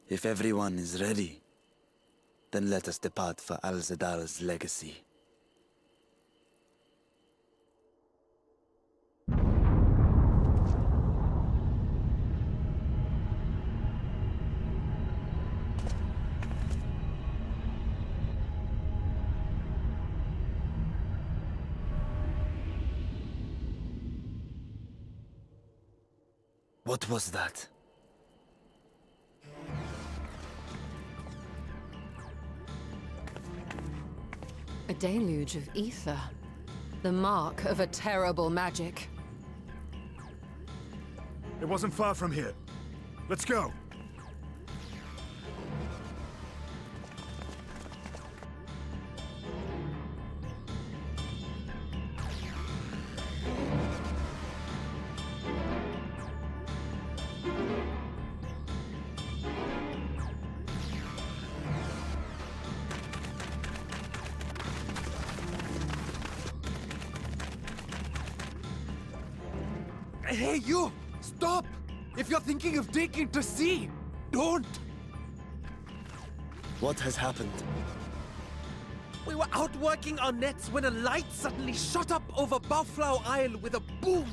If everyone is ready, then let us depart for Al-Zadal's legacy. What was that? A deluge of ether. The mark of a terrible magic. It wasn't far from here. Let's go! Hey, you! Stop! If you're thinking of taking to sea, don't! What has happened? We were out working our nets when a light suddenly shot up over Bowflower Isle with a boom!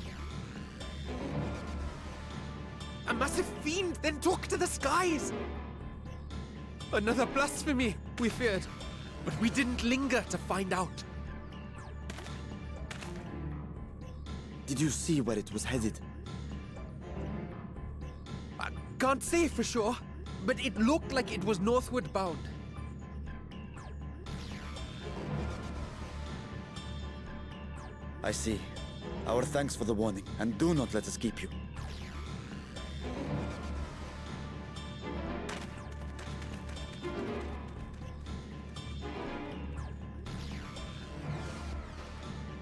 A massive fiend then took to the skies! Another blasphemy, we feared, but we didn't linger to find out. Did you see where it was headed? I can't say for sure, but it looked like it was northward bound. I see. Our thanks for the warning, and do not let us keep you.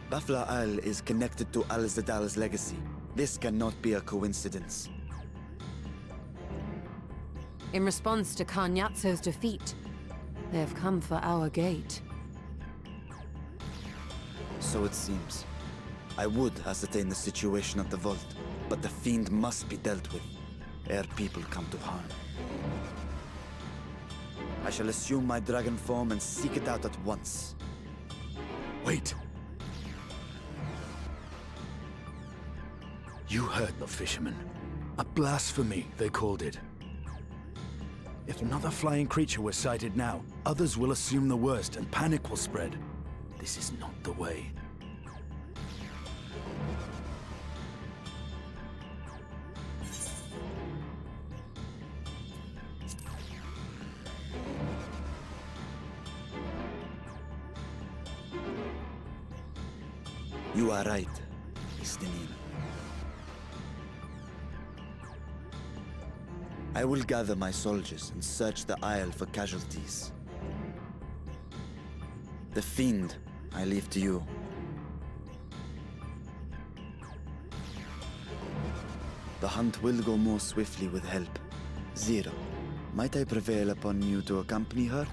Bafla Isle is connected to Al-Zadal's legacy. This cannot be a coincidence. In response to Karnyatso's defeat, they have come for our gate. So it seems. I would ascertain the situation at the vault, but the fiend must be dealt with, ere people come to harm. I shall assume my dragon form and seek it out at once. Wait! You heard the fisherman. A blasphemy, they called it. If another flying creature was sighted now, others will assume the worst and panic will spread. This is not the way. You are right, Istinian. I will gather my soldiers and search the Isle for casualties. The fiend, I leave to you. The hunt will go more swiftly with help. Zero, might I prevail upon you to accompany her?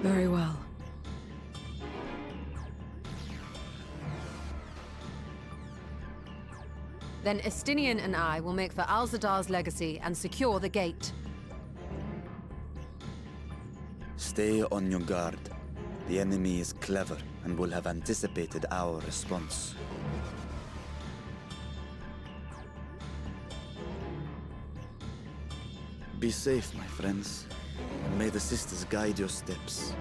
Very well. Then Estinian and I will make for Al-Zadar's legacy and secure the gate. Stay on your guard. The enemy is clever and will have anticipated our response. Be safe, my friends, and may the sisters guide your steps.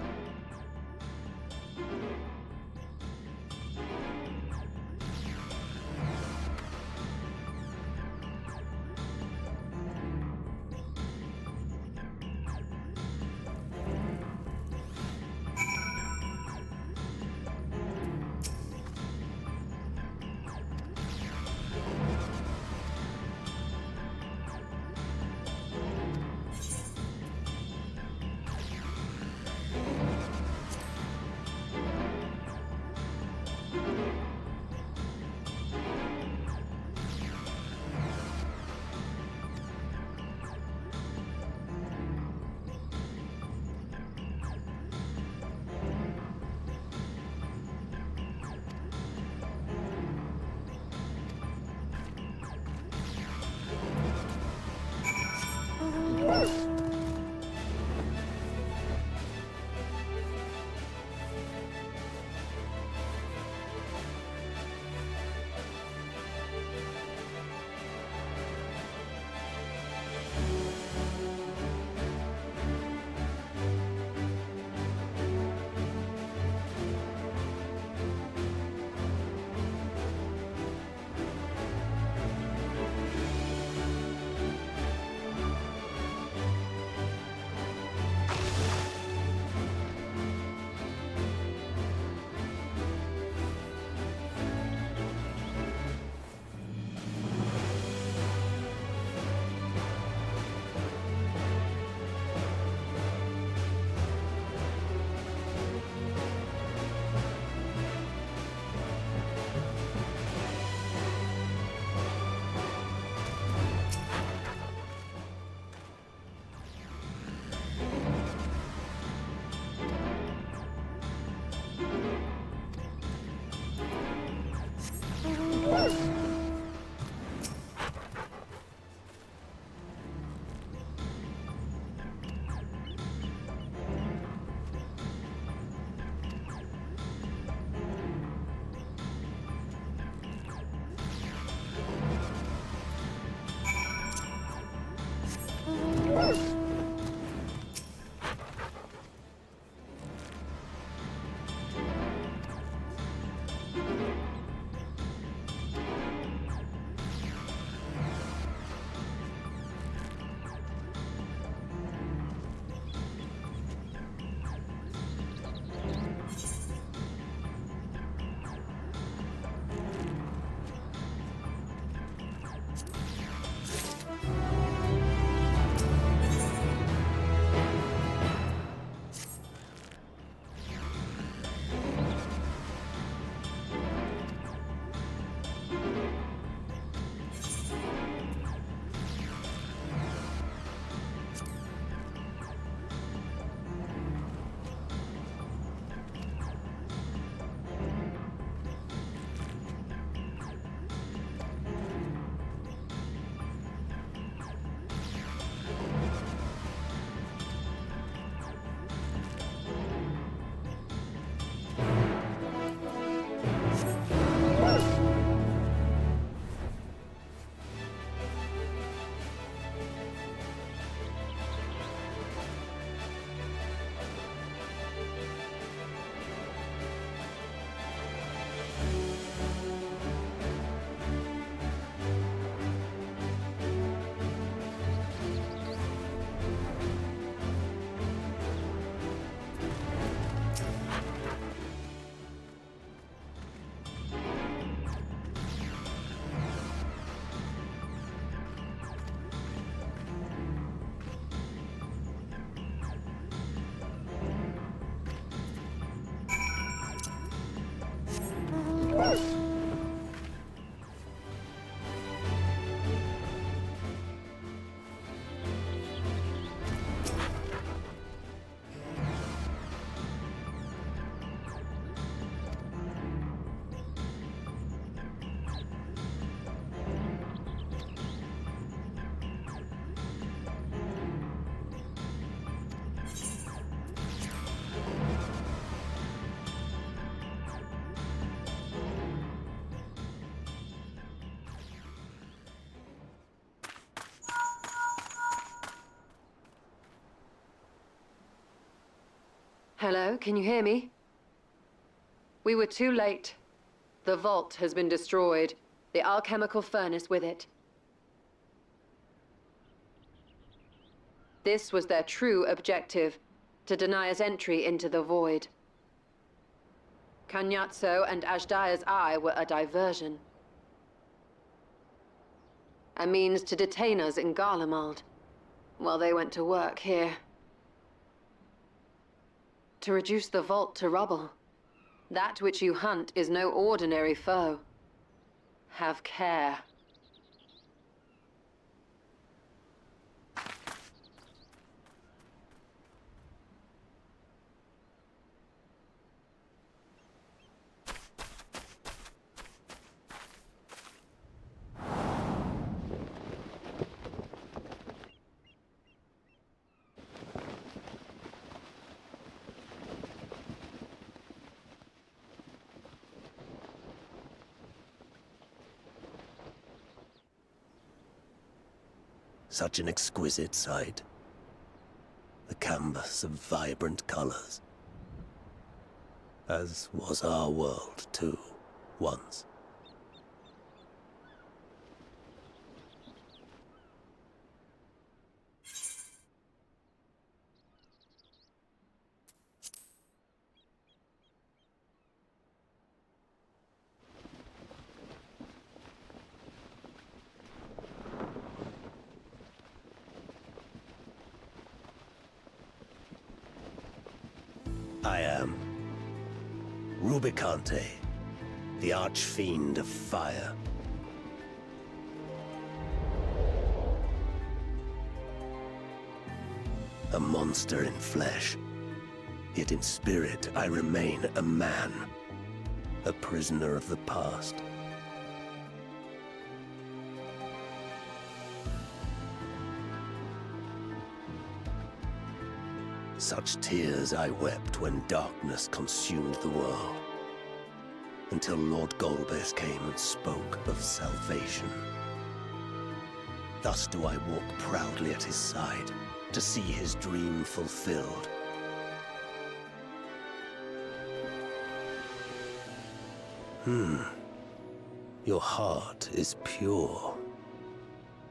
Hello, can you hear me? We were too late. The vault has been destroyed. The alchemical furnace with it. This was their true objective, to deny us entry into the void. Kanyatso and Ajdaya's eye were a diversion. A means to detain us in Garlemald, while they went to work here. To reduce the vault to rubble. That which you hunt is no ordinary foe. Have care. Such an exquisite sight. The canvas of vibrant colors. As was our world, too, once. I am Rubicante, the archfiend of fire. A monster in flesh, yet in spirit I remain a man, a prisoner of the past. Such tears I wept when darkness consumed the world, until Lord Golbez came and spoke of salvation. Thus do I walk proudly at his side, to see his dream fulfilled. Your heart is pure.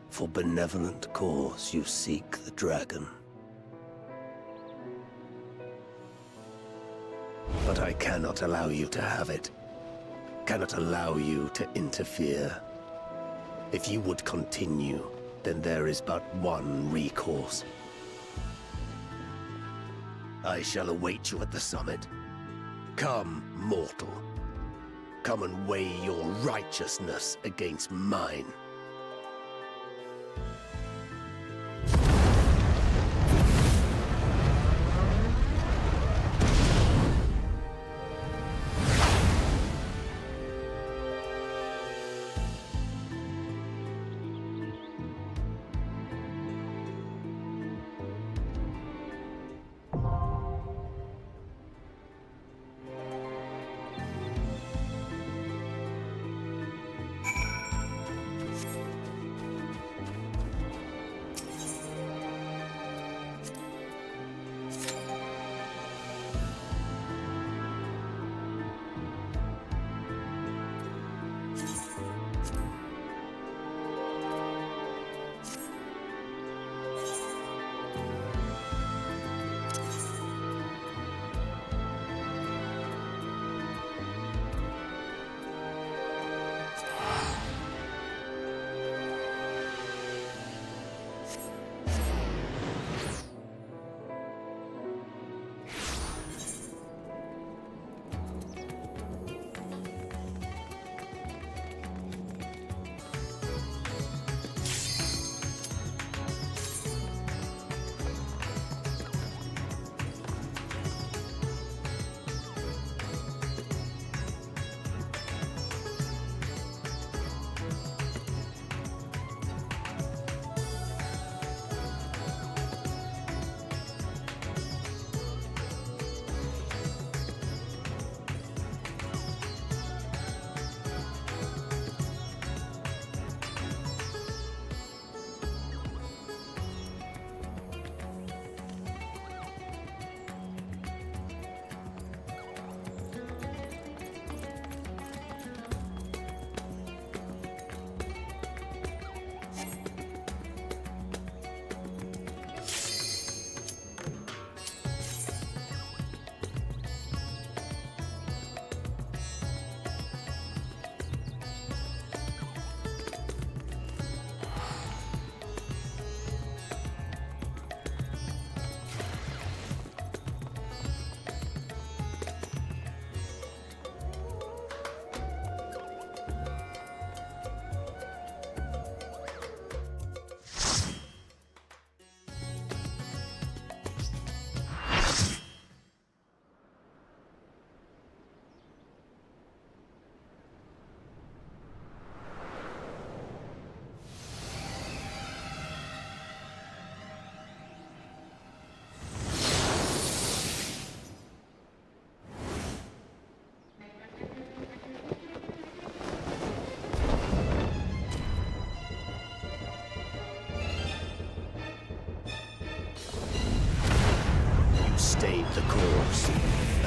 For benevolent cause you seek the dragon. But I cannot allow you to have it. Cannot allow you to interfere. If you would continue, then there is but one recourse. I shall await you at the summit. Come, mortal. Come and weigh your righteousness against mine.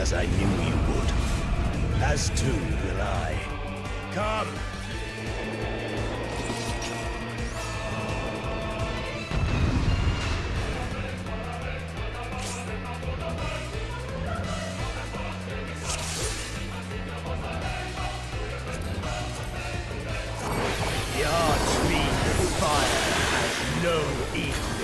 as I knew you would. As too will I. Come! The Archfiend of Fire has no equal.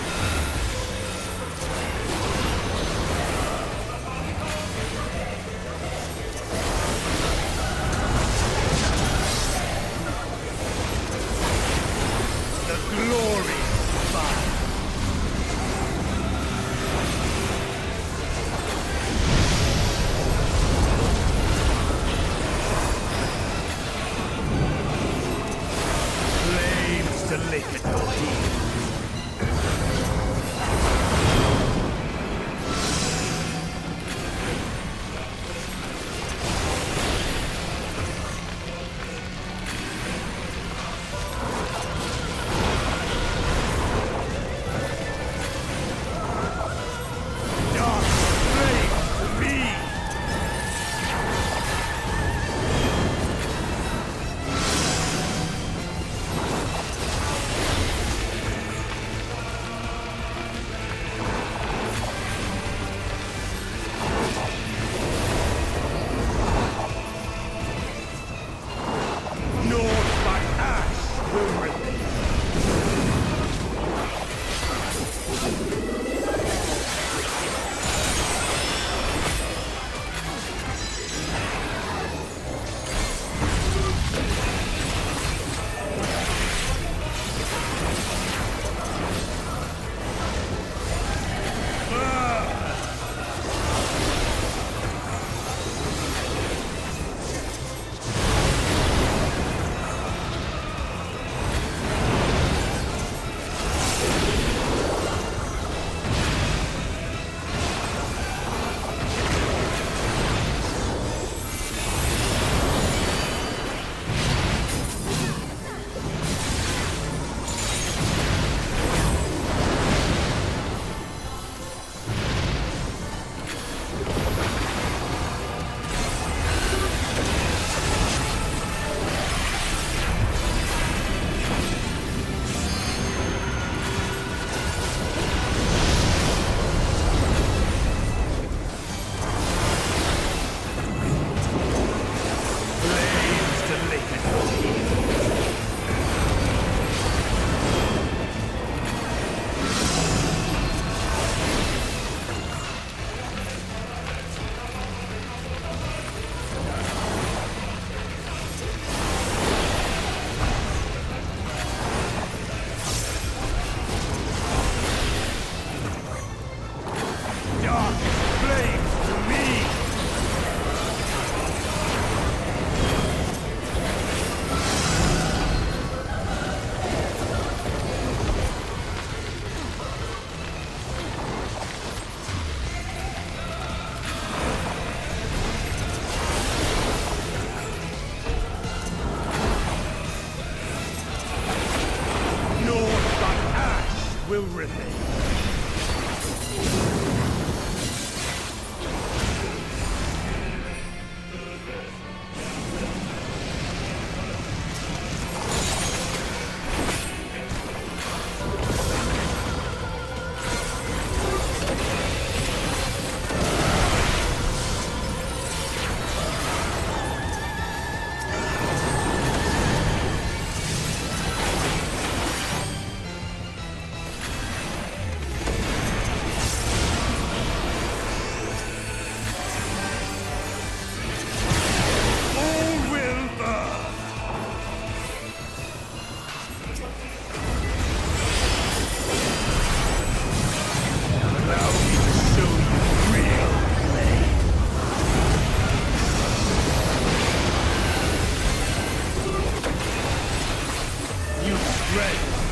will remain.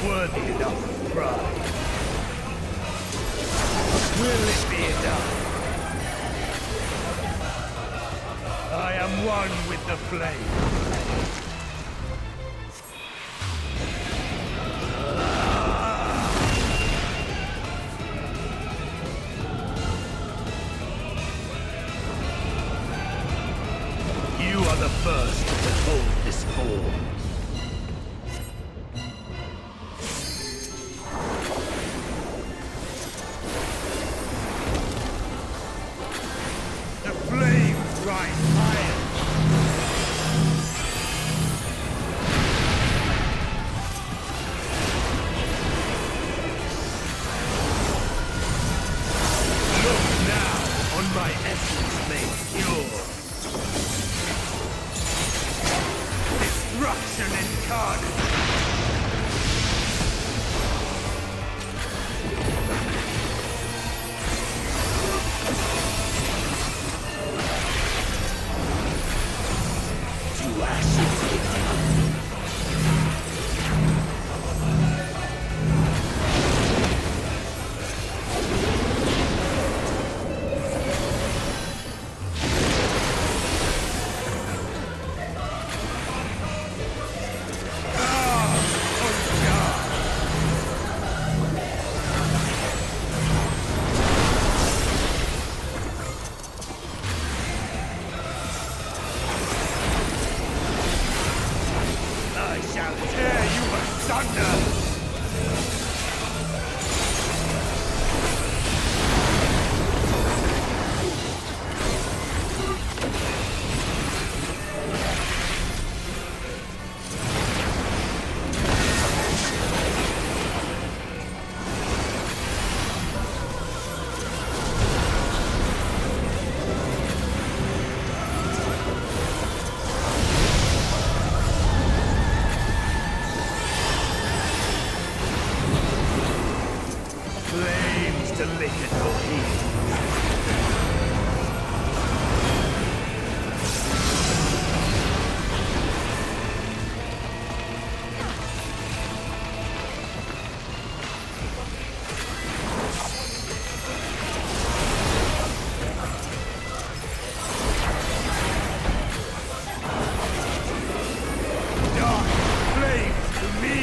Worthy enough of pride. Will it be enough? I am one with the flame. You are the first to behold this form. The flames rise higher. Look now on my essence made pure. Destruction incarnate! To ashes! I shall tear you asunder! Flames to lick at your heat. Dark flames to me!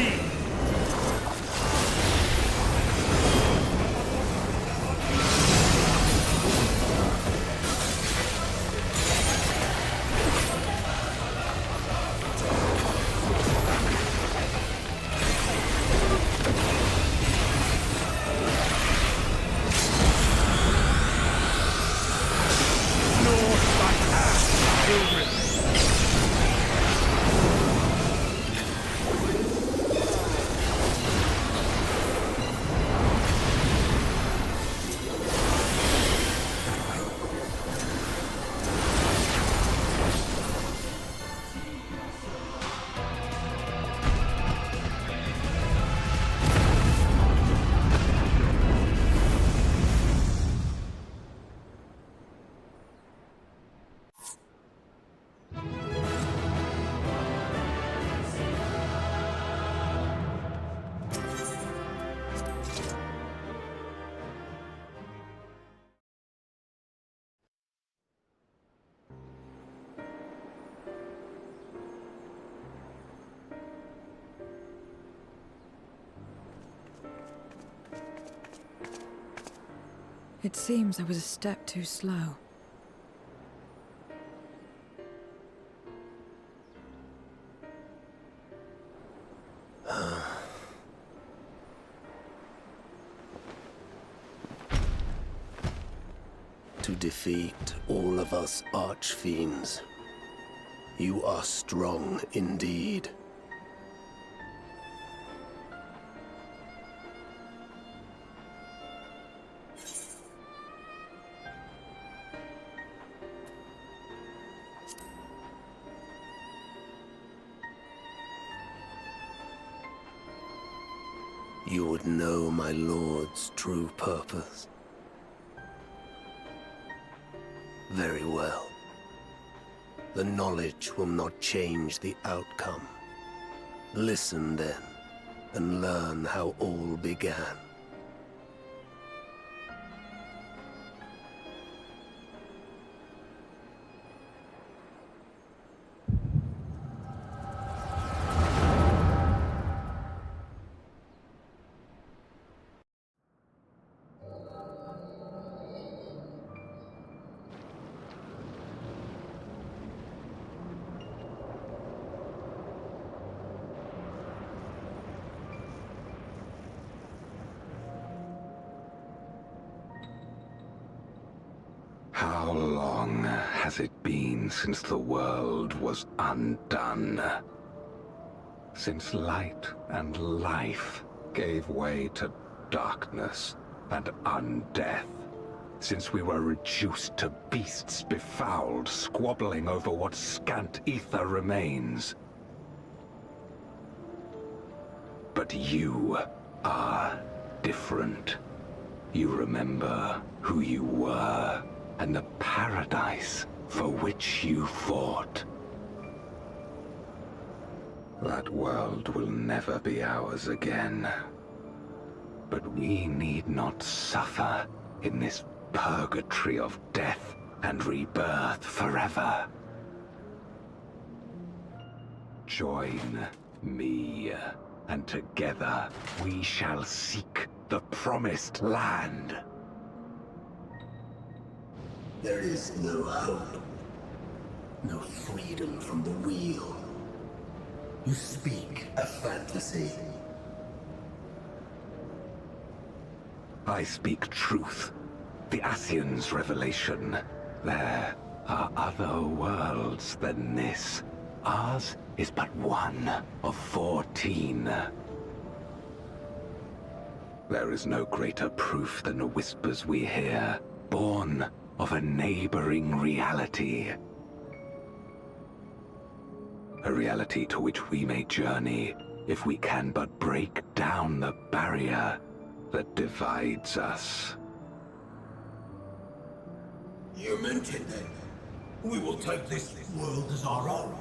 North by ash, children! It seems I was a step too slow. To defeat all of us archfiends. You are strong indeed. You would know my lord's true purpose. Very well. The knowledge will not change the outcome. Listen then, and learn how all began. How long has it been since the world was undone? Since light and life gave way to darkness and undeath. Since we were reduced to beasts befouled, squabbling over what scant ether remains. But you are different. You remember who you were, and the paradise for which you fought. That world will never be ours again. But we need not suffer in this purgatory of death and rebirth forever. Join me, and together we shall seek the promised land. There is no hope. No freedom from the wheel. You speak a fantasy. I speak truth. The Ascian's revelation. There are other worlds than this. Ours is but one of 14. There is no greater proof than the whispers we hear, born of a neighboring reality. A reality to which we may journey if we can but break down the barrier that divides us. You meant it then. We will take this world as our own.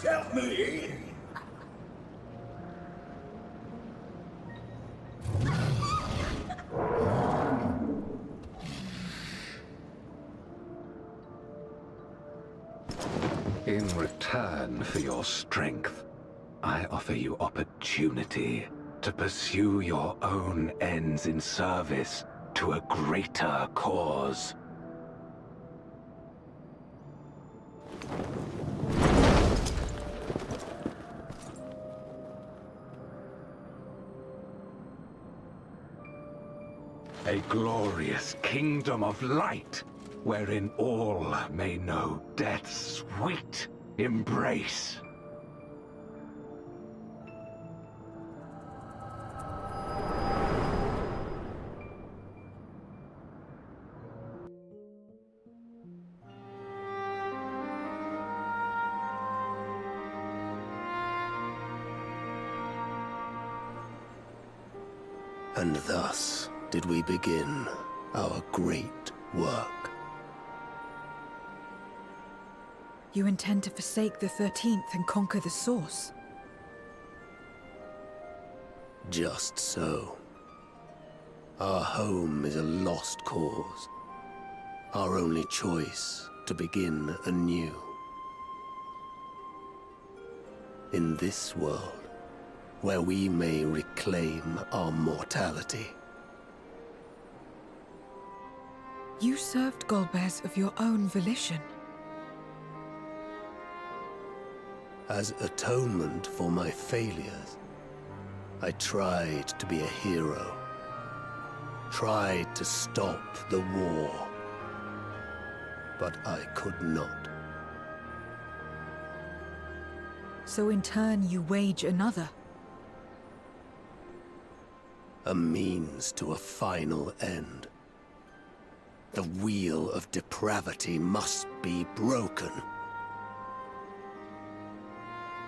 Count me in. In return for your strength, I offer you opportunity to pursue your own ends in service to a greater cause. A glorious kingdom of light, wherein all may know death's sweet embrace. And thus did we begin our great work. You intend to forsake the 13th and conquer the Source? Just so. Our home is a lost cause. Our only choice to begin anew. In this world, where we may reclaim our mortality. You served Golbez of your own volition. As atonement for my failures, I tried to be a hero. Tried to stop the war. But I could not. So in turn you wage another. A means to a final end. The wheel of depravity must be broken.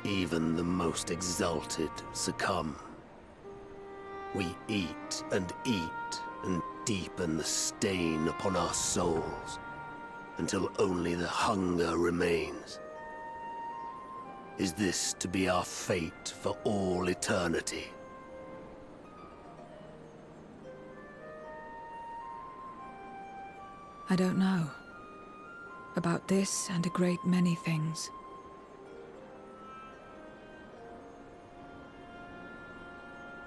Even the most exalted succumb. We eat and deepen the stain upon our souls, until only the hunger remains. Is this to be our fate for all eternity? I don't know. About this and a great many things.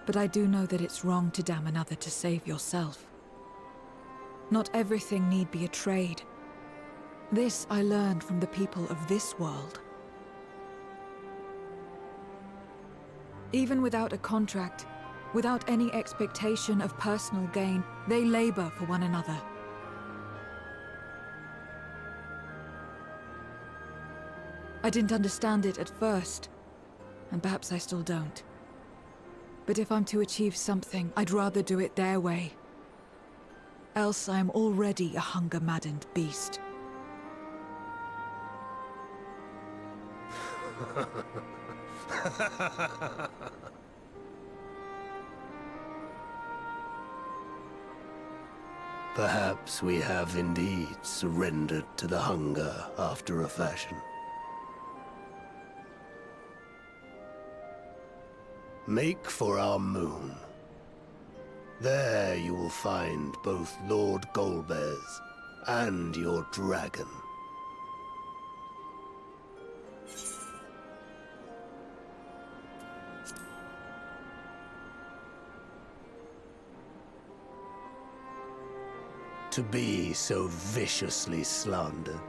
But I do know that it's wrong to damn another to save yourself. Not everything need be a trade. This I learned from the people of this world. Even without a contract, Without any expectation of personal gain, they labor for one another. I didn't understand it at first, and perhaps I still don't. But if I'm to achieve something, I'd rather do it their way. Else I am already a hunger-maddened beast. Perhaps we have indeed surrendered to the hunger after a fashion. Make for our moon. There you will find both Lord Golbez and your dragon. To be so viciously slandered.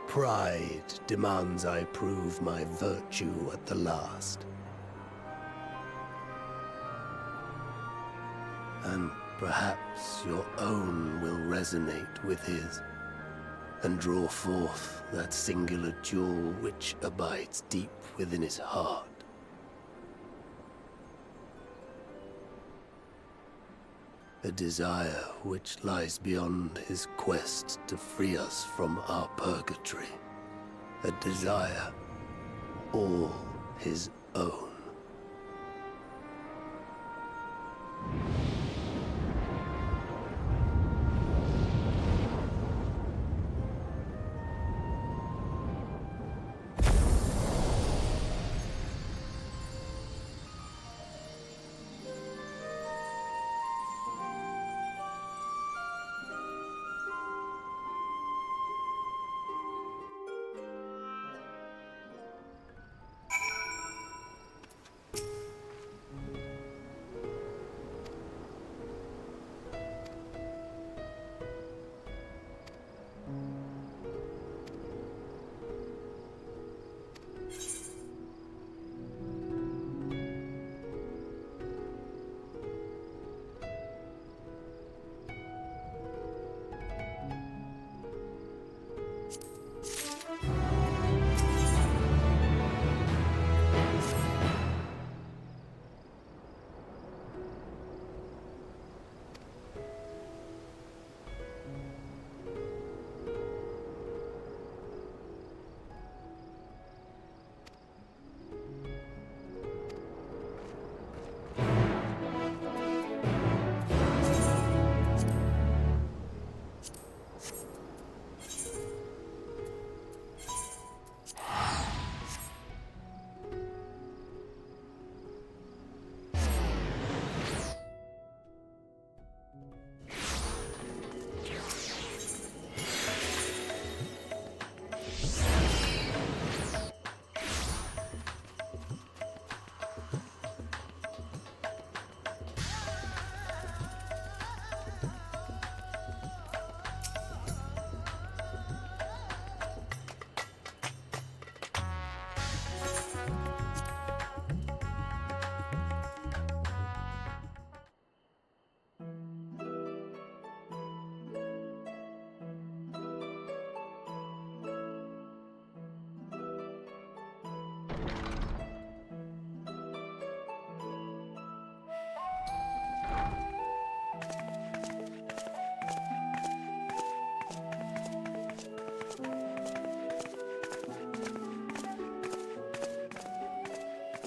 Pride demands I prove my virtue at the last. And perhaps your own will resonate with his, and draw forth that singular jewel which abides deep within his heart. A desire which lies beyond his quest to free us from our purgatory. A desire all his own.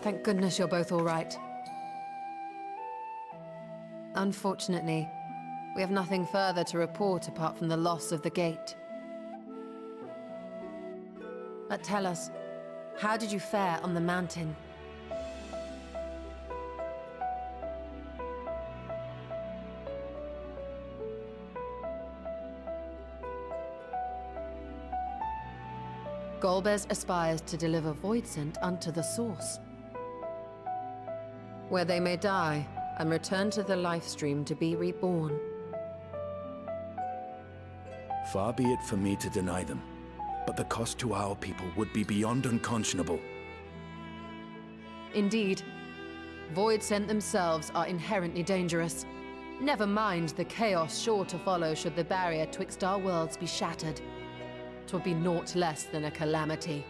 Thank goodness you're both all right. Unfortunately, we have nothing further to report apart from the loss of the gate. But tell us, how did you fare on the mountain? Golbez aspires to deliver Voidsent unto the source, where they may die and return to the livestream to be reborn. Far be it for me to deny them, but the cost to our people would be beyond unconscionable. Indeed. Void Sent themselves are inherently dangerous. Never mind the chaos sure to follow should the barrier twixt our worlds be shattered. 'Twould be naught less than a calamity.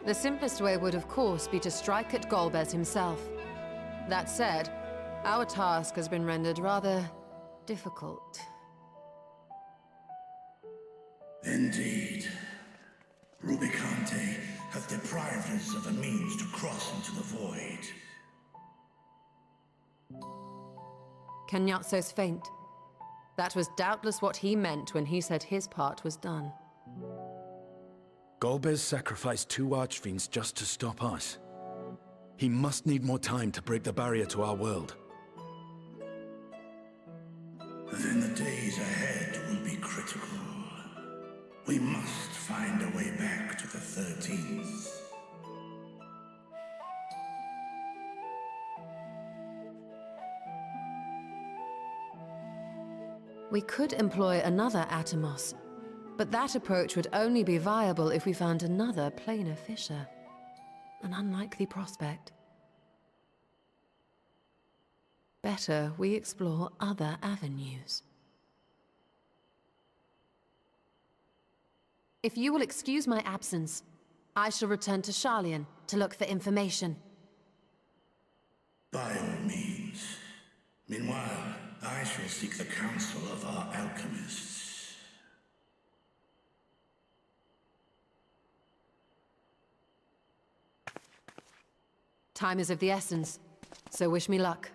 The simplest way would, of course, be to strike at Golbez himself. That said, our task has been rendered rather difficult. Indeed. Rubicante hath deprived us of a means to cross into the void. Kenyatso's faint. That was doubtless what he meant when he said his part was done. Golbez sacrificed 2 archfiends just to stop us. He must need more time to break the barrier to our world. Then the days ahead will be critical. We must find a way back to the 13th. We could employ another Atomos, but that approach would only be viable if we found another planar fissure. An unlikely prospect. Better we explore other avenues. If you will excuse my absence, I shall return to Sharlayan to look for information. By all means. Meanwhile, I shall seek the counsel of our alchemists. Time is of the essence, so wish me luck.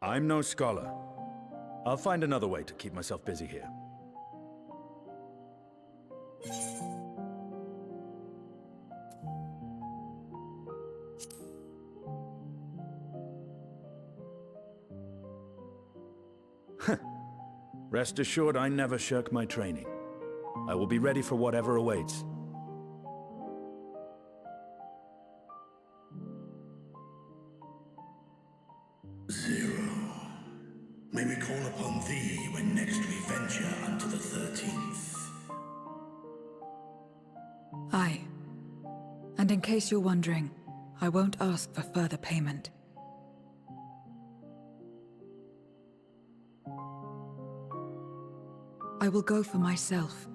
I'm no scholar. I'll find another way to keep myself busy here. Rest assured, I never shirk my training. I will be ready for whatever awaits. Zero. May we call upon thee when next we venture unto the 13th. Aye. And in case you're wondering, I won't ask for further payment. I will go for myself,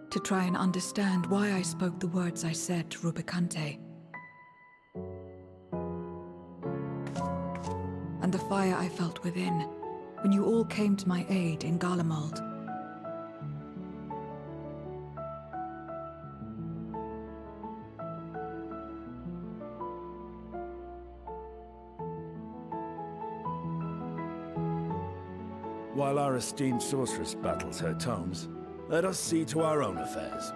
to try and understand why I spoke the words I said to Rubicante. And the fire I felt within, when you all came to my aid in Garlemald. While our esteemed sorceress battles her tomes, let us see to our own affairs.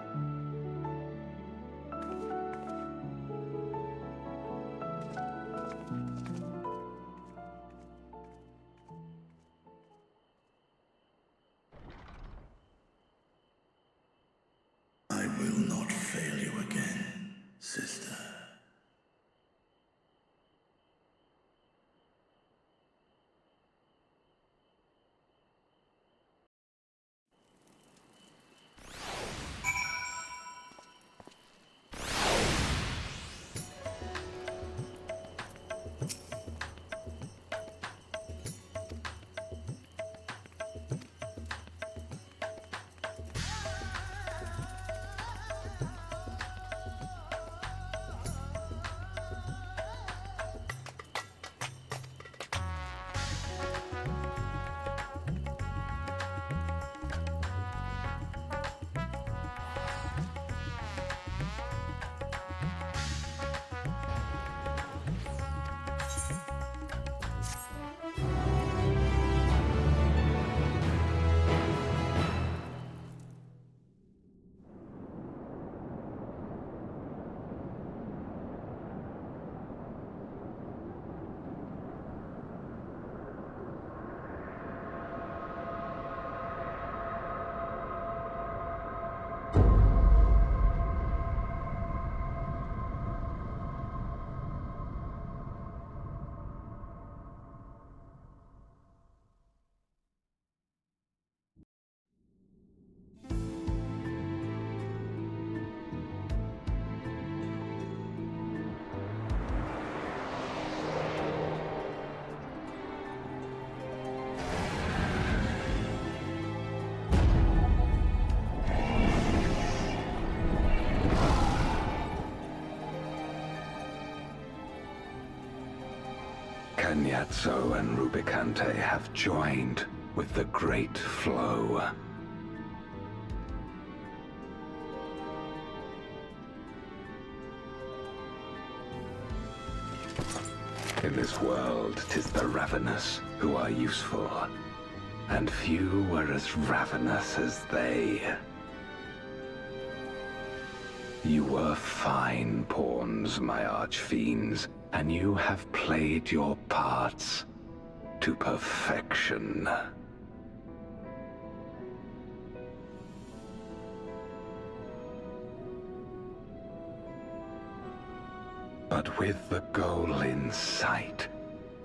I will not fail you again, sister. Cagnazzo and Rubicante have joined with the Great Flow. In this world, 'tis the ravenous who are useful, and few are as ravenous as they. You were fine pawns, my archfiends, and you have played your parts to perfection. But with the goal in sight,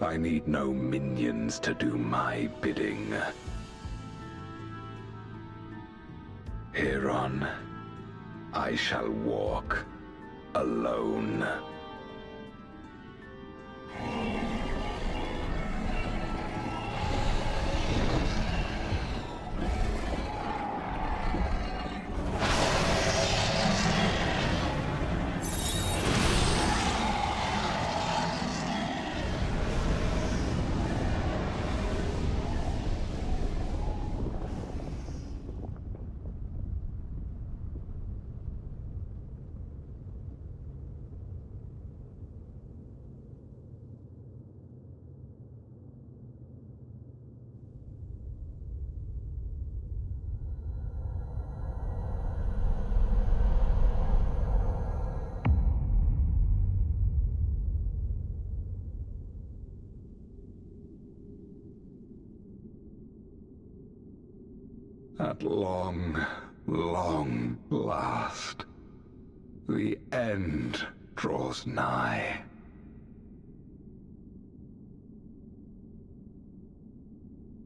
I need no minions to do my bidding. Hereon, I shall walk alone. At long, long last, the end draws nigh.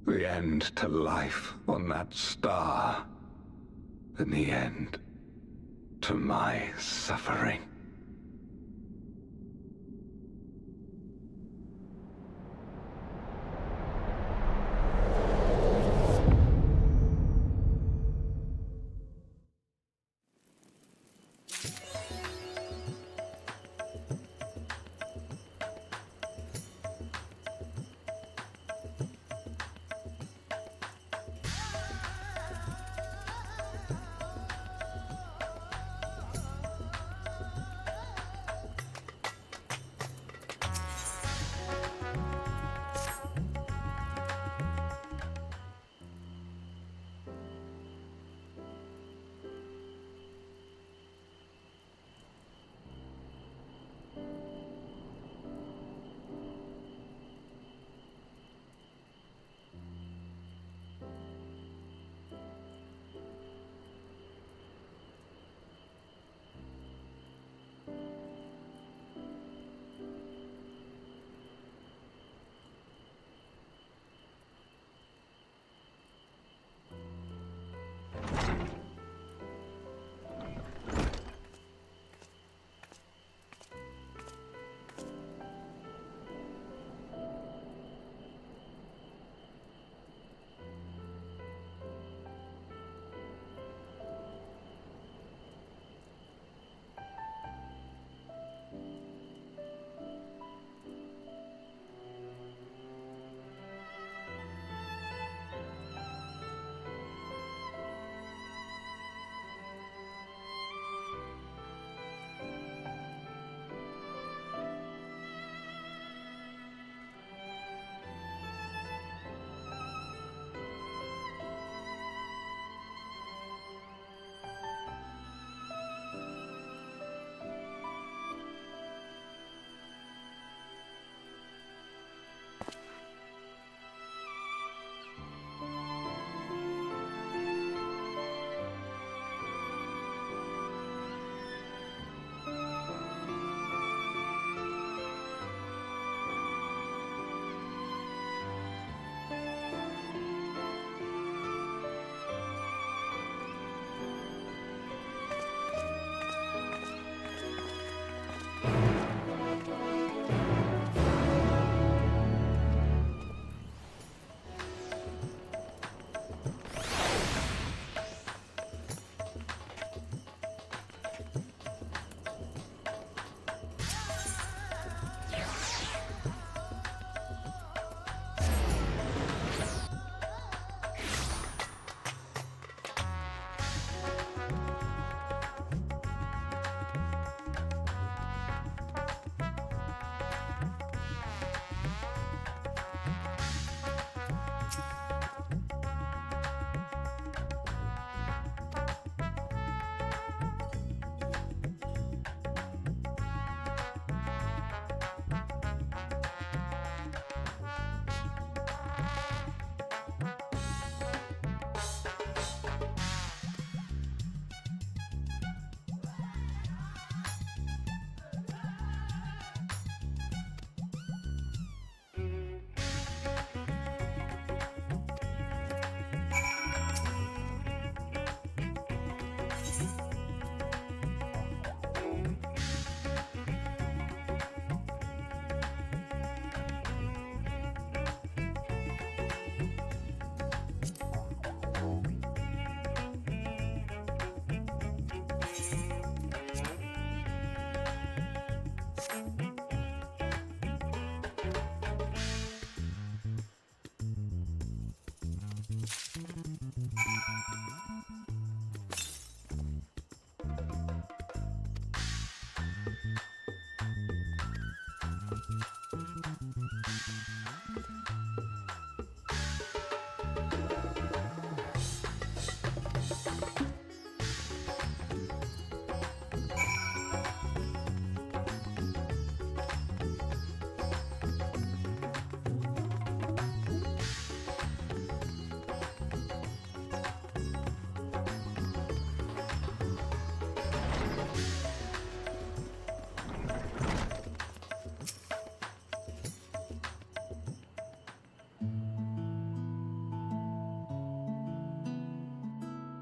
The end to life on that star, and the end to my suffering.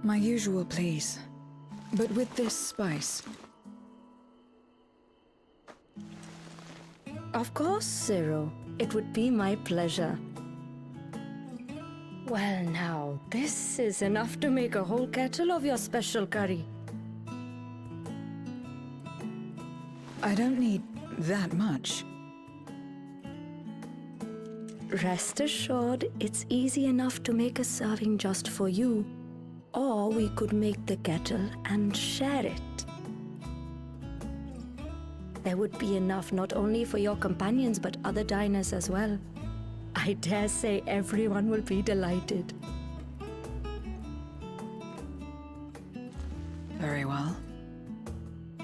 My usual, please. But with this spice. Of course, Zero. It would be my pleasure. Well now, this is enough to make a whole kettle of your special curry. I don't need that much. Rest assured, it's easy enough to make a serving just for you. Or we could make the kettle and share it. There would be enough not only for your companions but other diners as well. I dare say everyone will be delighted. Very well.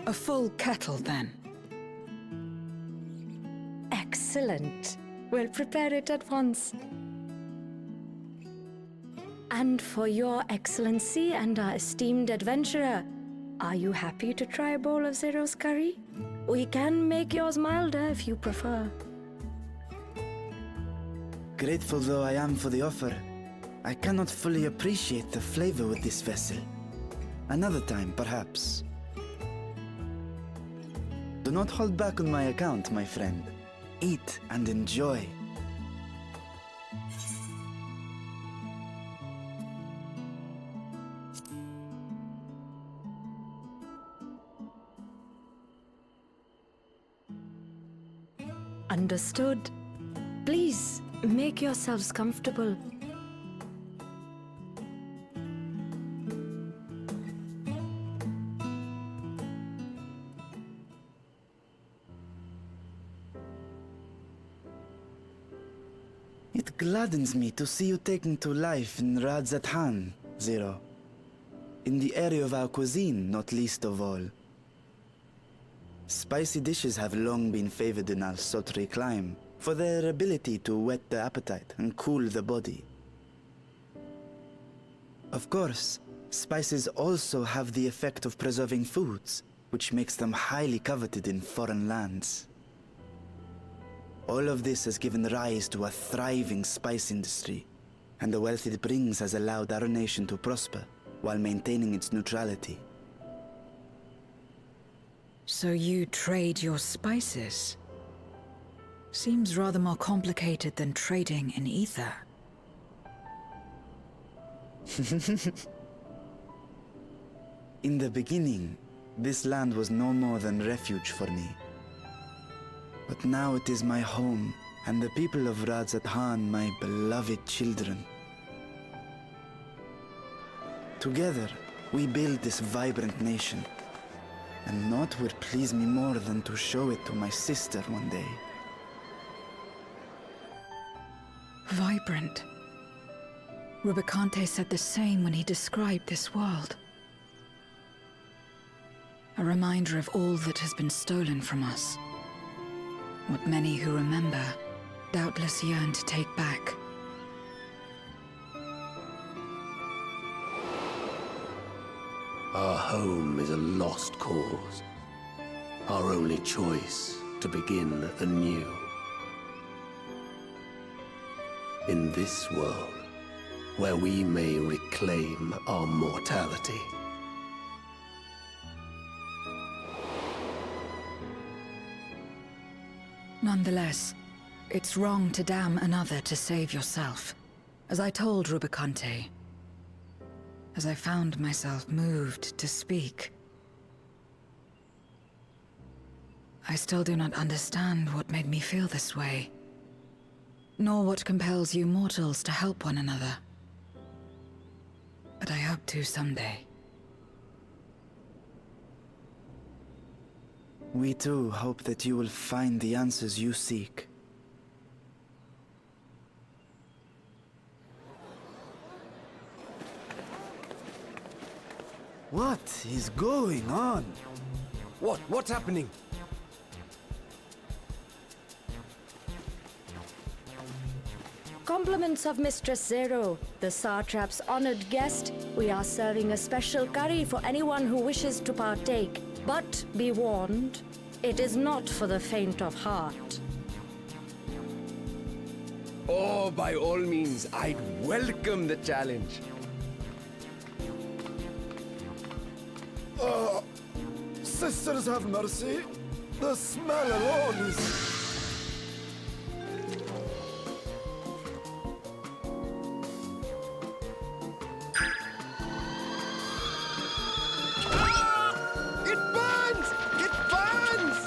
A full kettle, then. Excellent. We'll prepare it at once. And for your excellency and our esteemed adventurer, are you happy to try a bowl of Zero's curry? We can make yours milder if you prefer. Grateful though I am for the offer, I cannot fully appreciate the flavor with this vessel. Another time, perhaps. Do not hold back on my account, my friend. Eat and enjoy. Understood. Please, make yourselves comfortable. It gladdens me to see you taking to life in Radzathan, Zero. In the area of our cuisine, not least of all. Spicy dishes have long been favored in our sultry clime for their ability to whet the appetite and cool the body. Of course, spices also have the effect of preserving foods, which makes them highly coveted in foreign lands. All of this has given rise to a thriving spice industry, and the wealth it brings has allowed our nation to prosper while maintaining its neutrality. So you trade your spices? Seems rather more complicated than trading in ether. In the beginning, this land was no more than refuge for me. But now it is my home, and the people of Radzathan my beloved children. Together, we build this vibrant nation, and naught would please me more than to show it to my sister one day. Vibrant. Rubicante said the same when he described this world. A reminder of all that has been stolen from us. What many who remember doubtless yearn to take back. Our home is a lost cause. Our only choice to begin anew. In this world, where we may reclaim our mortality. Nonetheless, it's wrong to damn another to save yourself. As I told Rubicante, as I found myself moved to speak. I still do not understand what made me feel this way, nor what compels you mortals to help one another. But I hope to someday. We too hope that you will find the answers you seek. What is going on? What's happening? Compliments of Mistress Zero, the Satrap's honored guest. We are serving a special curry for anyone who wishes to partake. But be warned, it is not for the faint of heart. Oh, by all means, I'd welcome the challenge. Sisters have mercy. The smell alone is... It burns! It burns!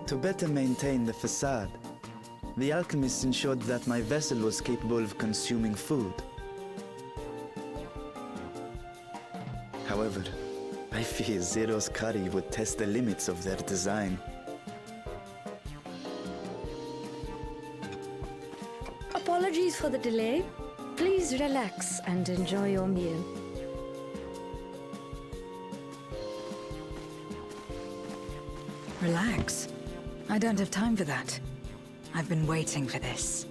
To better maintain the facade, the alchemists ensured that my vessel was capable of consuming food. However, I fear Zero's curry would test the limits of their design. Apologies for the delay. Please relax and enjoy your meal. Relax. I don't have time for that. I've been waiting for this.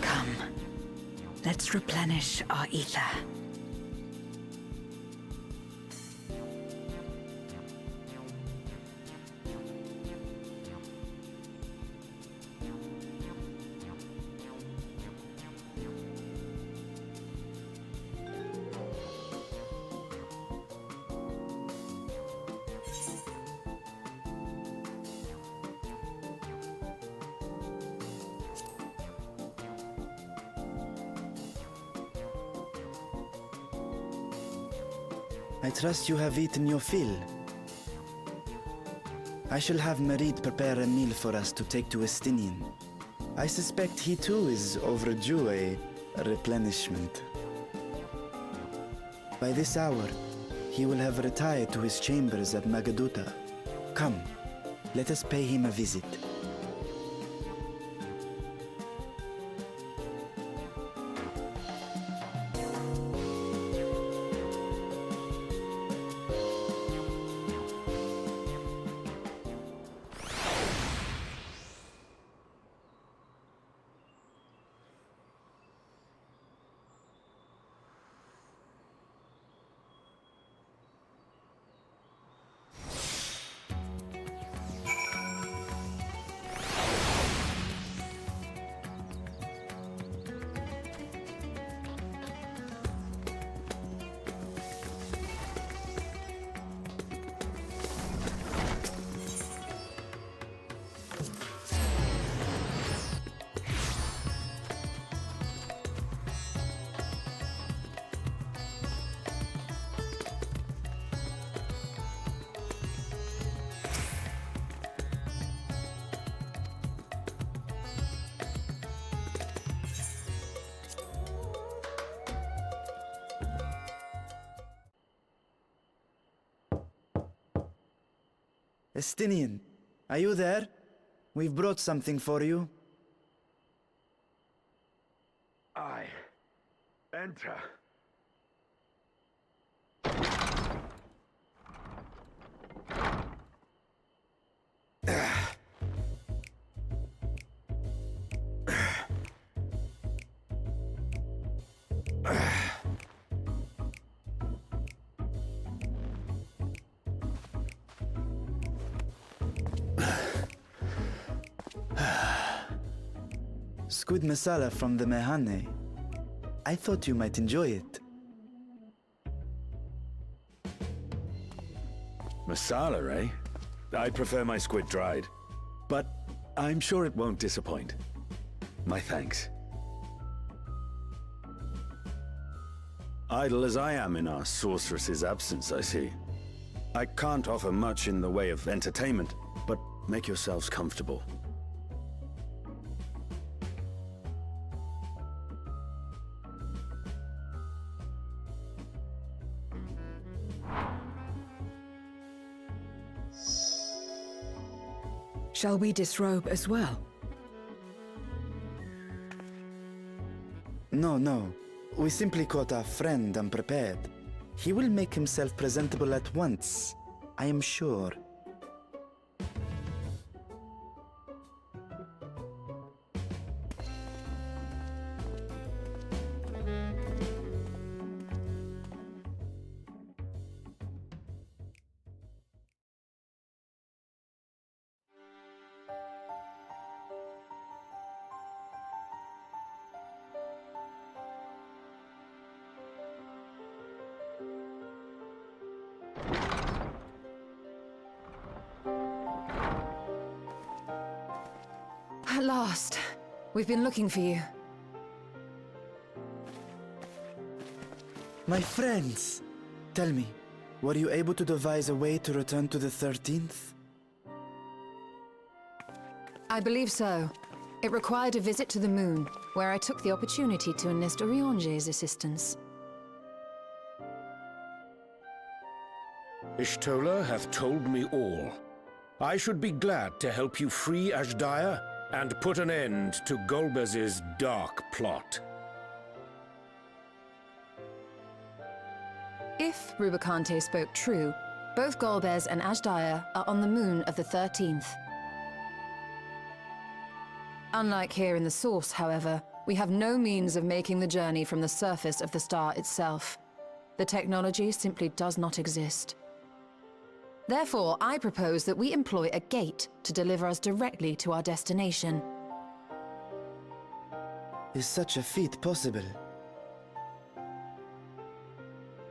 Come. Let's replenish our ether. I trust you have eaten your fill. I shall have Merid prepare a meal for us to take to Estinian. I suspect he too is overdue a replenishment. By this hour, he will have retired to his chambers at Magaduta. Come, let us pay him a visit. Estinian, are you there? We've brought something for you. I enter. Squid masala from the Mehane. I thought you might enjoy it. Masala, eh? I prefer my squid dried. But I'm sure it won't disappoint. My thanks. Idle as I am in our sorceress's absence, I see. I can't offer much in the way of entertainment, but make yourselves comfortable. Shall we disrobe as well? No. We simply caught our friend unprepared. He will make himself presentable at once, I am sure. last. We've been looking for you. My friends! Tell me, were you able to devise a way to return to the 13th? I believe so. It required a visit to the moon, where I took the opportunity to enlist Oriange's assistance. Ishtola hath told me all. I should be glad to help you free Ashdaya and put an end to Golbez's dark plot. If Rubicante spoke true, both Golbez and Ashdaya are on the moon of the 13th. Unlike here in the Source, however, we have no means of making the journey from the surface of the star itself. The technology simply does not exist. Therefore, I propose that we employ a gate to deliver us directly to our destination. Is such a feat possible?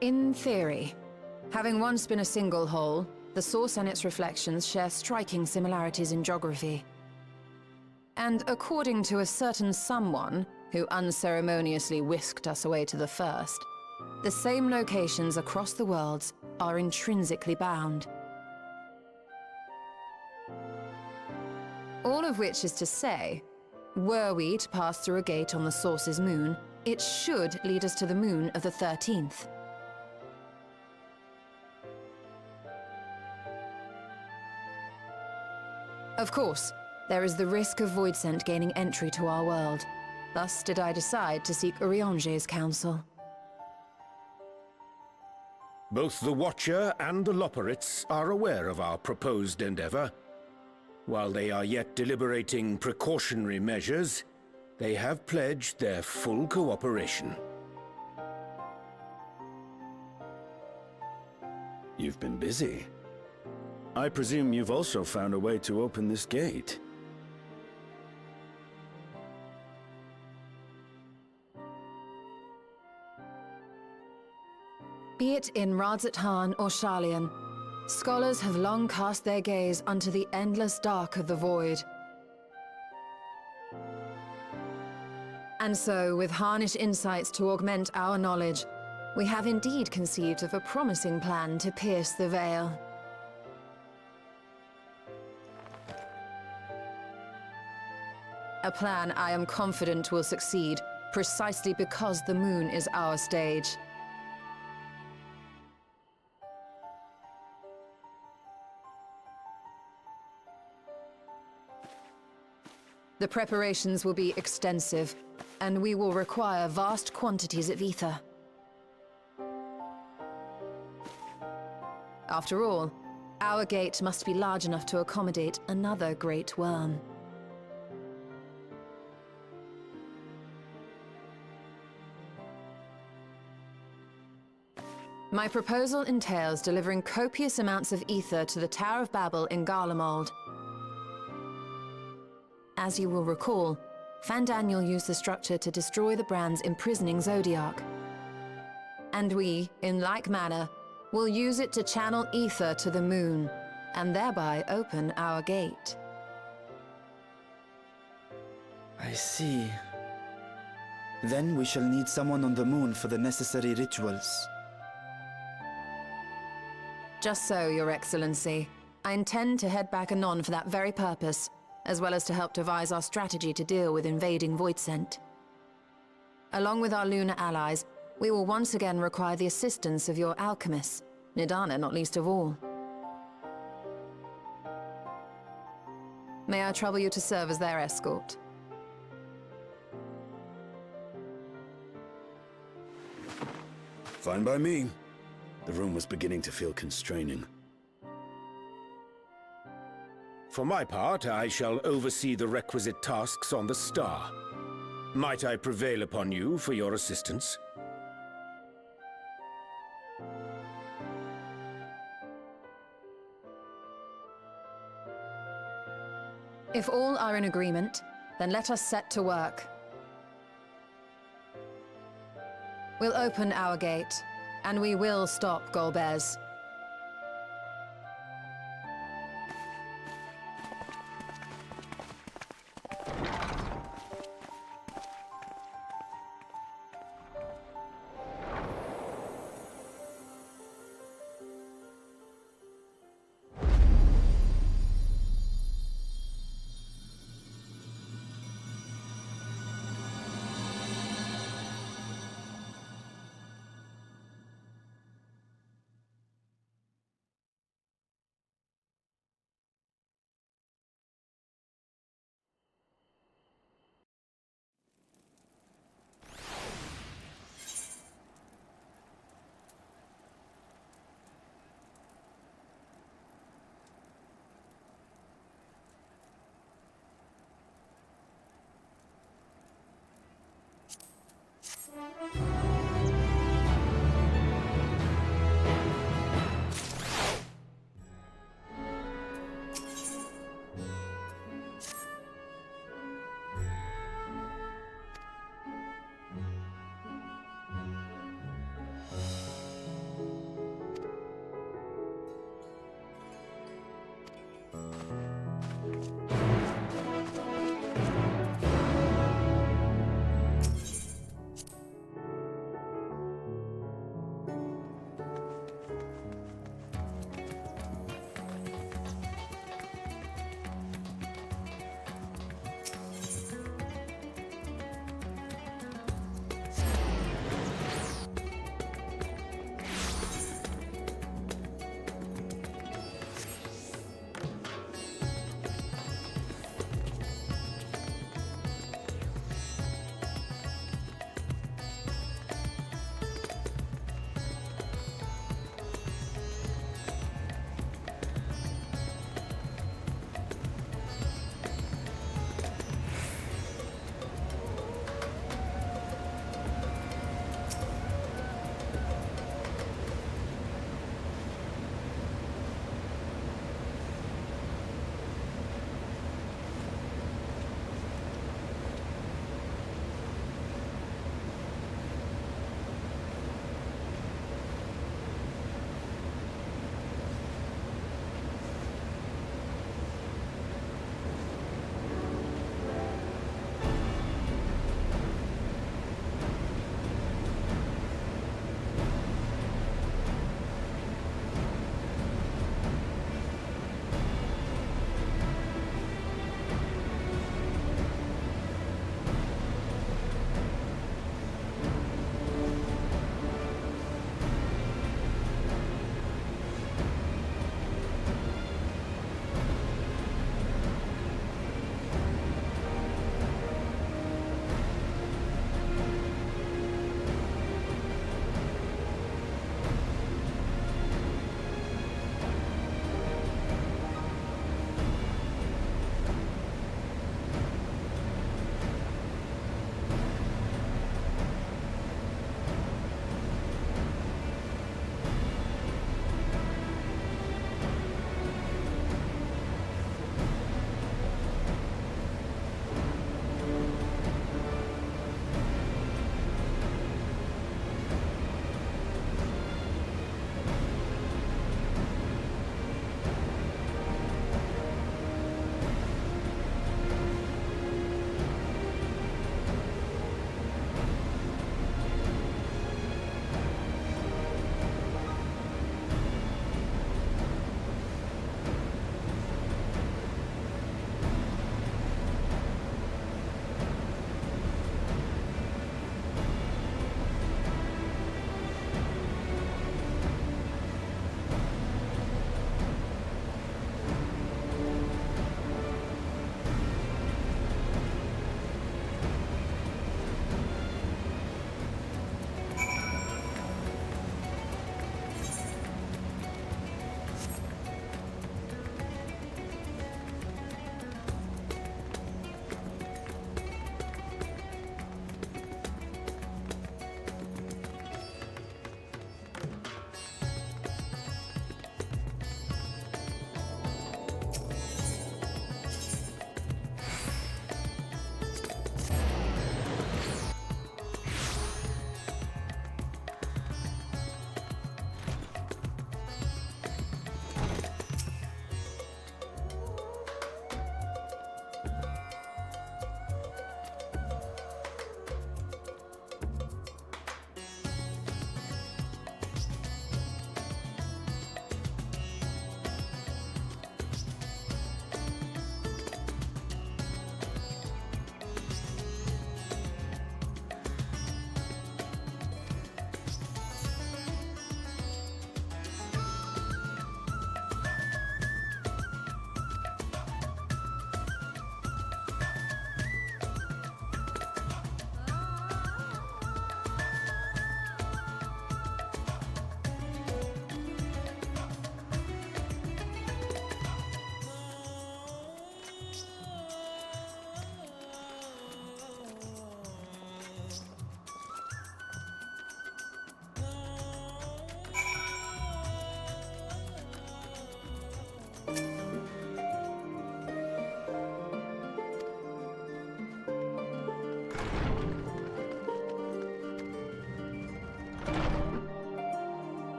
In theory. Having once been a single hole, the Source and its reflections share striking similarities in geography. And according to a certain someone who unceremoniously whisked us away to the first, the same locations across the worlds are intrinsically bound. All of which is to say, were we to pass through a gate on the Source's moon, it should lead us to the moon of the 13th. Of course, there is the risk of Voidsent gaining entry to our world. Thus did I decide to seek Oriange's counsel. Both the Watcher and the Loporrits are aware of our proposed endeavor. While they are yet deliberating precautionary measures, they have pledged their full cooperation. You've been busy. I presume you've also found a way to open this gate. Be it in Radzat-Han or Sharlayan, scholars have long cast their gaze unto the endless dark of the void. And so, with harnish insights to augment our knowledge, we have indeed conceived of a promising plan to pierce the veil. A plan I am confident will succeed, precisely because the moon is our stage. The preparations will be extensive, and we will require vast quantities of ether. After all, our gate must be large enough to accommodate another great worm. My proposal entails delivering copious amounts of ether to the Tower of Babel in Garlemald. As you will recall, Fandaniel used the structure to destroy the Brand's imprisoning Zodiac. And we, in like manner, will use it to channel ether to the moon, and thereby open our gate. I see. Then we shall need someone on the moon for the necessary rituals. Just so, Your Excellency. I intend to head back anon for that very purpose, as well as to help devise our strategy to deal with invading Voidsent. Along with our lunar allies, we will once again require the assistance of your alchemists, Nidana not least of all. May I trouble you to serve as their escort? Fine by me. The room was beginning to feel constraining. For my part, I shall oversee the requisite tasks on the star. Might I prevail upon you for your assistance? If all are in agreement, then let us set to work. We'll open our gate, and we will stop Golbez.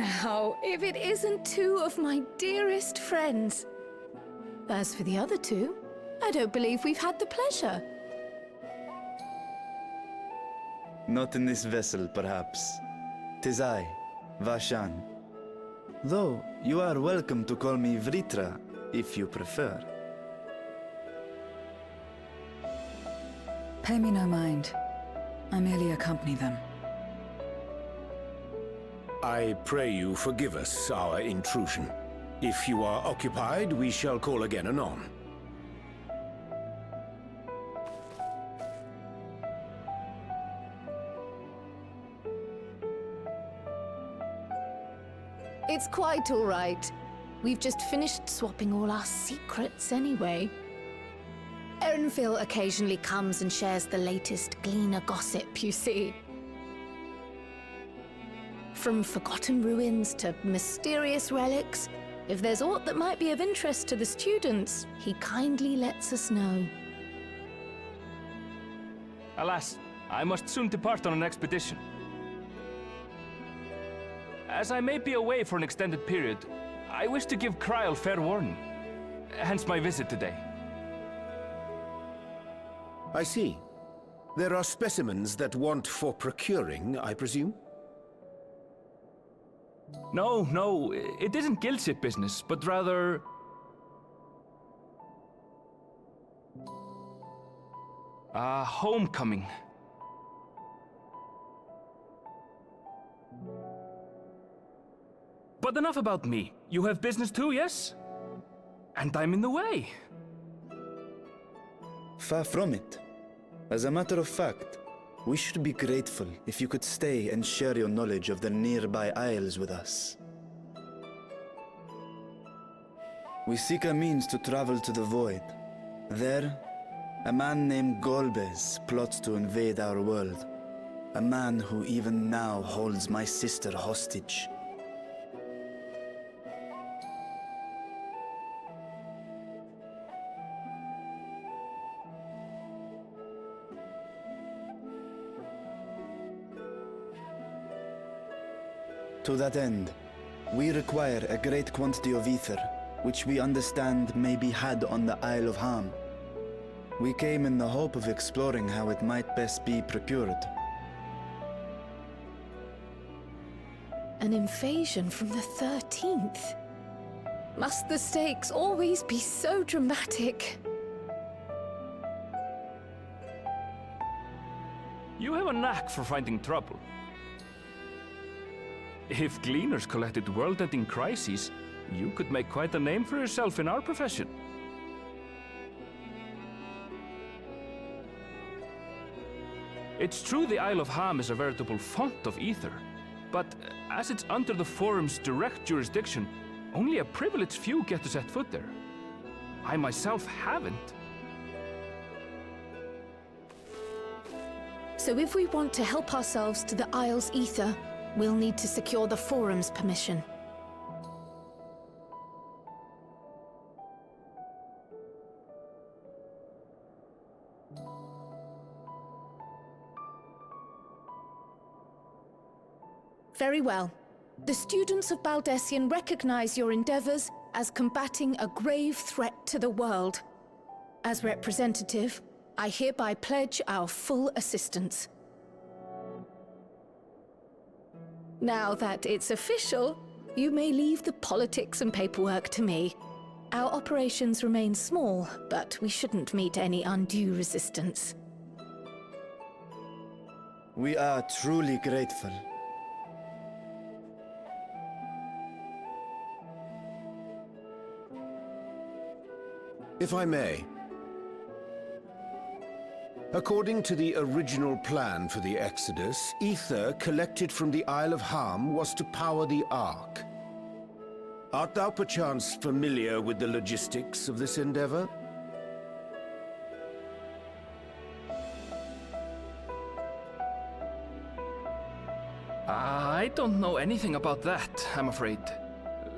now, if it isn't two of my dearest friends. As for the other two, I don't believe we've had the pleasure. Not in this vessel, perhaps. 'Tis I, Vashan. Though, you are welcome to call me Vritra, if you prefer. Pay me no mind. I merely accompany them. I pray you forgive us our intrusion. If you are occupied, we shall call again anon. It's quite all right. We've just finished swapping all our secrets anyway. Erenville occasionally comes and shares the latest Gleaner gossip, you see. From forgotten ruins to mysterious relics, if there's aught that might be of interest to the students, he kindly lets us know. Alas, I must soon depart on an expedition. As I may be away for an extended period, I wish to give Kryl fair warning. Hence my visit today. I see. There are specimens that want for procuring, I presume? No, it isn't guildship business, but rather... homecoming. But enough about me. You have business too, yes? And I'm in the way. Far from it. As a matter of fact, we should be grateful if you could stay and share your knowledge of the nearby isles with us. We seek a means to travel to the Void. There, a man named Golbez plots to invade our world. A man who even now holds my sister hostage. To that end, we require a great quantity of ether, which we understand may be had on the Isle of Ham. We came in the hope of exploring how it might best be procured. An invasion from the 13th? Must the stakes always be so dramatic? You have a knack for finding trouble. If Gleaners collected world-ending crises, you could make quite a name for yourself in our profession. It's true the Isle of Ham is a veritable font of ether, but as it's under the Forum's direct jurisdiction, only a privileged few get to set foot there. I myself haven't. So if we want to help ourselves to the Isle's ether, we'll need to secure the Forum's permission. Very well. The students of Baldessian recognize your endeavors as combating a grave threat to the world. As representative, I hereby pledge our full assistance. Now that it's official, you may leave the politics and paperwork to me. Our operations remain small, but we shouldn't meet any undue resistance. We are truly grateful. If I may. According to the original plan for the Exodus, ether collected from the Isle of Ham was to power the Ark. Art thou perchance familiar with the logistics of this endeavor? I don't know anything about that, I'm afraid.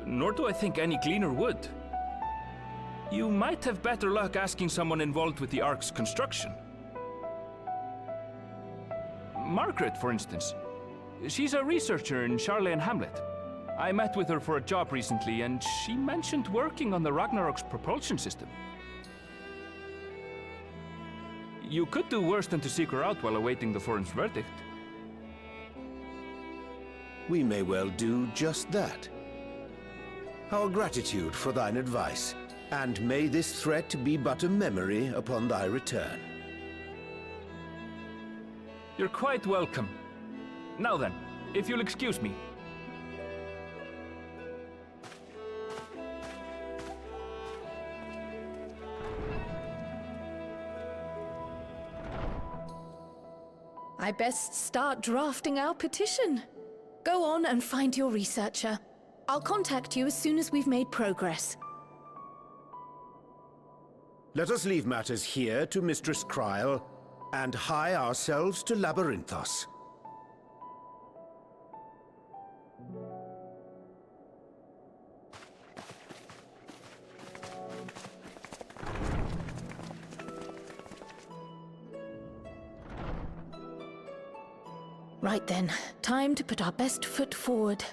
Nor do I think any Gleaner would. You might have better luck asking someone involved with the Ark's construction. Margaret, for instance. She's a researcher in Charley and Hamlet. I met with her for a job recently, and she mentioned working on the Ragnarok's propulsion system. You could do worse than to seek her out while awaiting the forum's verdict. We may well do just that. Our gratitude for thine advice, and may this threat be but a memory upon thy return. You're quite welcome. Now then, if you'll excuse me. I best start drafting our petition. Go on and find your researcher. I'll contact you as soon as we've made progress. Let us leave matters here to Mistress Kryl, and hie ourselves to Labyrinthos. Right then, time to put our best foot forward.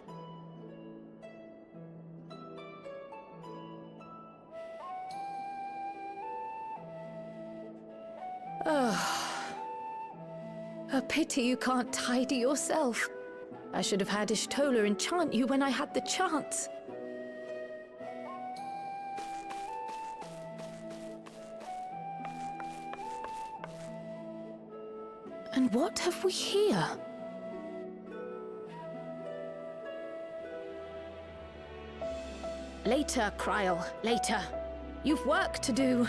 A pity you can't tidy yourself. I should have had Ishtola enchant you when I had the chance. And what have we here? Later, Kryl, later. You've work to do.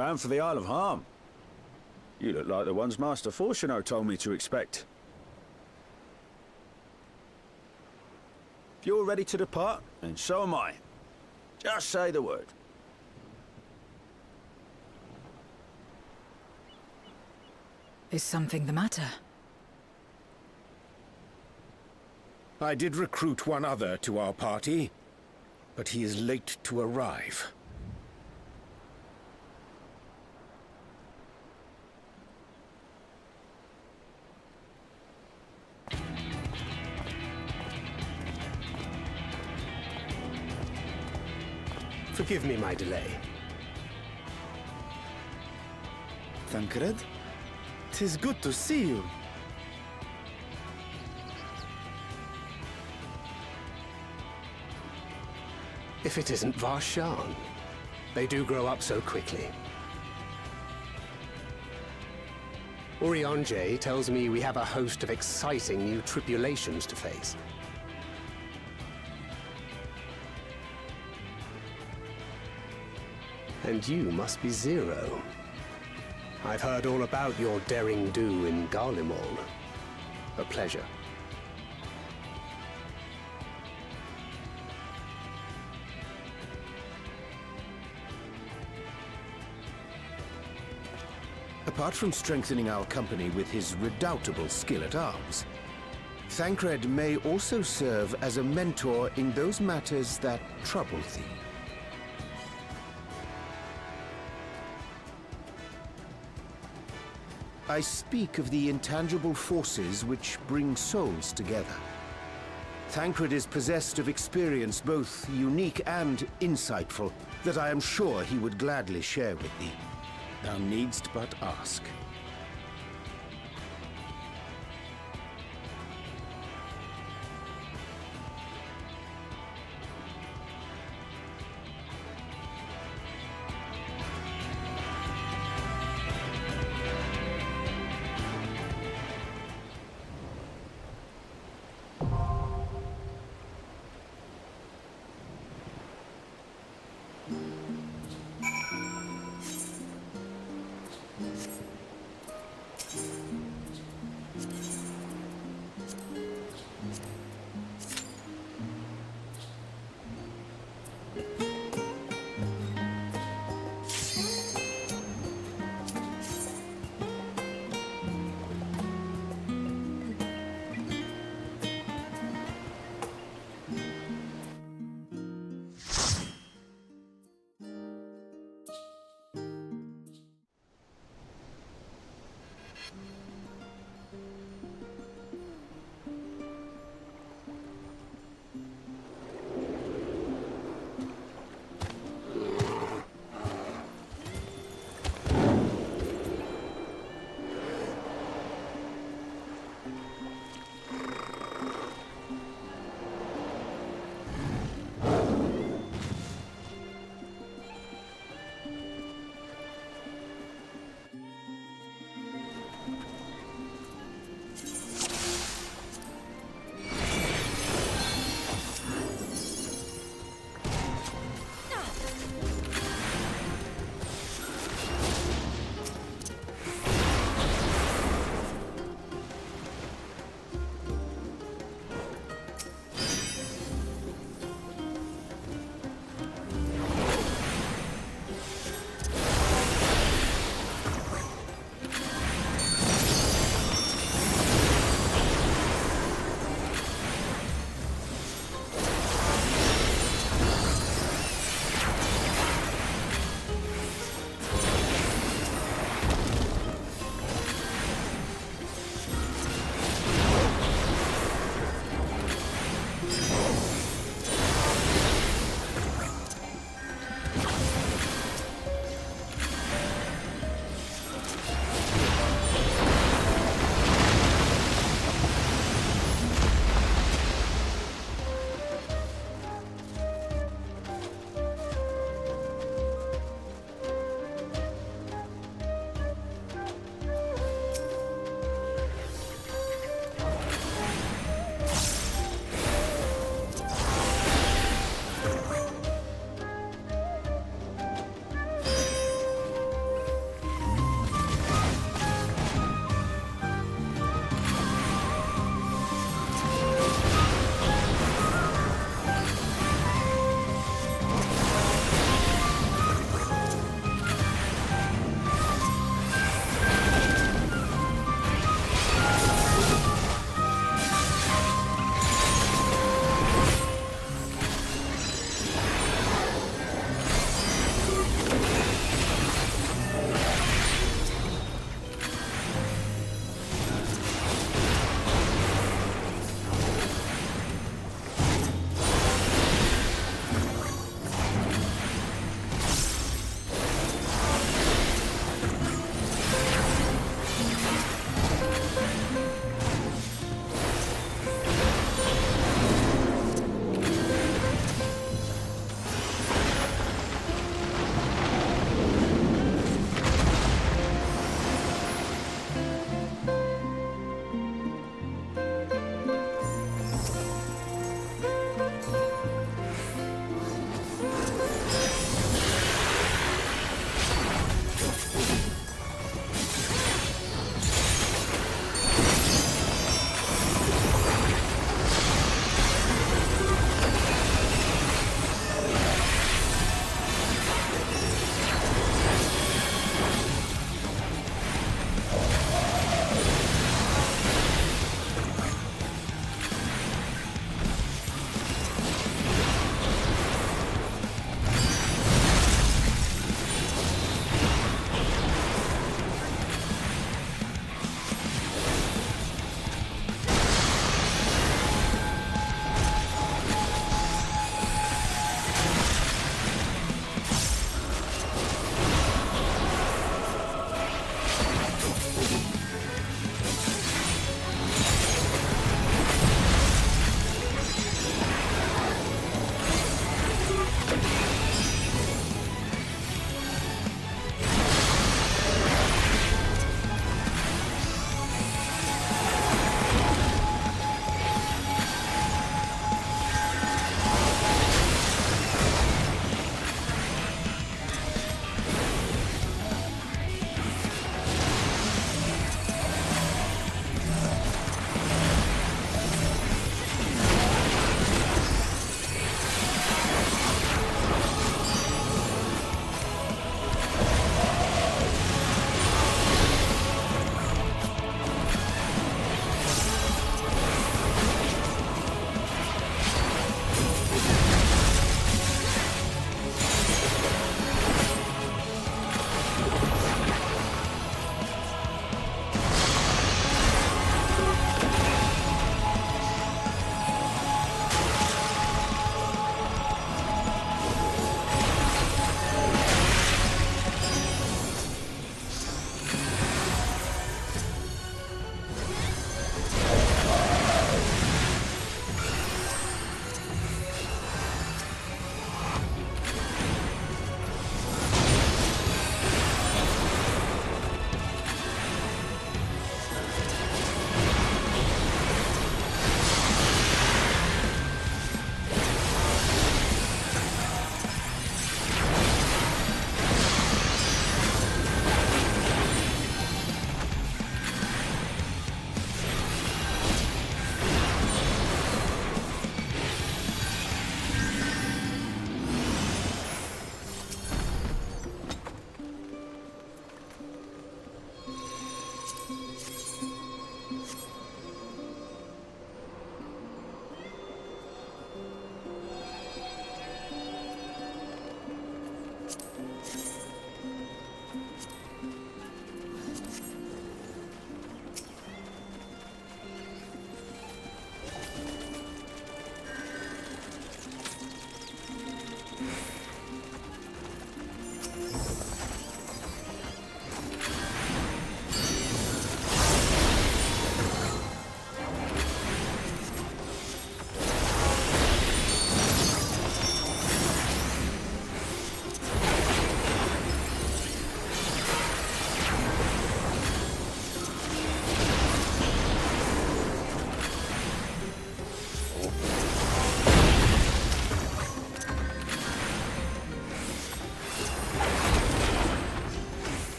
bound for the Isle of Harm. You look like the ones Master Fortuno told me to expect. If you're ready to depart, then so am I. Just say the word. Is something the matter? I did recruit one other to our party, but he is late to arrive. Forgive me my delay. Thancred? 'Tis good to see you. If it isn't Varshan. They do grow up so quickly. Urianger tells me we have a host of exciting new tribulations to face. And you must be Zero. I've heard all about your daring do in Garlemald. A pleasure. Apart from strengthening our company with his redoubtable skill at arms, Thancred may also serve as a mentor in those matters that trouble thee. I speak of the intangible forces which bring souls together. Thancred is possessed of experience both unique and insightful that I am sure he would gladly share with thee. Thou needst but ask.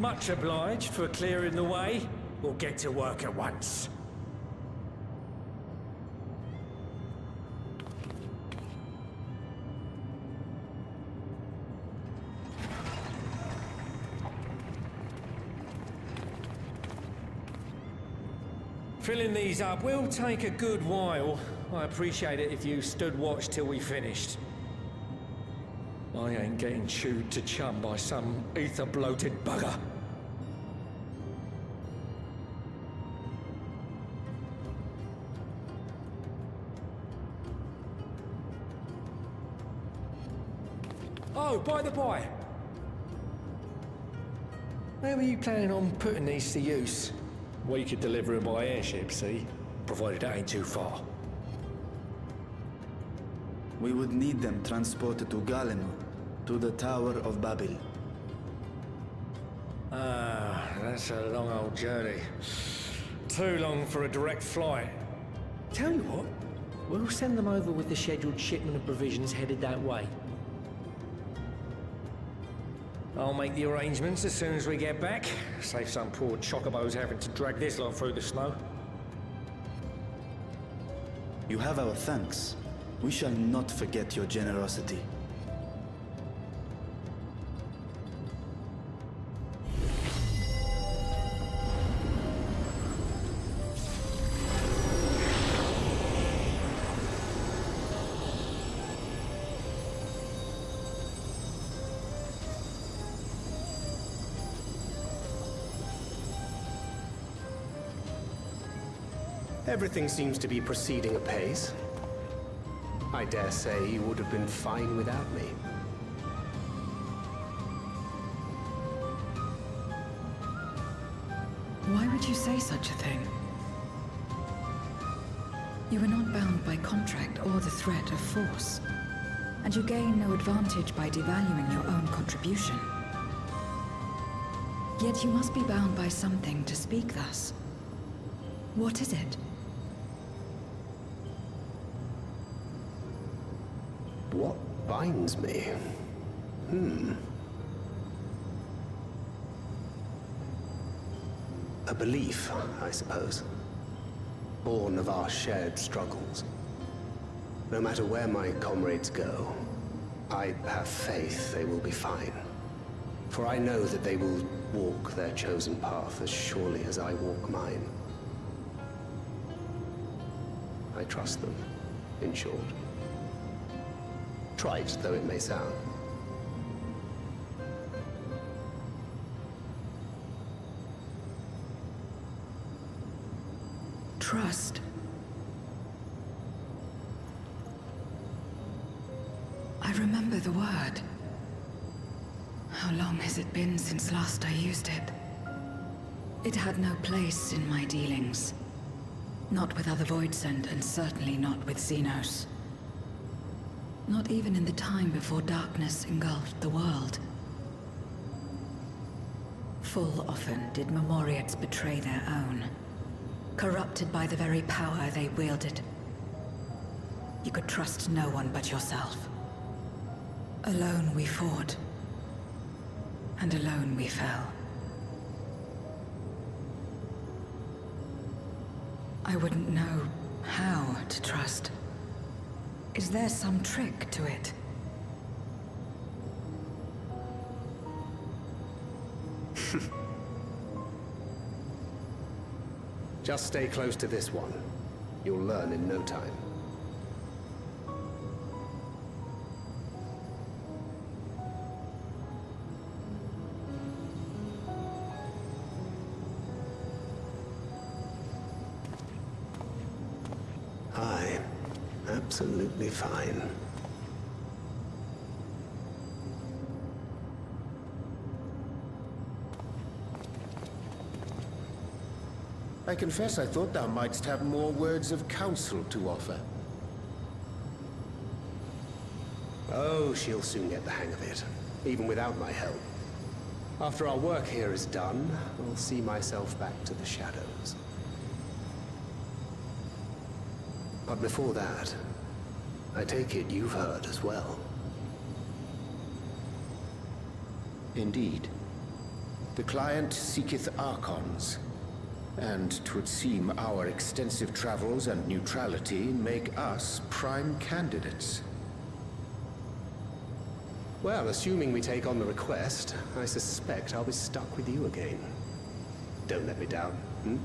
Much obliged for clearing the way. We'll get to work at once. Filling these up will take a good while. I appreciate it if you stood watch till we finished. I ain't getting chewed to chum by some ether-bloated bugger. Oh, by the by. Where were you planning on putting these to use? We could deliver them by airship, see? Provided that ain't too far. We would need them transported to Galemu, to the Tower of Babel. Ah, that's a long old journey. Too long for a direct flight. Tell you what, we'll send them over with the scheduled shipment of provisions headed that way. I'll make the arrangements as soon as we get back. Save some poor chocobos having to drag this lot through the snow. You have our thanks. We shall not forget your generosity. Everything seems to be proceeding apace. I dare say you would have been fine without me. Why would you say such a thing? You are not bound by contract or the threat of force, and you gain no advantage by devaluing your own contribution. Yet you must be bound by something to speak thus. What is it? What binds me? A belief, I suppose. Born of our shared struggles. No matter where my comrades go, I have faith they will be fine. For I know that they will walk their chosen path as surely as I walk mine. I trust them, in short. Trite though it may sound. Trust. I remember the word. How long has it been since last I used it? It had no place in my dealings. Not with other Voidsent, and certainly not with Xenos. Not even in the time before darkness engulfed the world. Full often did Memoriates betray their own, corrupted by the very power they wielded. You could trust no one but yourself. Alone we fought, and alone we fell. I wouldn't know how to trust. Is there some trick to it? Just stay close to this one. You'll learn in no time. Absolutely fine. I confess I thought thou mightst have more words of counsel to offer. Oh, she'll soon get the hang of it, even without my help. After our work here is done, I'll see myself back to the shadows. But before that, I take it you've heard as well. Indeed. The client seeketh Archons, and 'twould seem our extensive travels and neutrality make us prime candidates. Well, assuming we take on the request, I suspect I'll be stuck with you again. Don't let me down, hmm?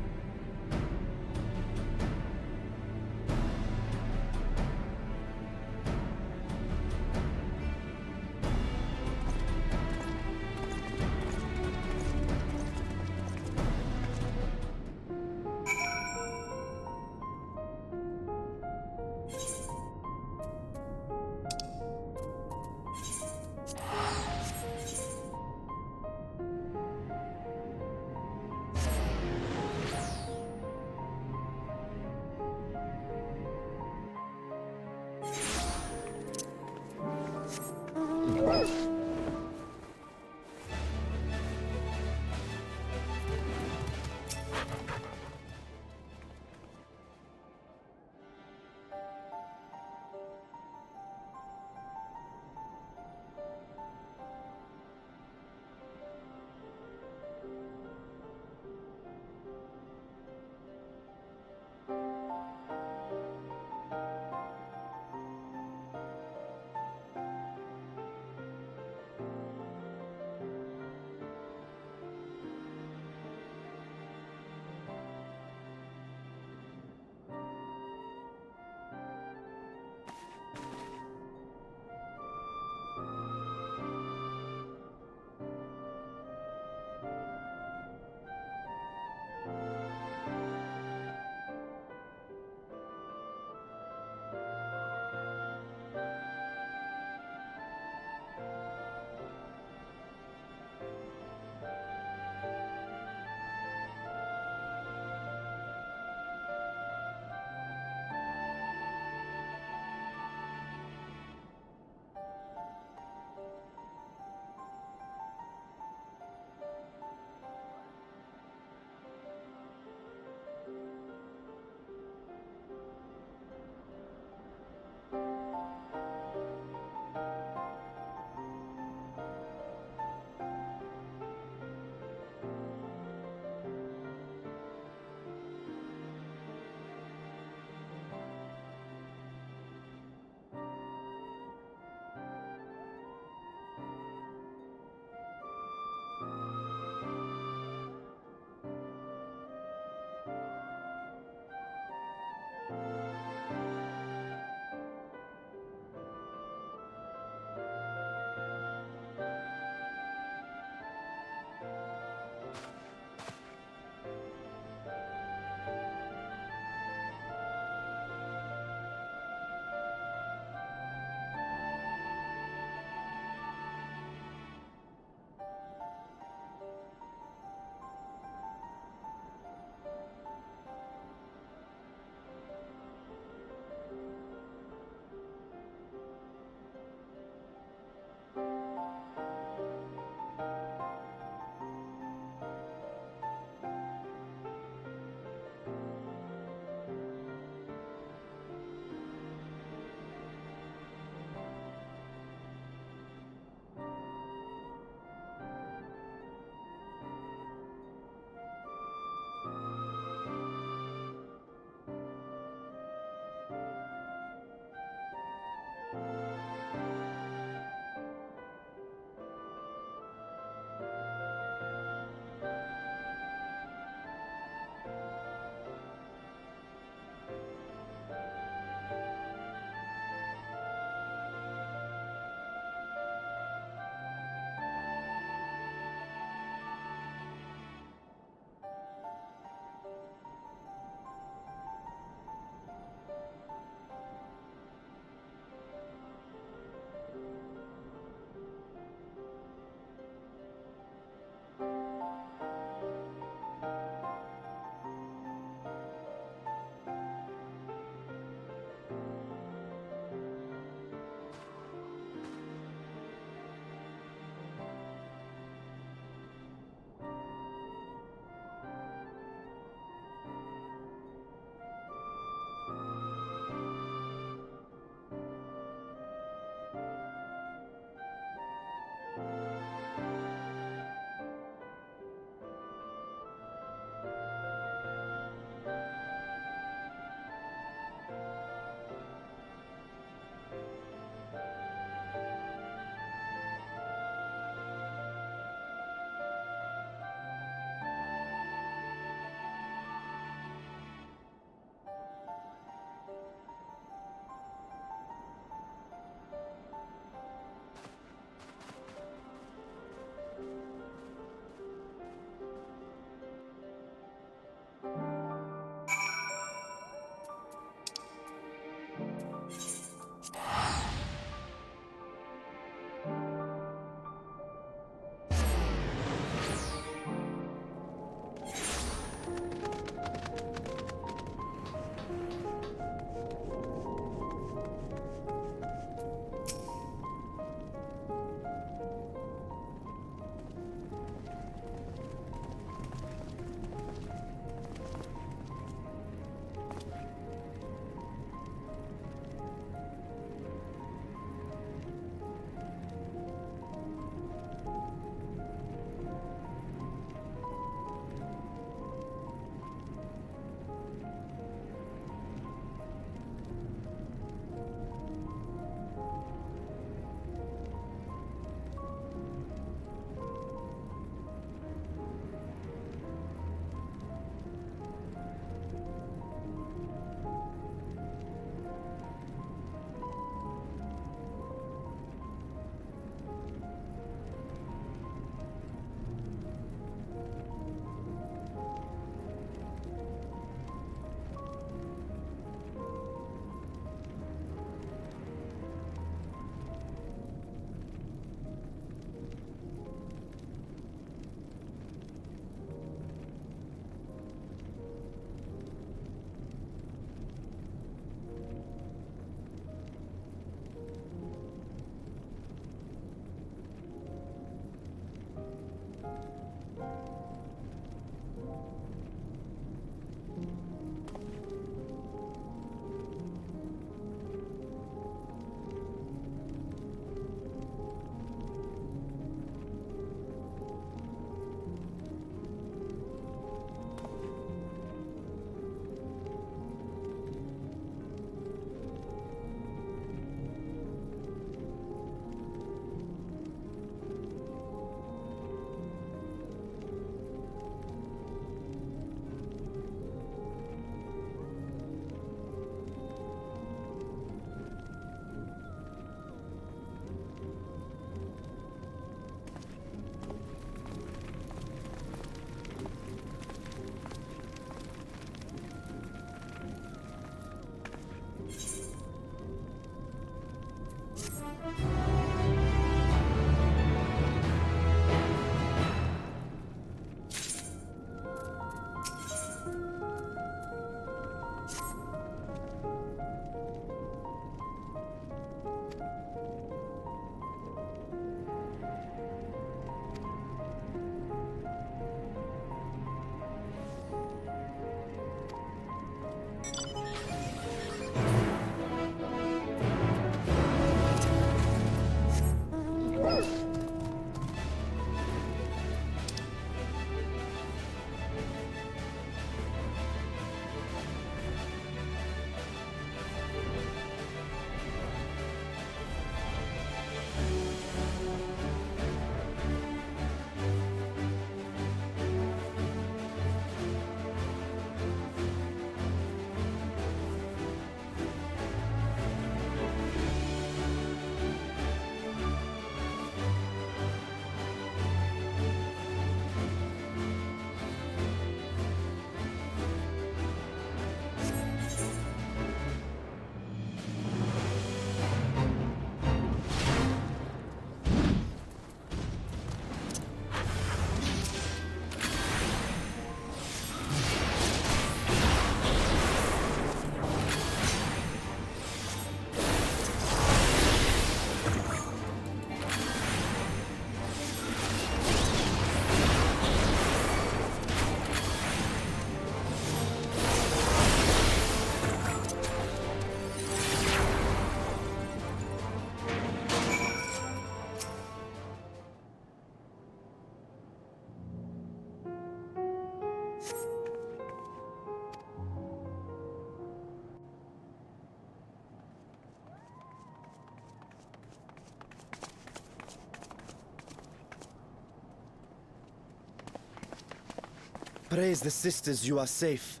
Praise the sisters, you are safe.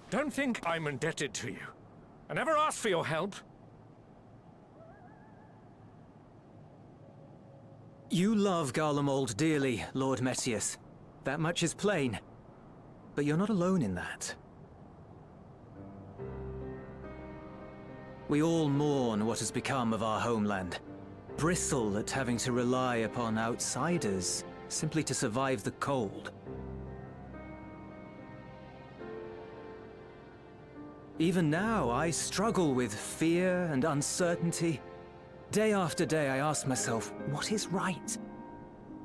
Don't think I'm indebted to you. I never asked for your help. You love Garlemald dearly, Lord Metius. That much is plain. But you're not alone in that. We all mourn what has become of our homeland. Bristle at having to rely upon outsiders simply to survive the cold. Even now, I struggle with fear and uncertainty. Day after day, I ask myself, what is right?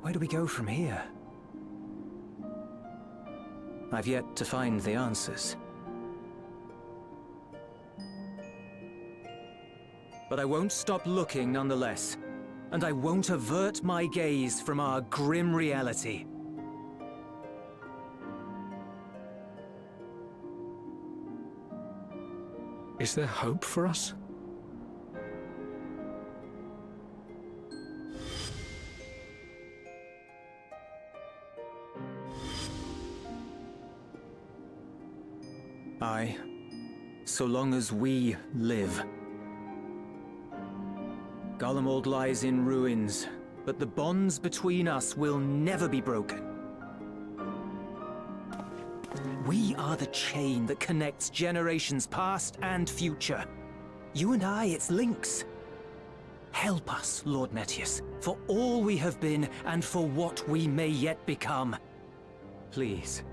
Where do we go from here? I've yet to find the answers. But I won't stop looking nonetheless, and I won't avert my gaze from our grim reality. Is there hope for us? Aye, so long as we live. Garlemald lies in ruins, but the bonds between us will never be broken. We are the chain that connects generations past and future. You and I, it's links. Help us, Lord Metius, for all we have been and for what we may yet become. Please.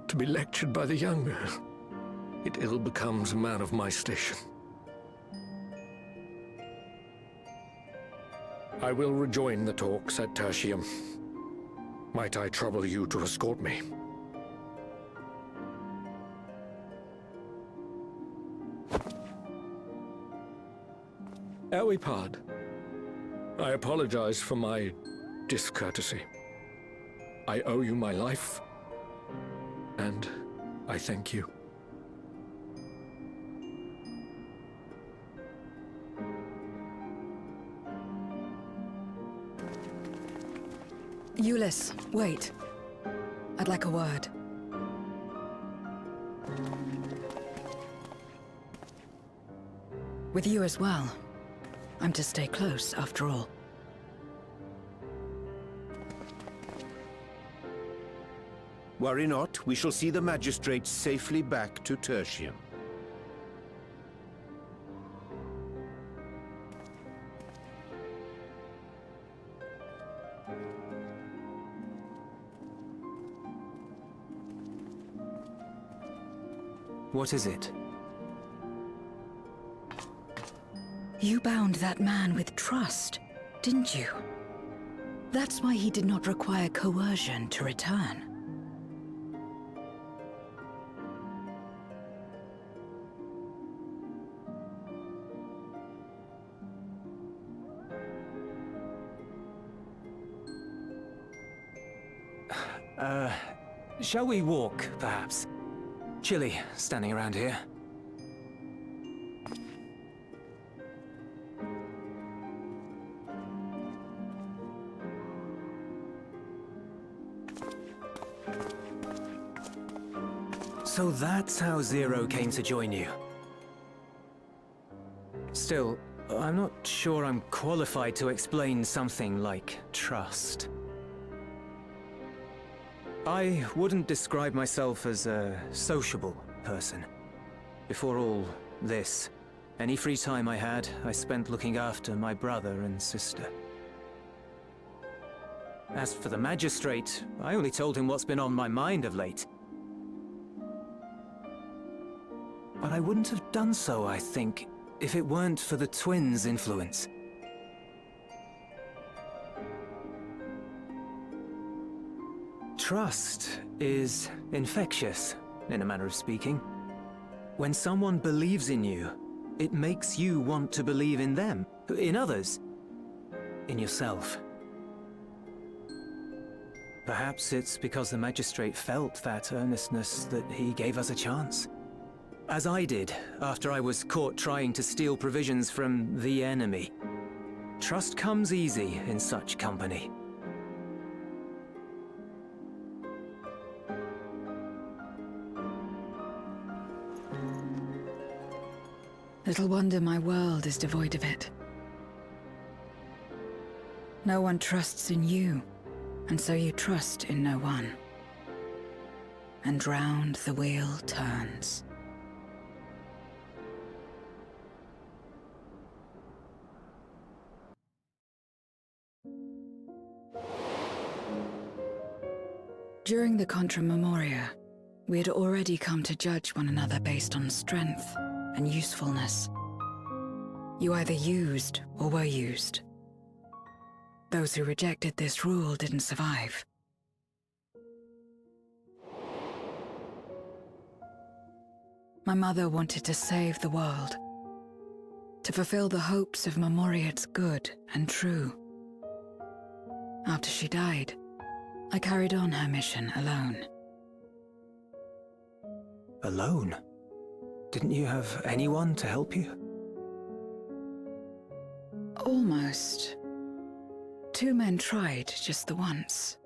To be lectured by the younger, it ill becomes a man of my station. I will rejoin the talks at Tertium. Might I trouble you to escort me? Ere we part, I apologize for my discourtesy. I owe you my life, and I thank you. Ulyss, wait. I'd like a word. With you as well. I'm to stay close, after all. Worry not, we shall see the magistrates safely back to Tertium. What is it? You bound that man with trust, didn't you? That's why he did not require coercion to return. Shall we walk, perhaps? Chilly, standing around here. So that's how Zero came to join you. Still, I'm not sure I'm qualified to explain something like trust. I wouldn't describe myself as a sociable person. Before all this, any free time I had, I spent looking after my brother and sister. As for the magistrate, I only told him what's been on my mind of late. But I wouldn't have done so, I think, if it weren't for the twins' influence. Trust is infectious, in a manner of speaking. When someone believes in you, it makes you want to believe in them, in others. in yourself. Perhaps it's because the Magistrate felt that earnestness that he gave us a chance. As I did, after I was caught trying to steal provisions from the enemy. Trust comes easy in such company. Little wonder my world is devoid of it. No one trusts in you, and so you trust in no one. And round the wheel turns. During the Contra Memoria, we had already come to judge one another based on strength and usefulness. You either used or were used. Those who rejected this rule didn't survive. My mother wanted to save the world, to fulfill the hopes of Memoria's good and true. After she died, I carried on her mission alone. Alone? Didn't you have anyone to help you? Almost. 2 men tried just the once.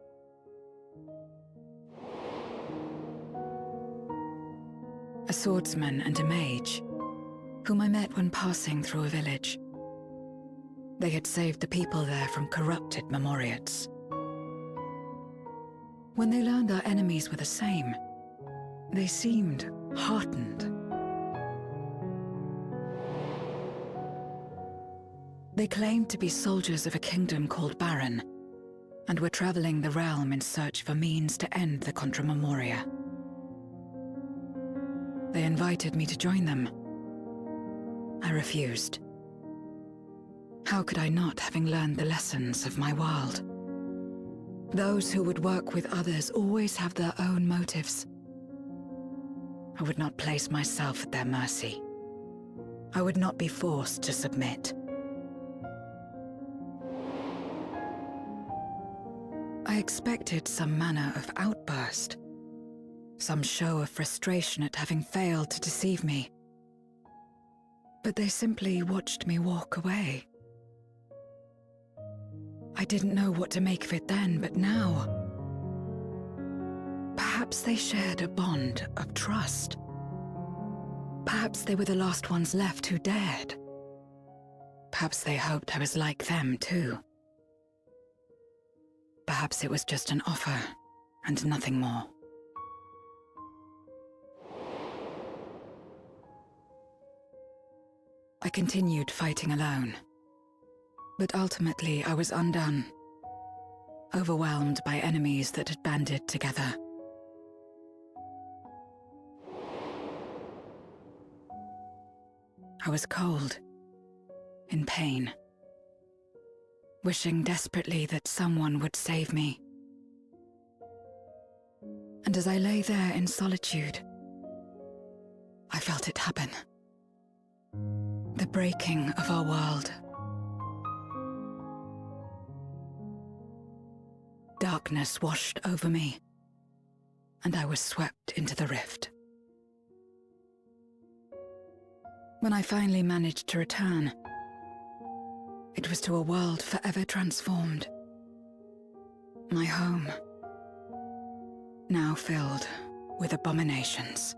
A swordsman and a mage, whom I met when passing through a village. They had saved the people there from corrupted Memoriates. When they learned our enemies were the same, they seemed heartened. They claimed to be soldiers of a kingdom called Baron, and were traveling the realm in search for means to end the Contra Memoria. They invited me to join them. I refused. How could I not, having learned the lessons of my world? Those who would work with others always have their own motives. I would not place myself at their mercy. I would not be forced to submit. I expected some manner of outburst, some show of frustration at having failed to deceive me. But they simply watched me walk away. I didn't know what to make of it then, but now, perhaps they shared a bond of trust. Perhaps they were the last ones left who dared. Perhaps they hoped I was like them too. Perhaps it was just an offer, and nothing more. I continued fighting alone. But ultimately I was undone, overwhelmed by enemies that had banded together. I was cold, in pain, wishing desperately that someone would save me. And as I lay there in solitude, I felt it happen. The breaking of our world. Darkness washed over me, and I was swept into the rift. When I finally managed to return, it was to a world forever transformed. My home, now filled with abominations.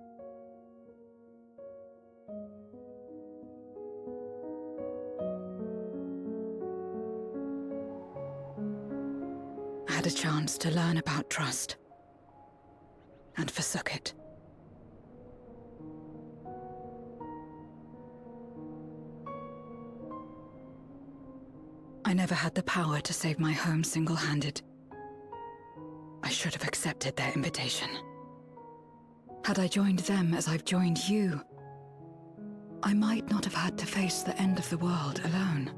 I had a chance to learn about trust, and forsook it. I never had the power to save my home single-handed. I should have accepted their invitation. Had I joined them as I've joined you, I might not have had to face the end of the world alone.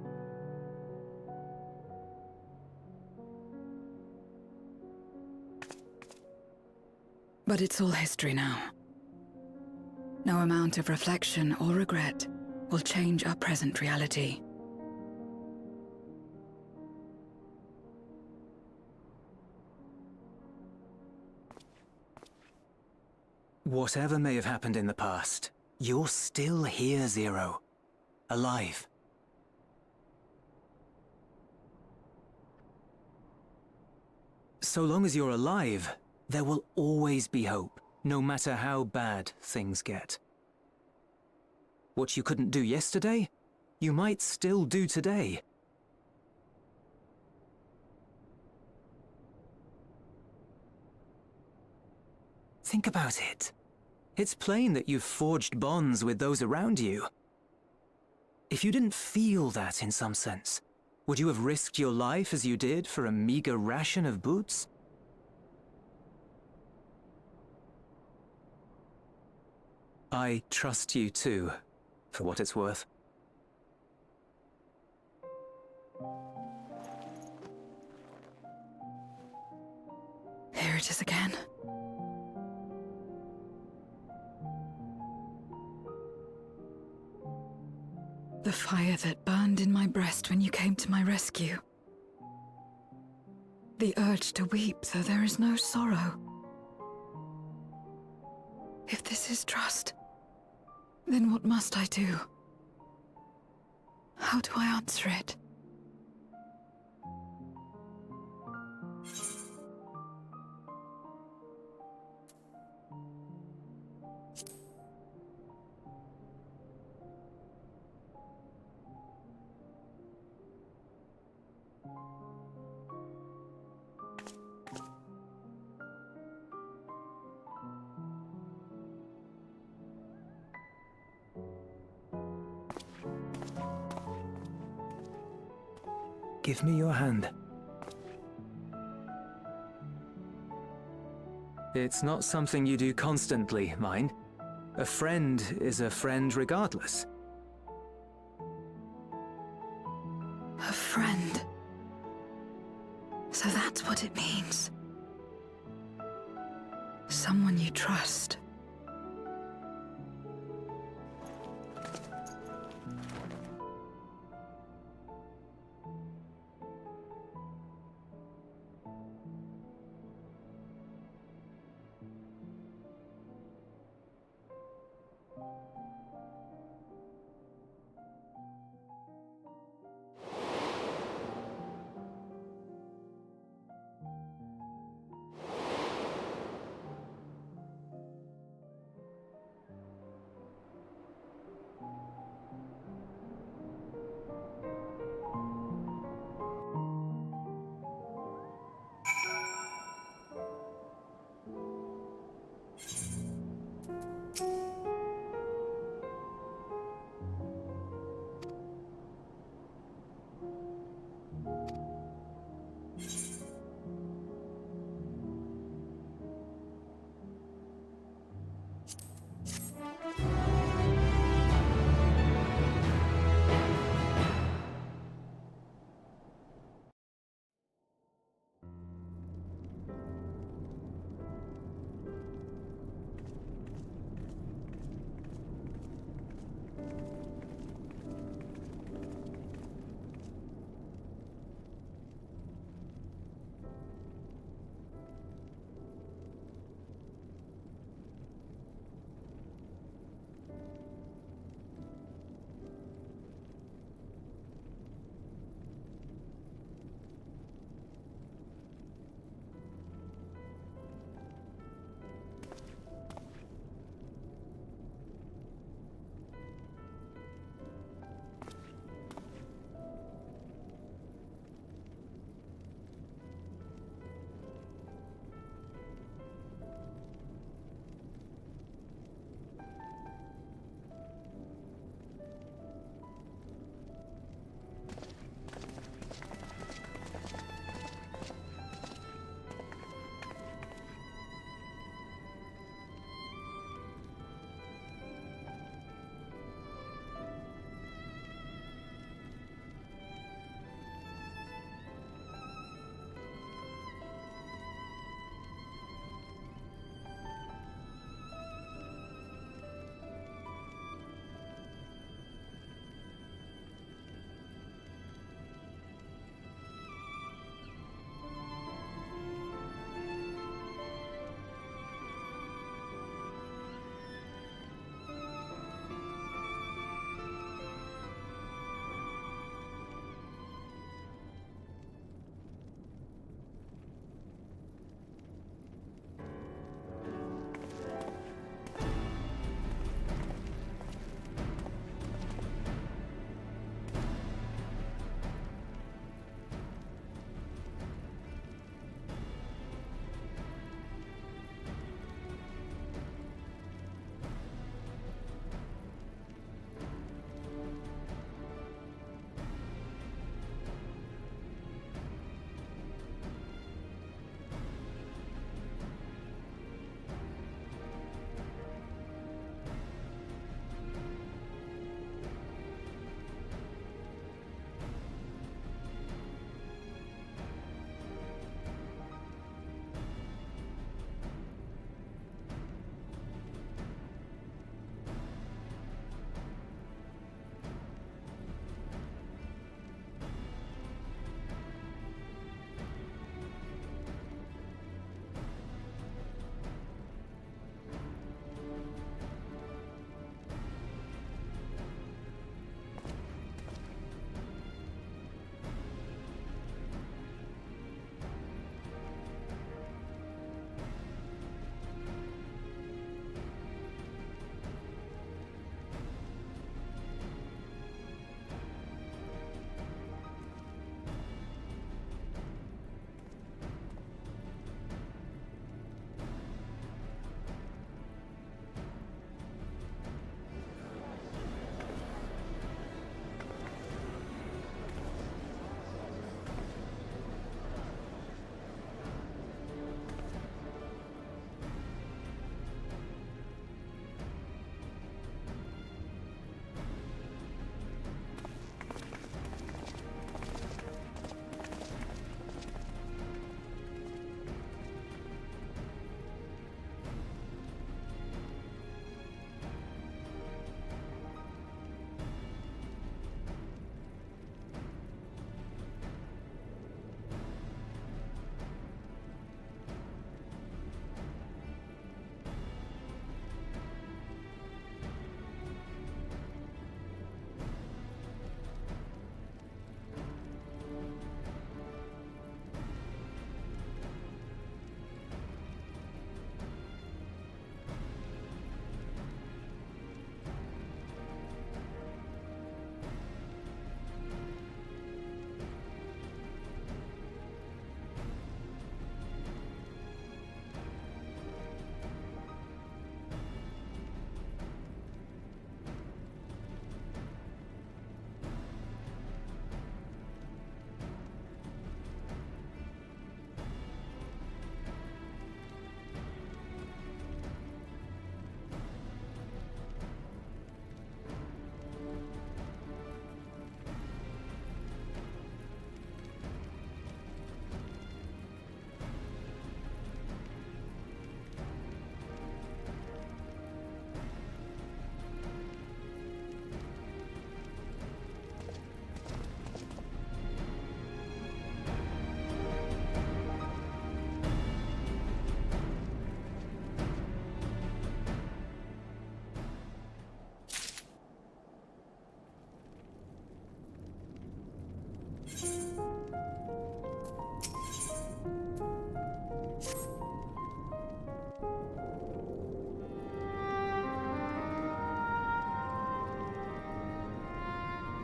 But it's all history now. No amount of reflection or regret will change our present reality. Whatever may have happened in the past, you're still here, Zero. Alive. So long as you're alive, there will always be hope, no matter how bad things get. What you couldn't do yesterday, you might still do today. Think about it. It's plain that you've forged bonds with those around you. If you didn't feel that in some sense, would you have risked your life as you did for a meager ration of boots? I trust you too, for what it's worth. Here it is again. The fire that burned in my breast when you came to my rescue. The urge to weep, though there is no sorrow. If this is trust, then what must I do? How do I answer it? Give me your hand. It's not something you do constantly, mind. A friend is a friend regardless. A friend. So that's what it means. Someone you trust.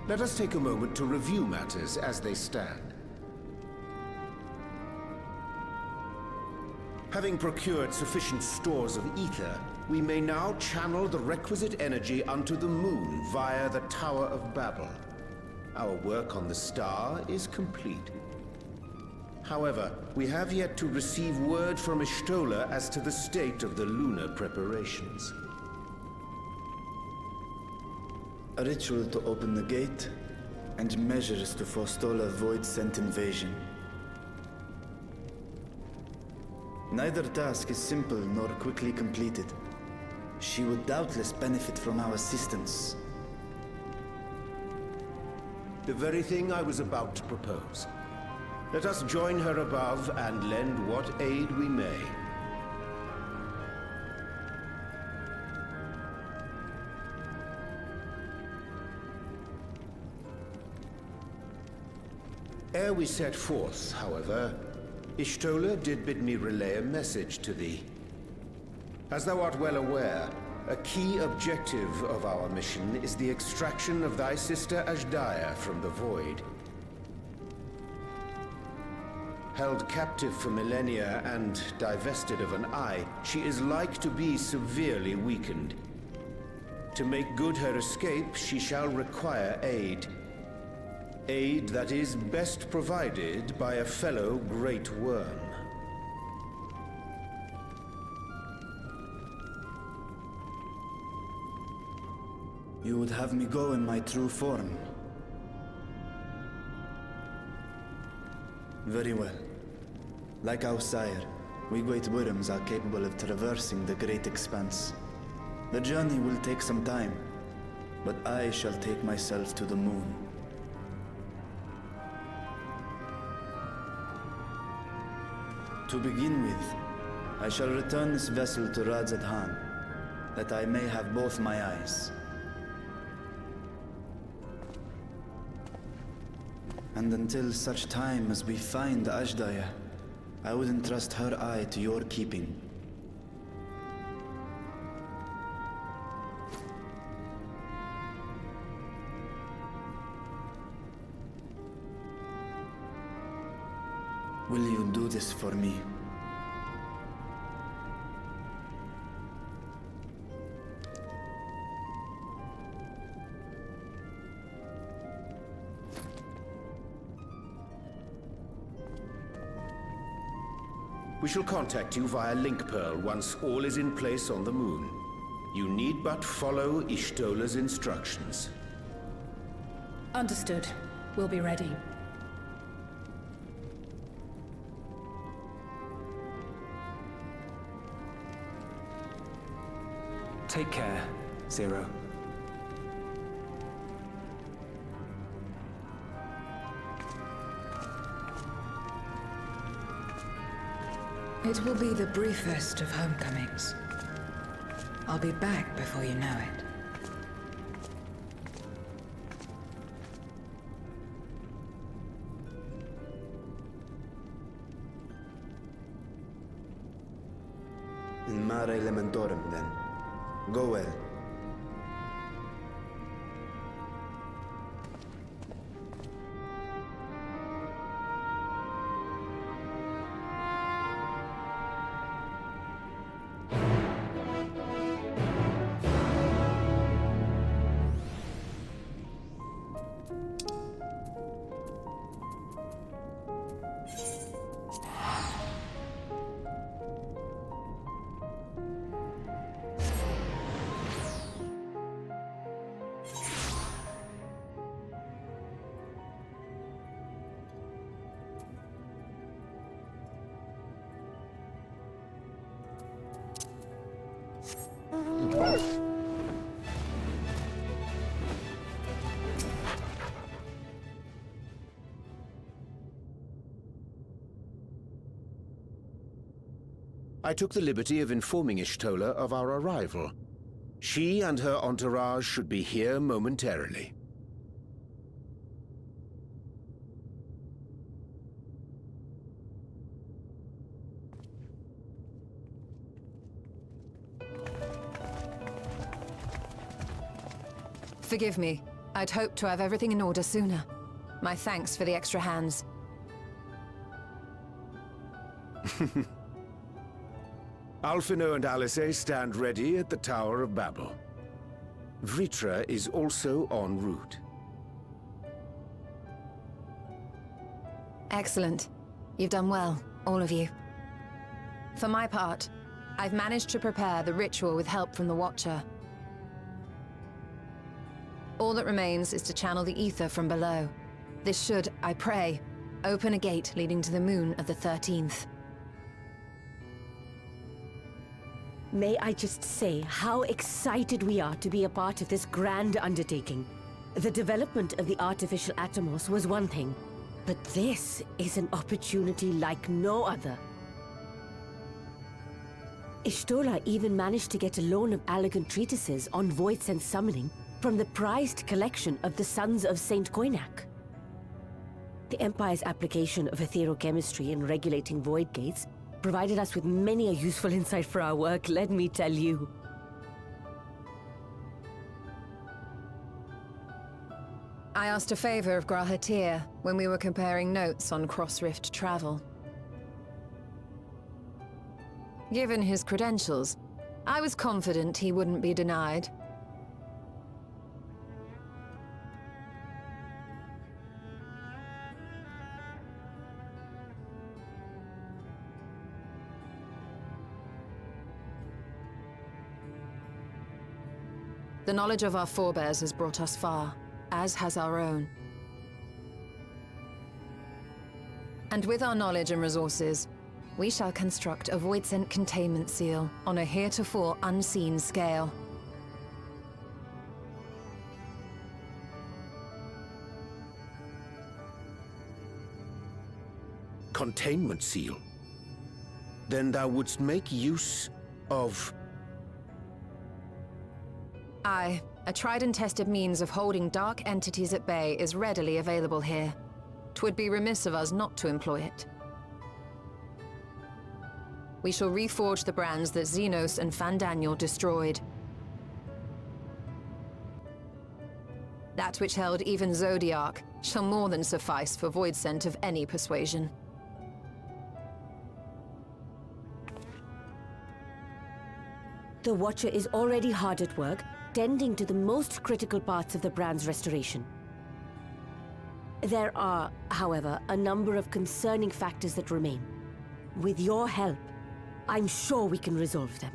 Let us take a moment to review matters as they stand. Having procured sufficient stores of ether, we may now channel the requisite energy unto the moon via the Tower of Babel. Our work on the star is complete. However, we have yet to receive word from Ishtola as to the state of the lunar preparations. A ritual to open the gate, and measures to forestall a void-sent invasion. Neither task is simple nor quickly completed. She would doubtless benefit from our assistance. The very thing I was about to propose. Let us join her above and lend what aid we may. Ere we set forth, however, Ishtola did bid me relay a message to thee. As thou art well aware, a key objective of our mission is the extraction of thy sister Ashdaya from the Void. Held captive for millennia and divested of an eye, she is like to be severely weakened. To make good her escape, she shall require aid. Aid that is best provided by a fellow Great Worm. You would have me go in my true form? Very well. Like our sire, we Great Worms are capable of traversing the Great Expanse. The journey will take some time, but I shall take myself to the moon. To begin with, I shall return this vessel to Radzadhan, that I may have both my eyes. And until such time as we find Ashdaya, I would entrust her eye to your keeping. Will you do this for me? We shall contact you via Link Pearl once all is in place on the moon. You need but follow Ishtola's instructions. Understood. We'll be ready. Take care, Zero. It will be the briefest of homecomings. I'll be back before you know it. In Mare Elementorum, then. Go well. I took the liberty of informing Ishtola of our arrival. She and her entourage should be here momentarily. Forgive me. I'd hoped to have everything in order sooner. My thanks for the extra hands. Alphino and Alice stand ready at the Tower of Babel. Vritra is also en route. Excellent. You've done well, all of you. For my part, I've managed to prepare the ritual with help from the Watcher. All that remains is to channel the ether from below. This should, I pray, open a gate leading to the moon of the 13th. May I just say how excited we are to be a part of this grand undertaking. The development of the artificial Atomos was one thing, but this is an opportunity like no other. Ishtora even managed to get a loan of elegant treatises on void sense summoning from the prized collection of the Sons of Saint Koinak. The Empire's application of etherochemistry in regulating void gates provided us with many a useful insight for our work, let me tell you. I asked a favor of Grahatir when we were comparing notes on cross-rift travel. Given his credentials, I was confident he wouldn't be denied. The knowledge of our forebears has brought us far, as has our own. And with our knowledge and resources, we shall construct a void-sent containment seal on a heretofore unseen scale. Containment seal? Then thou wouldst make use of... Aye, a tried and tested means of holding dark entities at bay is readily available here. 'Twould be remiss of us not to employ it. We shall reforge the brands that Xenos and Fandaniel destroyed. That which held even Zodiac shall more than suffice for void scent of any persuasion. The Watcher is already hard at work, tending to the most critical parts of the brand's restoration. There are, however, a number of concerning factors that remain. With your help, I'm sure we can resolve them.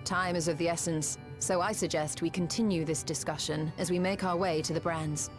Time is of the essence, so I suggest we continue this discussion as we make our way to the brands.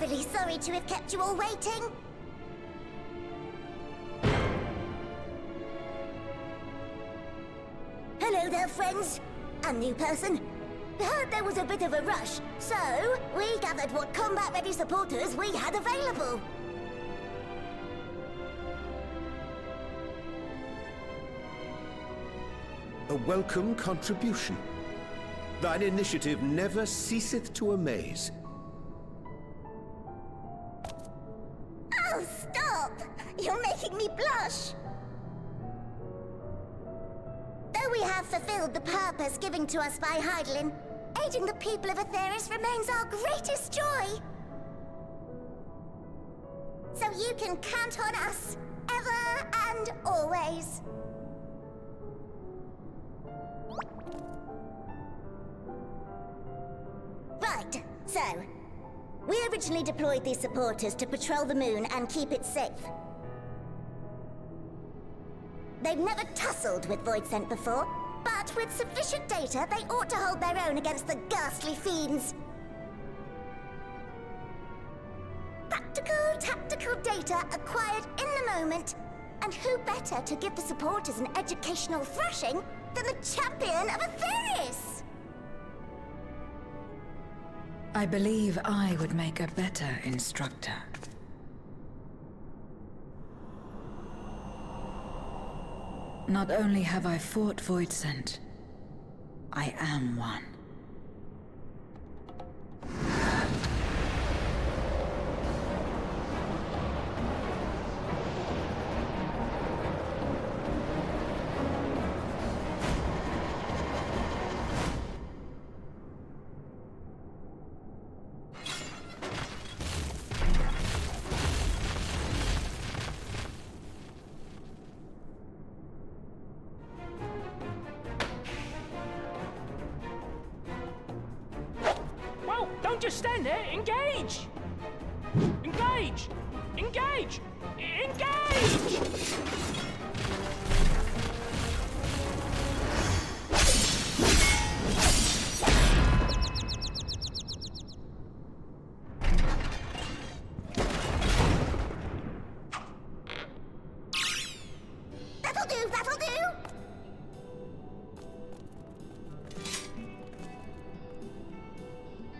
awfully sorry to have kept you all waiting. Hello there, friends. A new person. Heard there was a bit of a rush, so we gathered what combat-ready supporters we had available. A welcome contribution. Thine initiative never ceaseth to amaze. Oh, stop! You're making me blush! Though we have fulfilled the purpose given to us by Heidelin, aiding the people of Aetheris remains our greatest joy. So you can count on us, ever and always. Right, so we originally deployed these supporters to patrol the moon and keep it safe. They've never tussled with Voidsent before, but with sufficient data, they ought to hold their own against the ghastly fiends. Practical, tactical data acquired in the moment, and who better to give the supporters an educational thrashing than the champion of Aetheris? I believe I would make a better instructor. Not only have I fought Voidsent, I am one. Don't just stand there. Engage! Engage! Engage! Engage! That'll do, that'll do!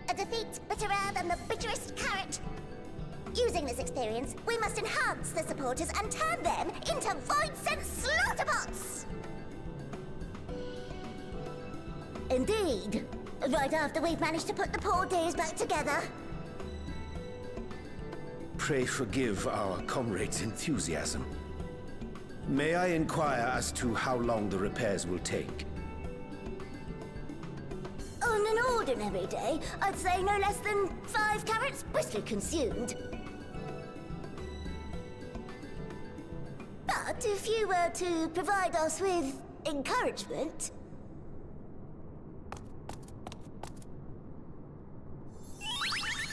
A defeat bitterer than the bitterest carrot. Using this experience, we must enhance the supporters and turn them into Voidsent slaughterbots! Indeed. Right after we've managed to put the poor dears back together. Pray forgive our comrade's enthusiasm. May I inquire as to how long the repairs will take? On an ordinary day, I'd say no less than 5 carrots briskly consumed. But if you were to provide us with encouragement...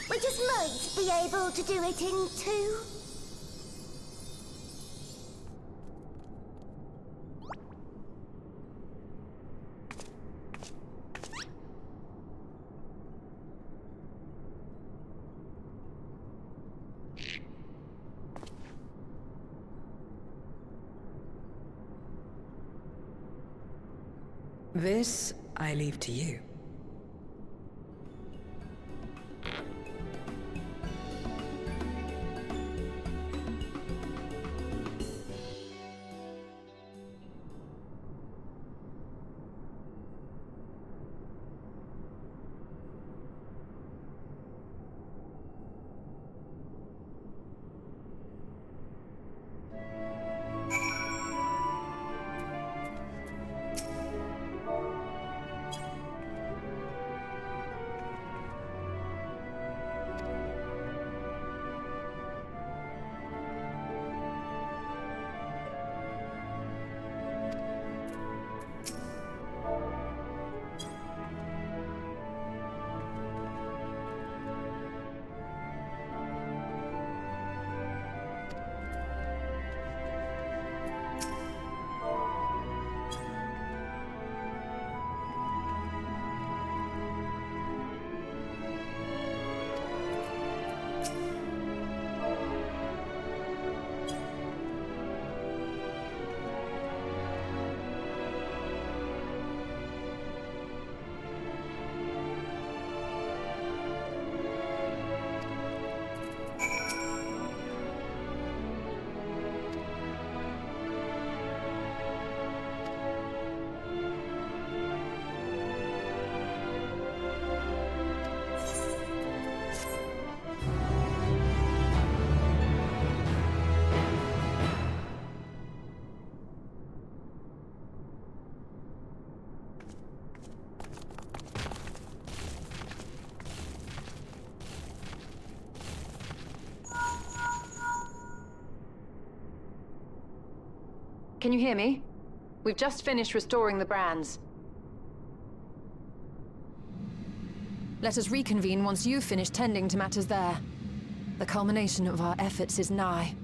we just might be able to do it in 2. This I leave to you. Can you hear me? We've just finished restoring the brands. Let us reconvene once you've finished tending to matters there. The culmination of our efforts is nigh.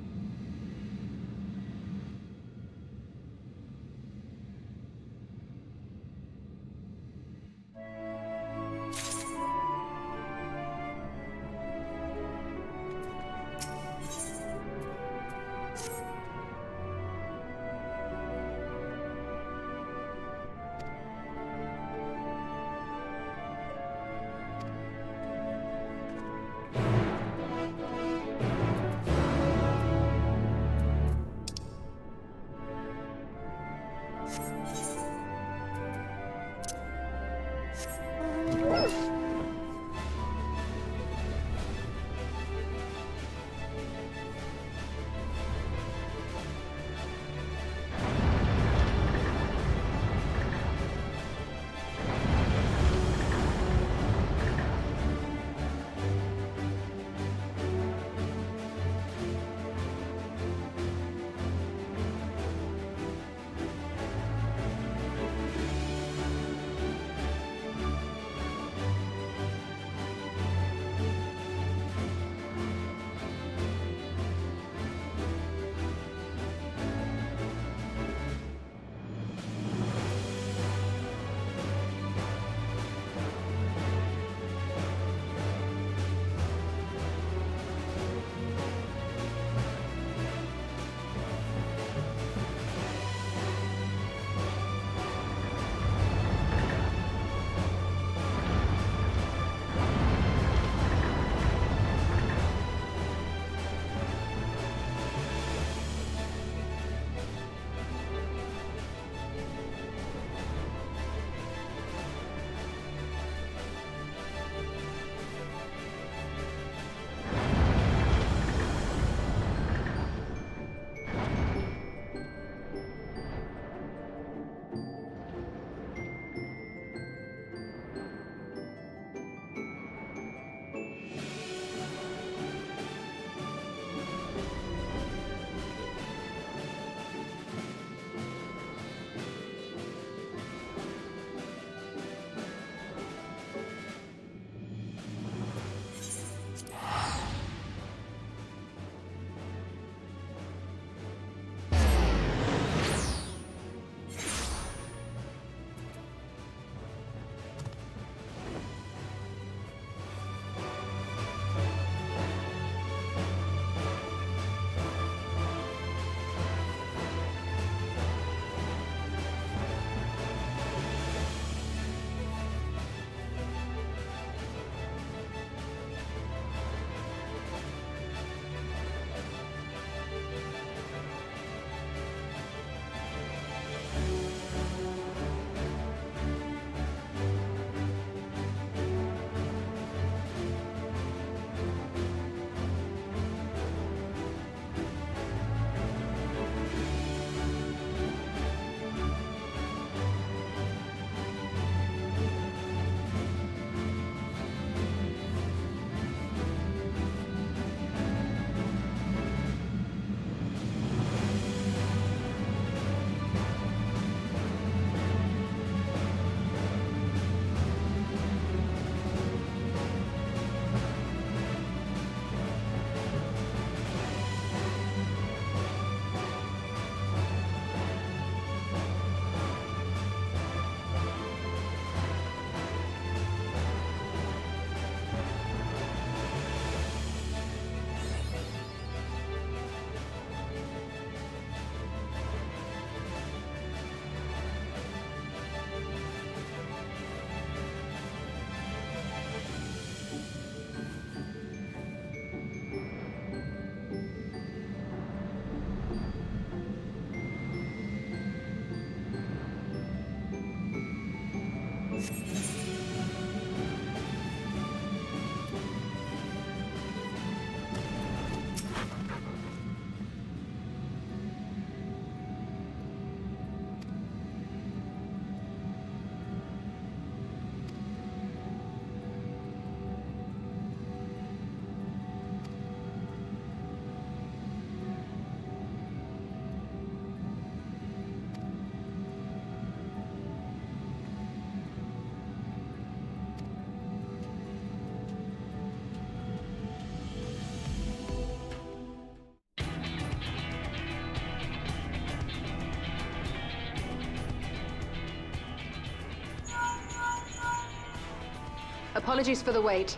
Apologies for the wait.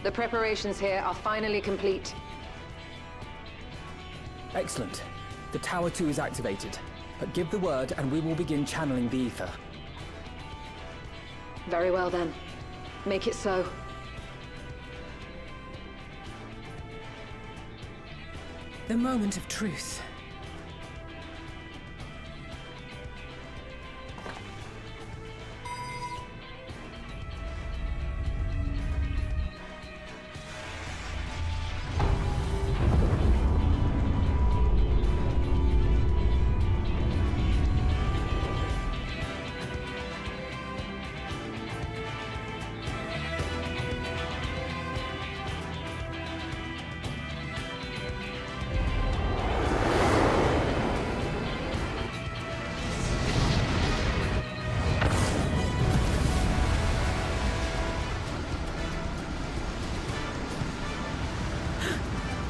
The preparations here are finally complete. Excellent. The Tower 2 is activated. But give the word and we will begin channeling the ether. Very well then. Make it so. The moment of truth.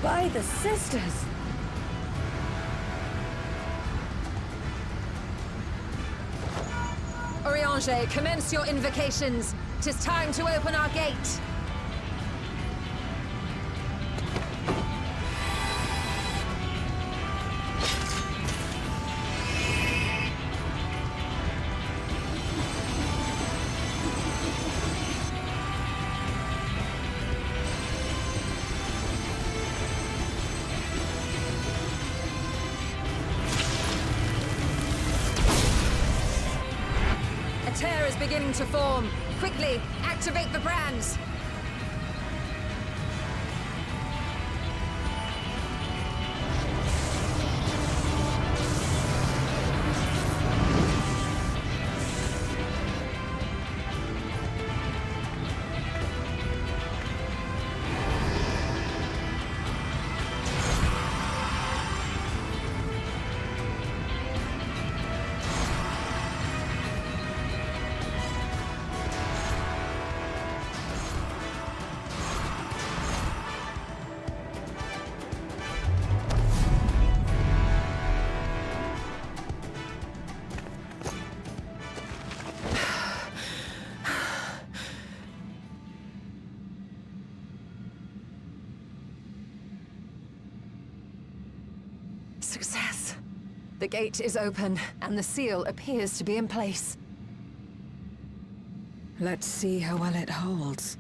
By the sisters! Oriange, commence your invocations. 'Tis time to open our gate. A tear is beginning to form. Quickly, activate the brands. Success. The gate is open, and the seal appears to be in place. Let's see how well it holds.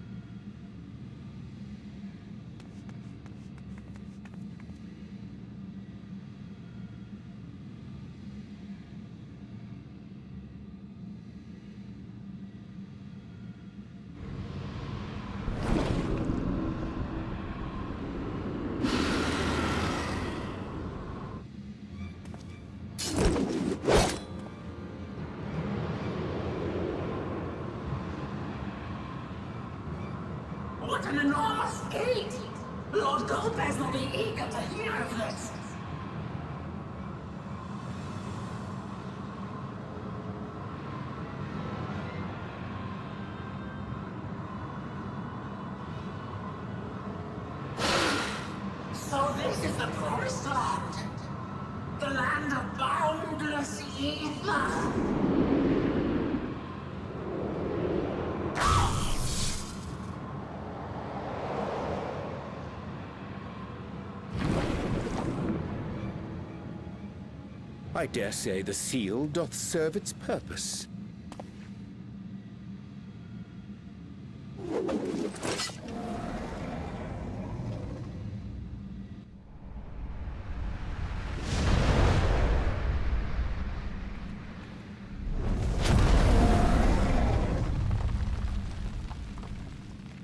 What an enormous gate! Lord Golbez will be eager to hear of this. So this is the promised land. The land of boundless ether. I dare say the seal doth serve its purpose.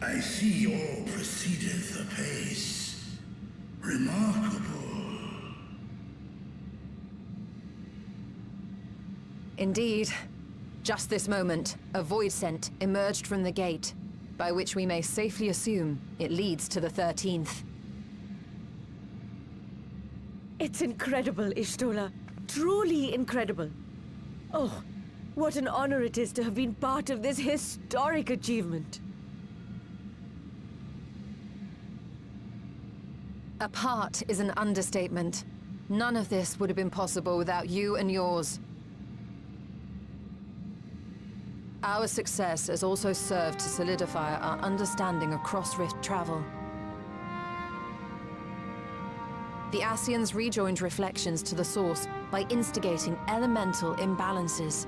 I see all proceedeth apace. Remarkable. Indeed. Just this moment, a void scent emerged from the gate, by which we may safely assume it leads to the 13th. It's incredible, Ishtola. Truly incredible. Oh, what an honor it is to have been part of this historic achievement. A part is an understatement. None of this would have been possible without you and yours. Our success has also served to solidify our understanding of cross-rift travel. The Ascians rejoined reflections to the source by instigating elemental imbalances.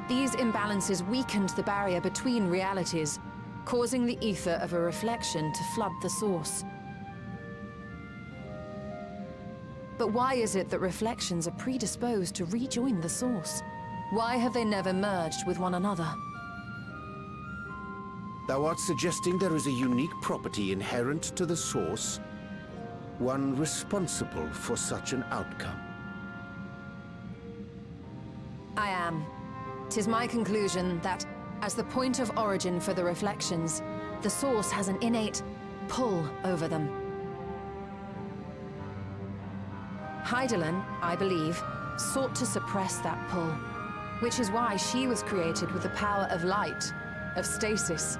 These imbalances weakened the barrier between realities, causing the ether of a reflection to flood the source. But why is it that reflections are predisposed to rejoin the source? Why have they never merged with one another? Thou art suggesting there is a unique property inherent to the source, one responsible for such an outcome. I am. 'Tis my conclusion that, as the point of origin for the reflections, the source has an innate pull over them. Hydaelyn, I believe, sought to suppress that pull, which is why she was created with the power of light, of stasis.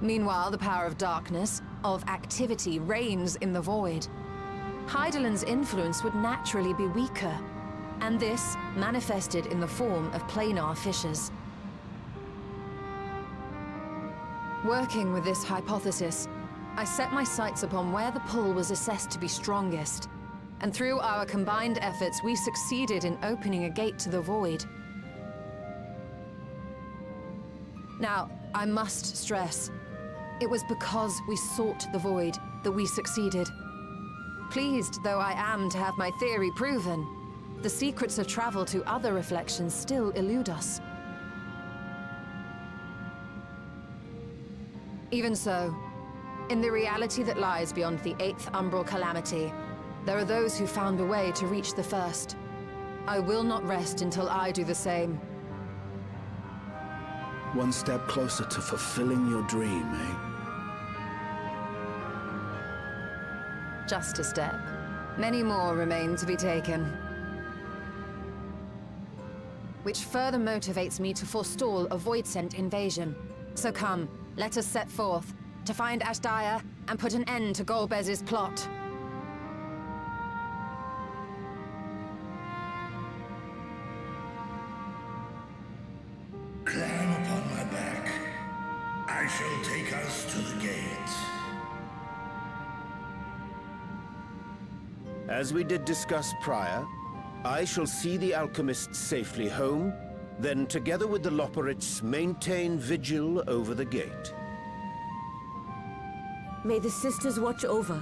Meanwhile, the power of darkness, of activity, reigns in the void. Hydaelyn's influence would naturally be weaker, and this manifested in the form of planar fissures. Working with this hypothesis, I set my sights upon where the pull was assessed to be strongest, and through our combined efforts, we succeeded in opening a gate to the void. Now, I must stress, it was because we sought the void that we succeeded. Pleased though I am to have my theory proven, the secrets of travel to other reflections still elude us. Even so, in the reality that lies beyond the 8th umbral calamity, there are those who found a way to reach the first. I will not rest until I do the same. One step closer to fulfilling your dream, eh? Just a step. Many more remain to be taken. Which further motivates me to forestall a void-sent invasion. So come, let us set forth, to find Ashdaya and put an end to Golbez's plot. Climb upon my back. I shall take us to the gate. As we did discuss prior, I shall see the alchemists safely home, then together with the Loporrits maintain vigil over the gate. May the sisters watch over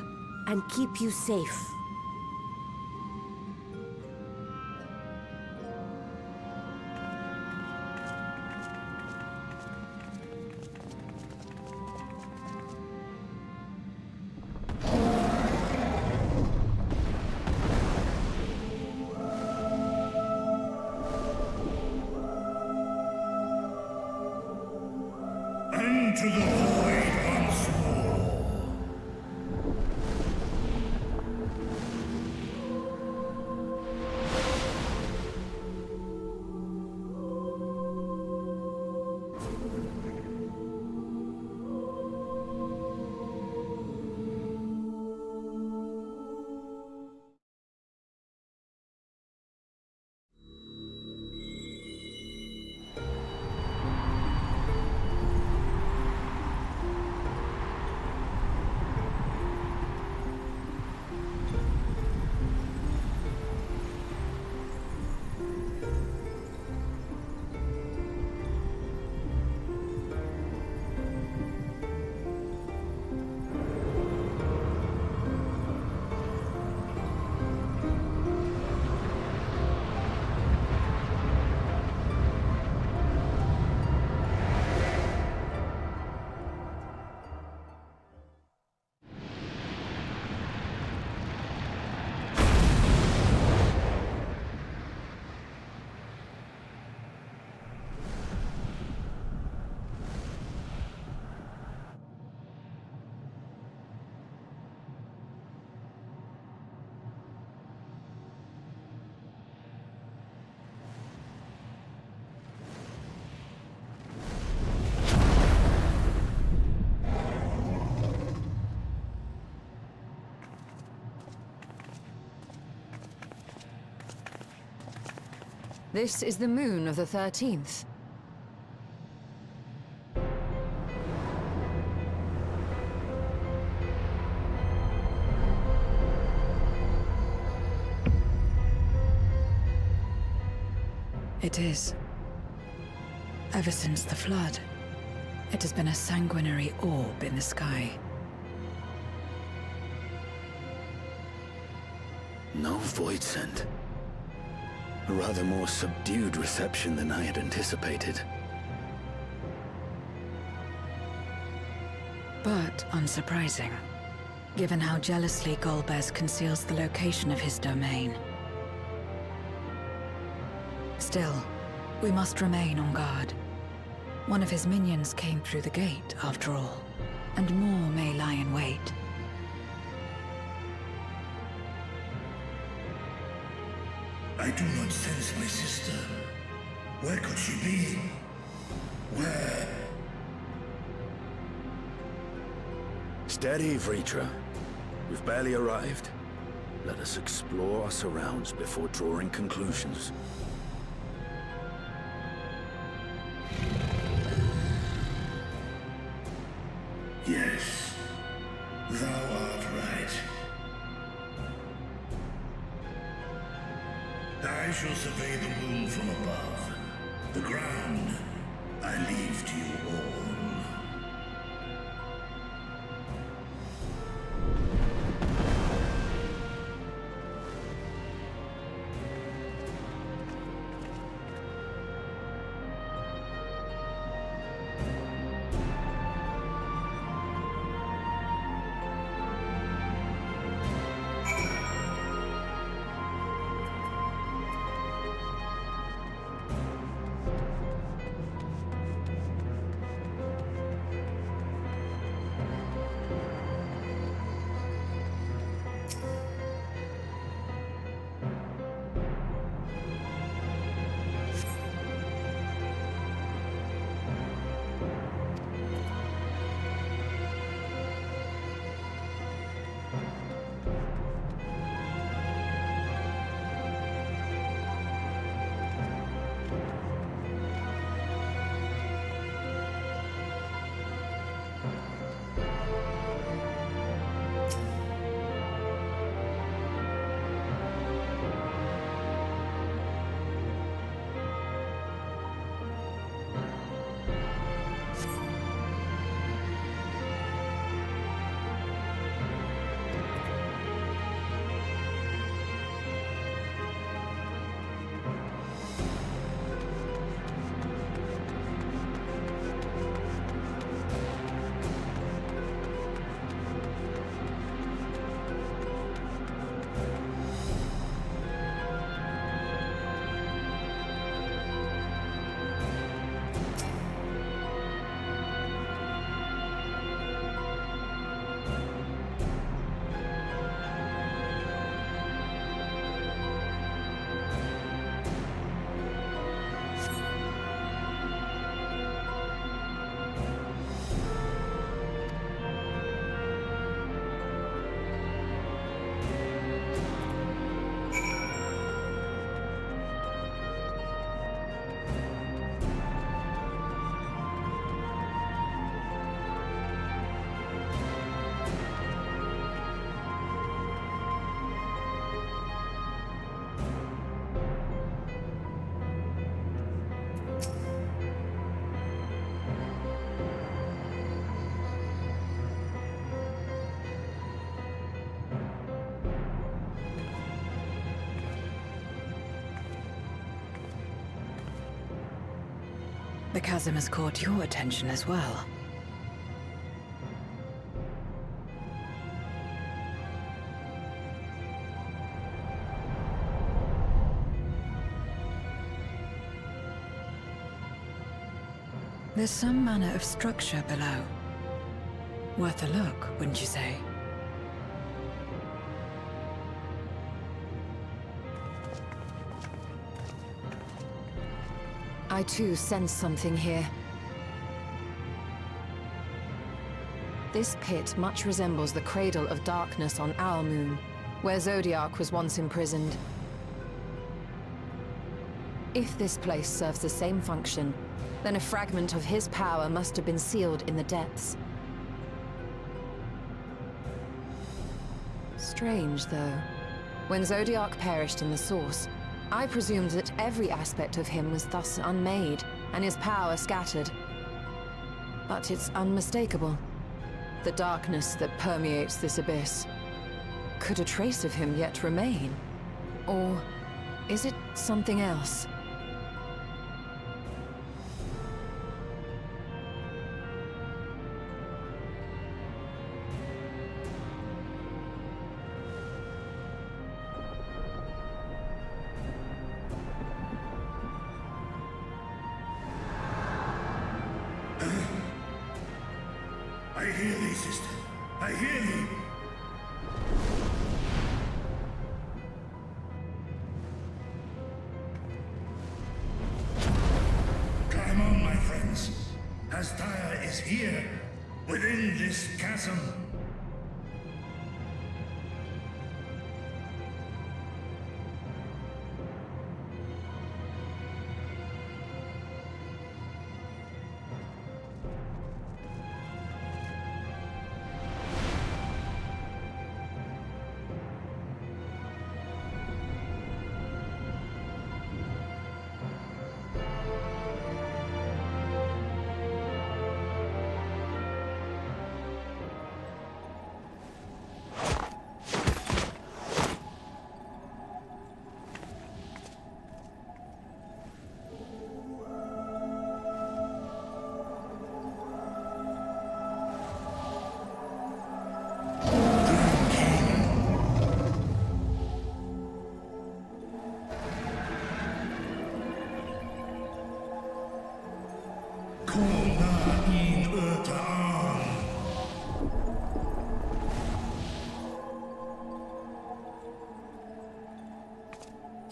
and keep you safe. Into the void once more. This is the moon of the 13th. It is. Ever since the flood, it has been a sanguinary orb in the sky. No void scent. A rather more subdued reception than I had anticipated. But unsurprising, given how jealously Golbez conceals the location of his domain. Still, we must remain on guard. One of his minions came through the gate, after all, and more may lie in wait. I do not sense my sister. Where could she be? Where? Steady, Vritra. We've barely arrived. Let us explore our surrounds before drawing conclusions. Yes, thou art right. I shall survey the moon from above. The ground I leave to you all. The chasm has caught your attention as well. There's some manner of structure below. Worth a look, wouldn't you say? I too sense something here. This pit much resembles the Cradle of Darkness on our moon, where Zodiac was once imprisoned. If this place serves the same function, then a fragment of his power must have been sealed in the depths. Strange, though. When Zodiac perished in the Source, I presumed that every aspect of him was thus unmade, and his power scattered. But it's unmistakable. The darkness that permeates this abyss. Could a trace of him yet remain? Or is it something else? I hear thee, sister. I hear thee. Come on, my friends. Hastaya is here, within this chasm.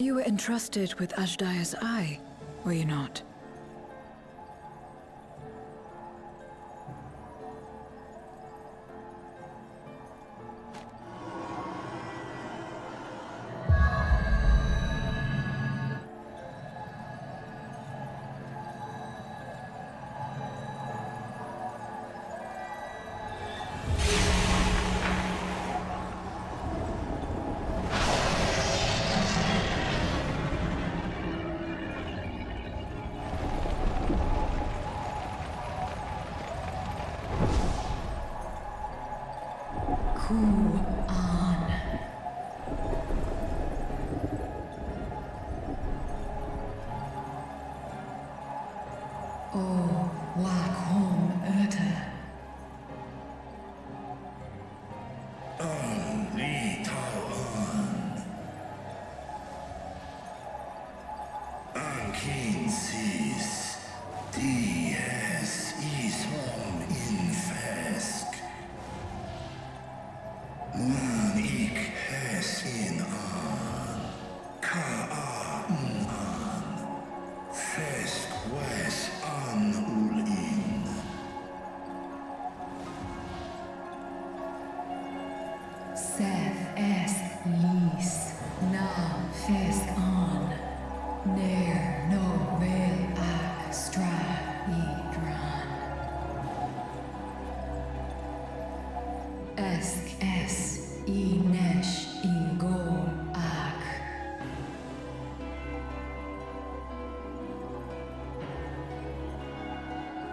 You were entrusted with Ajdaya's eye, were you not?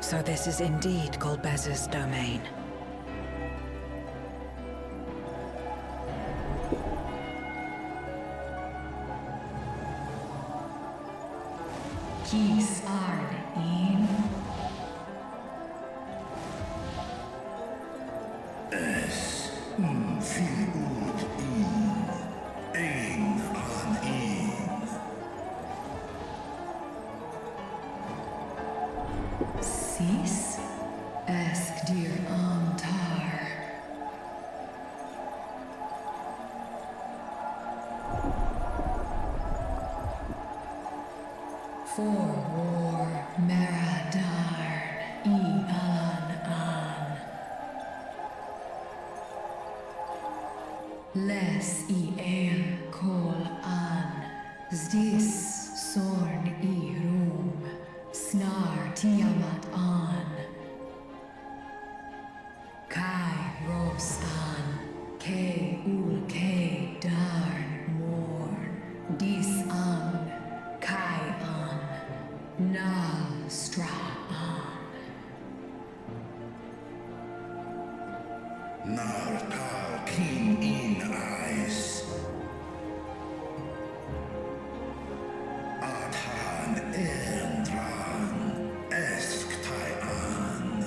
So this is indeed Golbez's domain. Kis Ard in Es fil ud in ein an in Sis Esk dir Antar For war Meradar I Alan An Les I El Kol An Zdis Sorn Tiamat an. Kai Ros an. Ke ul ke darn morn. Dis an. Kai an. Na stra an. Nar tal king in eyes. Adhan Endran esk Taian.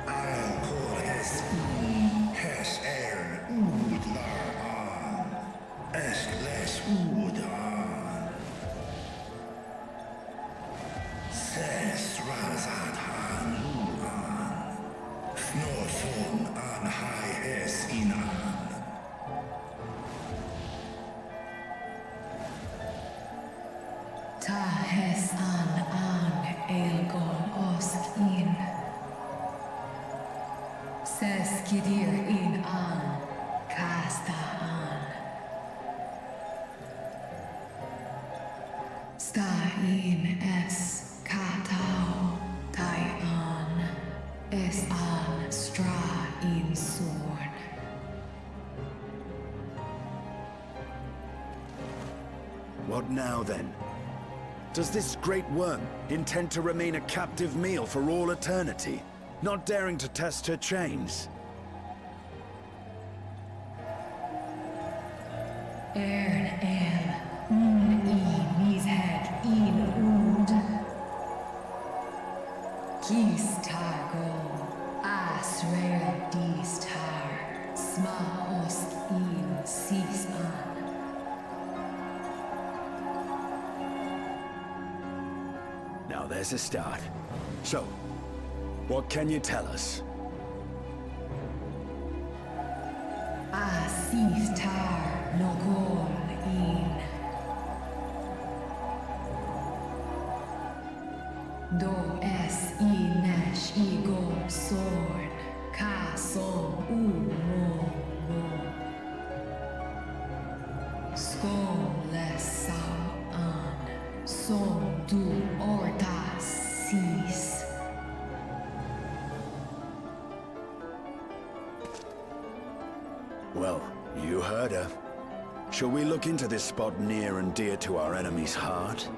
I'll call Hes Ern Ud Lar An. Esk Les Ud An. Ses Razad Han Lu An. Fnorfon An Hai Es Inan. Ta hes an elgon osk in. Ses kidir in an kasta an. Sta in es katao tai an. Es an stra in sorn. What now, then? Does this great worm intend to remain a captive meal for all eternity, not daring to test her chains? Ern el mis head in ud. Kis targo asrael dis tar. Sma osk in sis an. Now there's a start. So, what can you tell us? Sis tar no gol in. Do es inesh igol sorn. Ka som mo. Skål lesau an. Som du orta sis. Well, you heard her. Shall we look into this spot near and dear to our enemy's heart?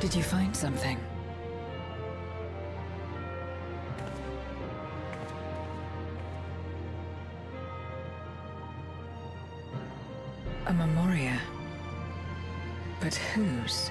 Did you find something? A memoria. But whose?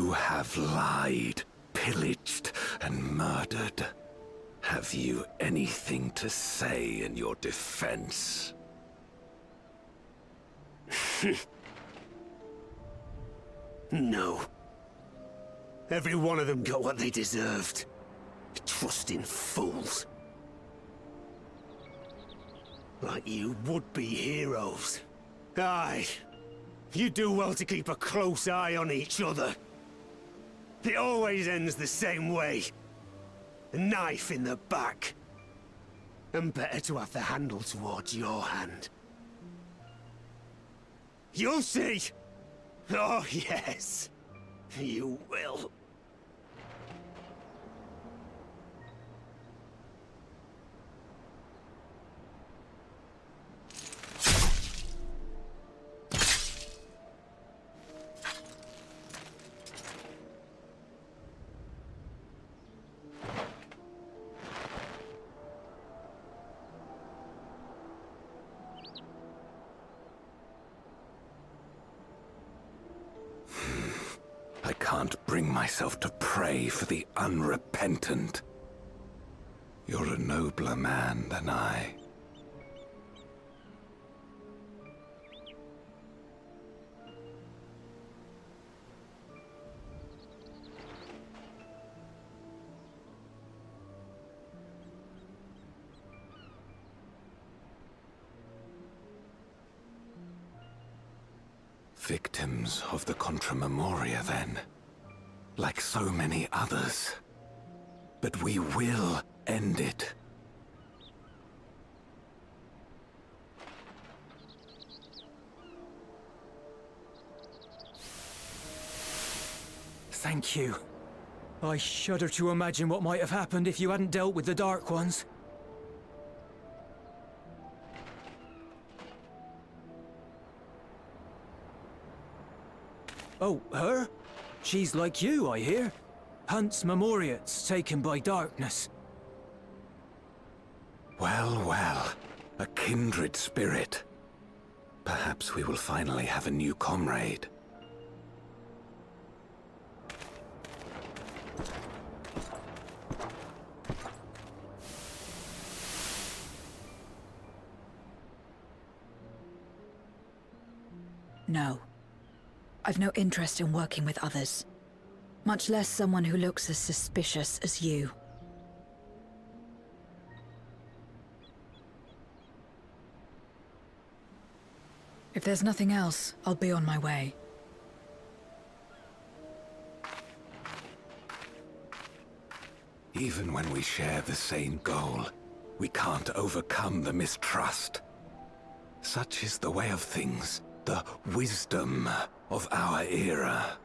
You have lied, pillaged, and murdered. Have you anything to say in your defense? No. Every one of them got what they deserved. Trusting fools. Like you would-be heroes. Aye. You do well to keep a close eye on each other. It always ends the same way. A knife in the back. And better to have the handle towards your hand. You'll see! Oh, yes. You will. I can't bring myself to pray for the unrepentant. You're a nobler man than I. Victims of the Contra Memoria, then. Like so many others. But we will end it. Thank you. I shudder to imagine what might have happened if you hadn't dealt with the Dark Ones. Oh, her? She's like you, I hear. Hunts Memoriats taken by darkness. Well, well. A kindred spirit. Perhaps we will finally have a new comrade. No. I've no interest in working with others. Much less someone who looks as suspicious as you. If there's nothing else, I'll be on my way. Even when we share the same goal, we can't overcome the mistrust. Such is the way of things, the wisdom of our era.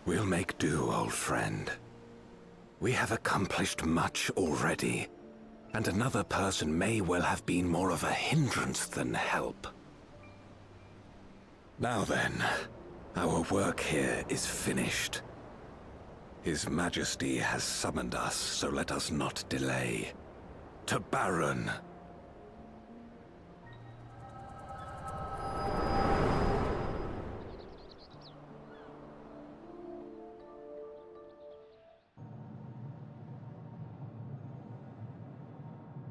We'll make do, old friend. We have accomplished much already, and another person may well have been more of a hindrance than help. Now then, our work here is finished. His Majesty has summoned us, so let us not delay. To Baron!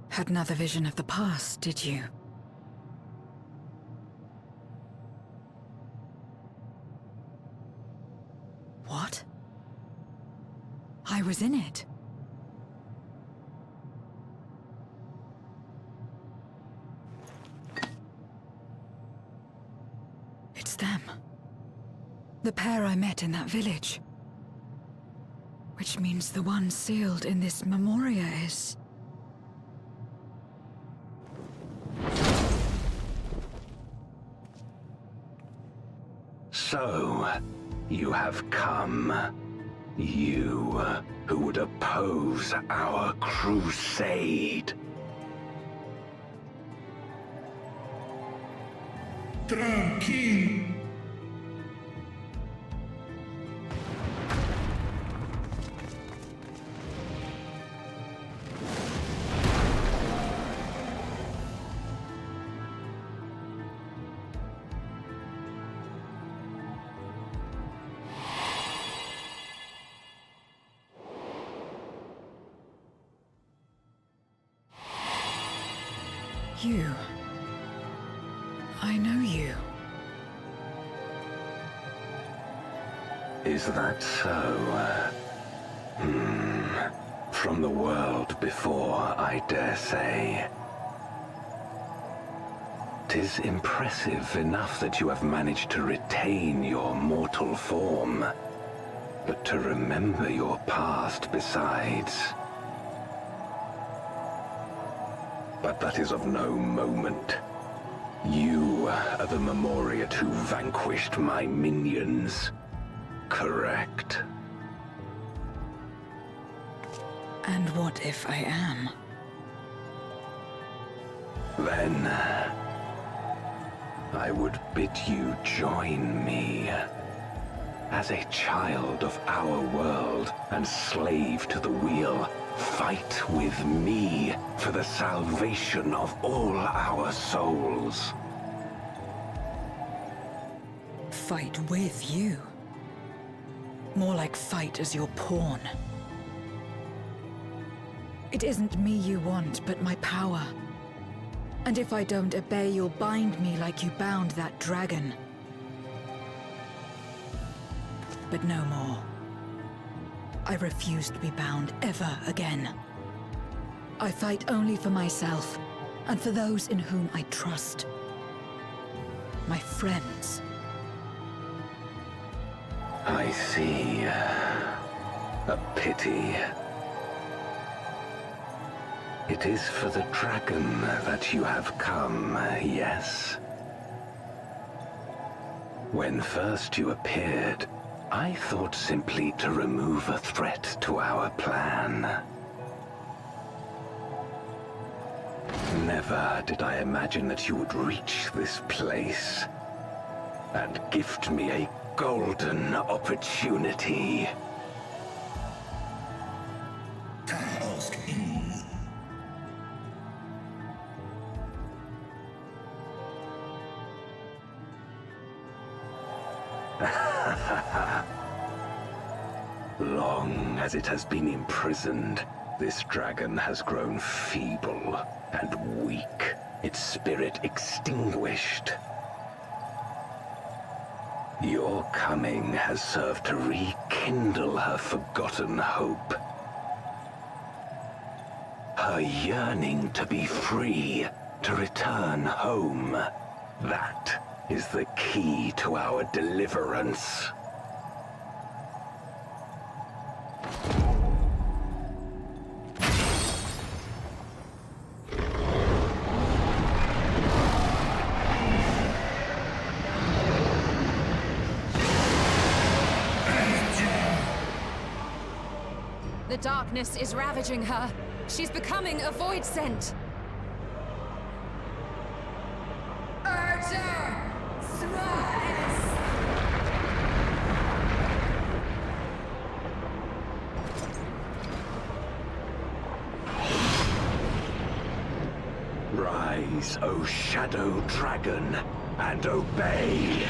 Had another vision of the past, did you? What? I was in it. It's them. The pair I met in that village. Which means the one sealed in this Memoria is... So, you have come. You, who would oppose our crusade. Tranquil. You. I know you. Is that so? From the world before, I dare say. 'Tis impressive enough that you have managed to retain your mortal form, but to remember your past besides. But that is of no moment. You are the Memoriat who vanquished my minions, correct? And what if I am? Then I would bid you join me. As a child of our world and slave to the wheel, fight with me for the salvation of all our souls. Fight with you? More like fight as your pawn. It isn't me you want, but my power. And if I don't obey, you'll bind me like you bound that dragon. But no more. I refuse to be bound ever again. I fight only for myself, and for those in whom I trust. My friends. I see. A pity. It is for the dragon that you have come, yes? When first you appeared, I thought simply to remove a threat to our plan. Never did I imagine that you would reach this place and gift me a golden opportunity. Long as it has been imprisoned, this dragon has grown feeble and weak, its spirit extinguished. Your coming has served to rekindle her forgotten hope. Her yearning to be free, to return home. That is the key to our deliverance. The darkness is ravaging her. She's becoming a void scent. Rise, O Shadow Dragon, and obey!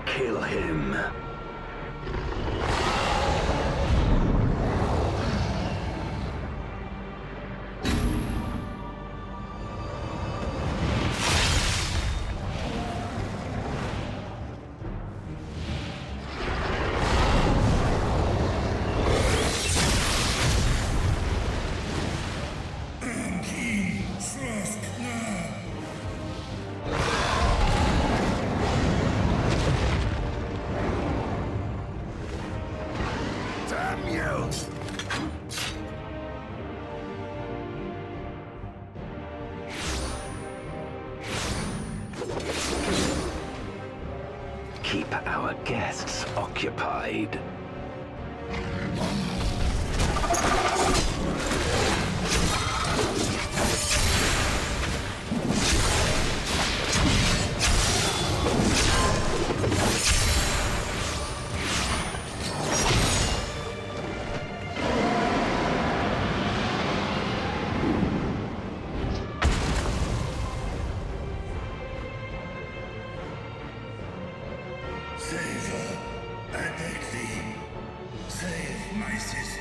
Kill him. Keep our guests occupied.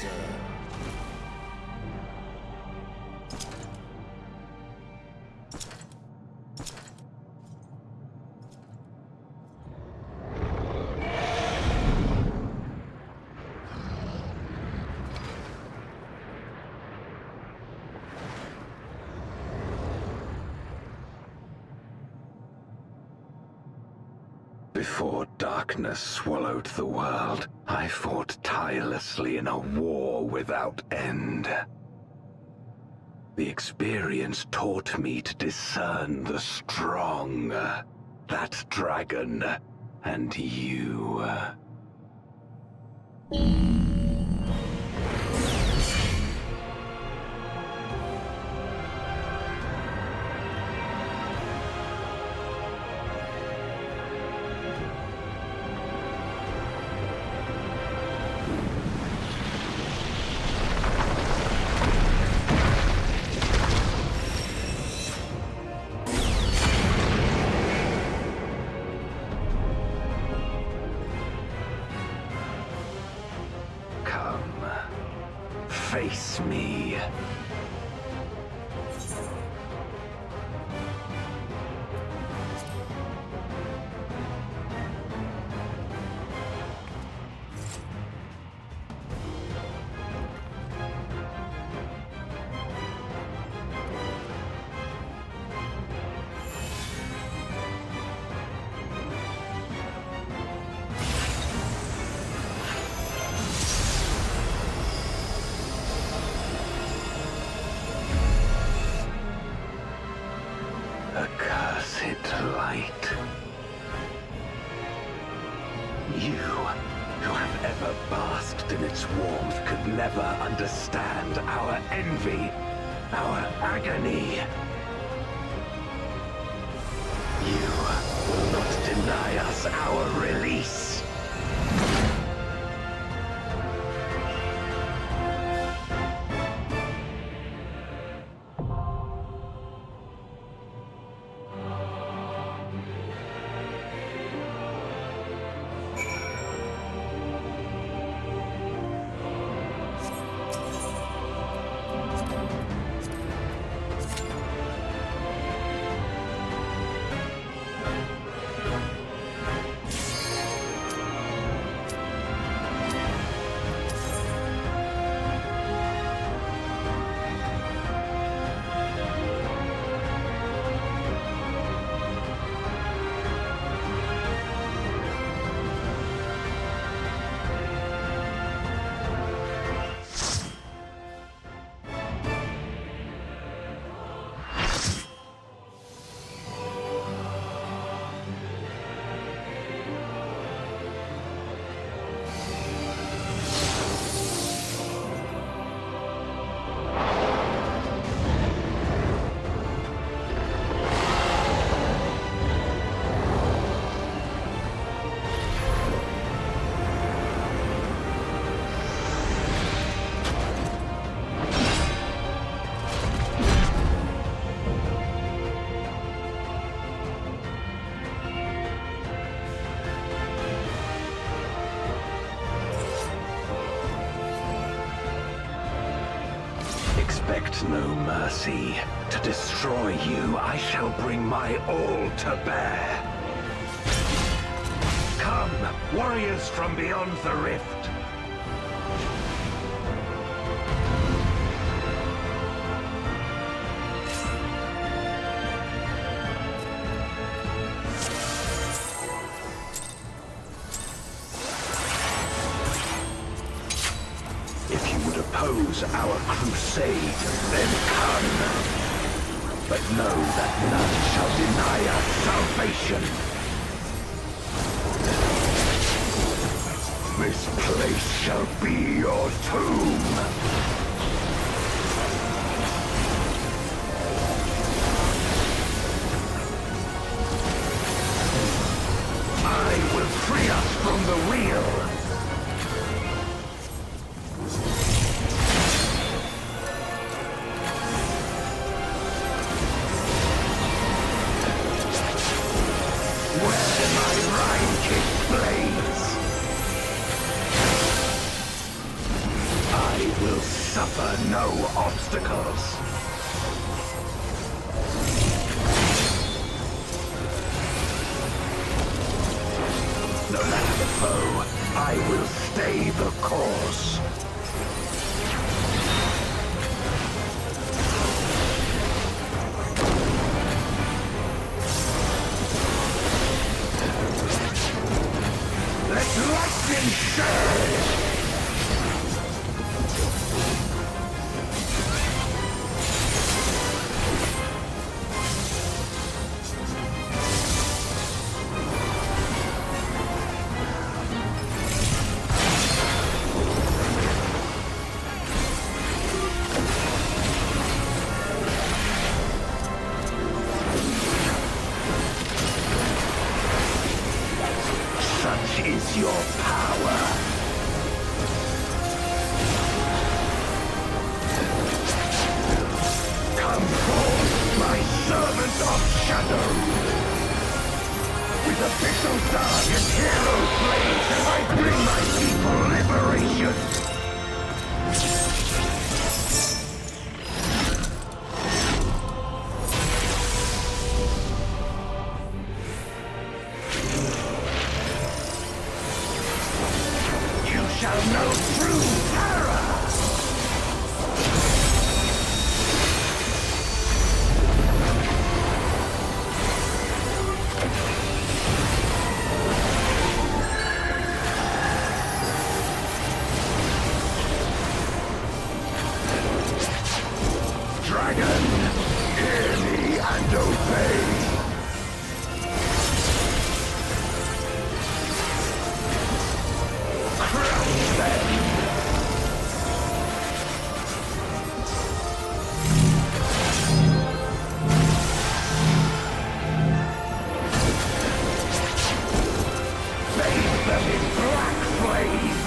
master. Before darkness swallowed the world, I fought tirelessly in a war without end. The experience taught me to discern the strong, that dragon, and you. Face me. Accursed light. You, who have ever basked in its warmth, could never understand our envy, our agony. You will not deny us our release. Expect no mercy. To destroy you, I shall bring my all to bear. Come, warriors from beyond the rift. Oppose our crusade, then come. But know that none shall deny us salvation. This place shall be your tomb. I will free us from the wheel. I will suffer no obstacles. No matter the foe, I will stay the course. Let lightning surge! Such is your power. Come forth, my servant of shadow. With official dark and hero blades, I bring my people liberation. Shall know true terror! Dragon, hear me and obey! Crush them! Bathe them in black flame!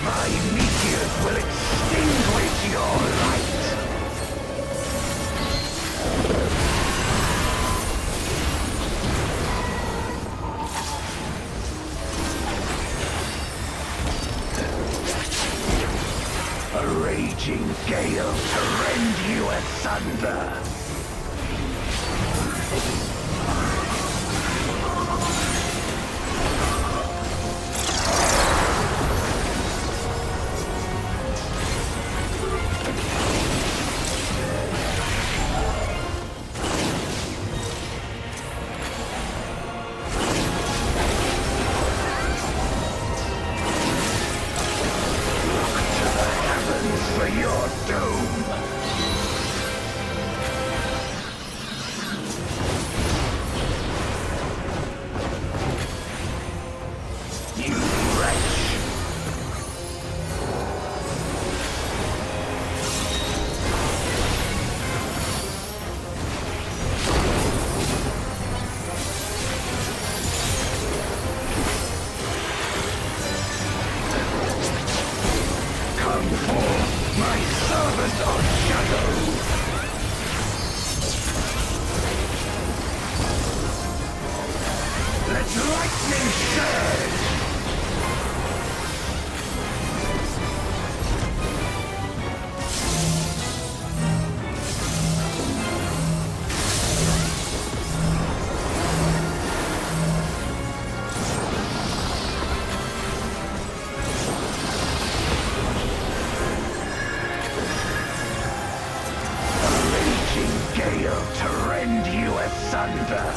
My meteors will extinguish your light! A raging gale to rend you asunder! For your doom! You wretch! Come forth, my servant of shadow! Let lightning surge! Gale to rend you asunder!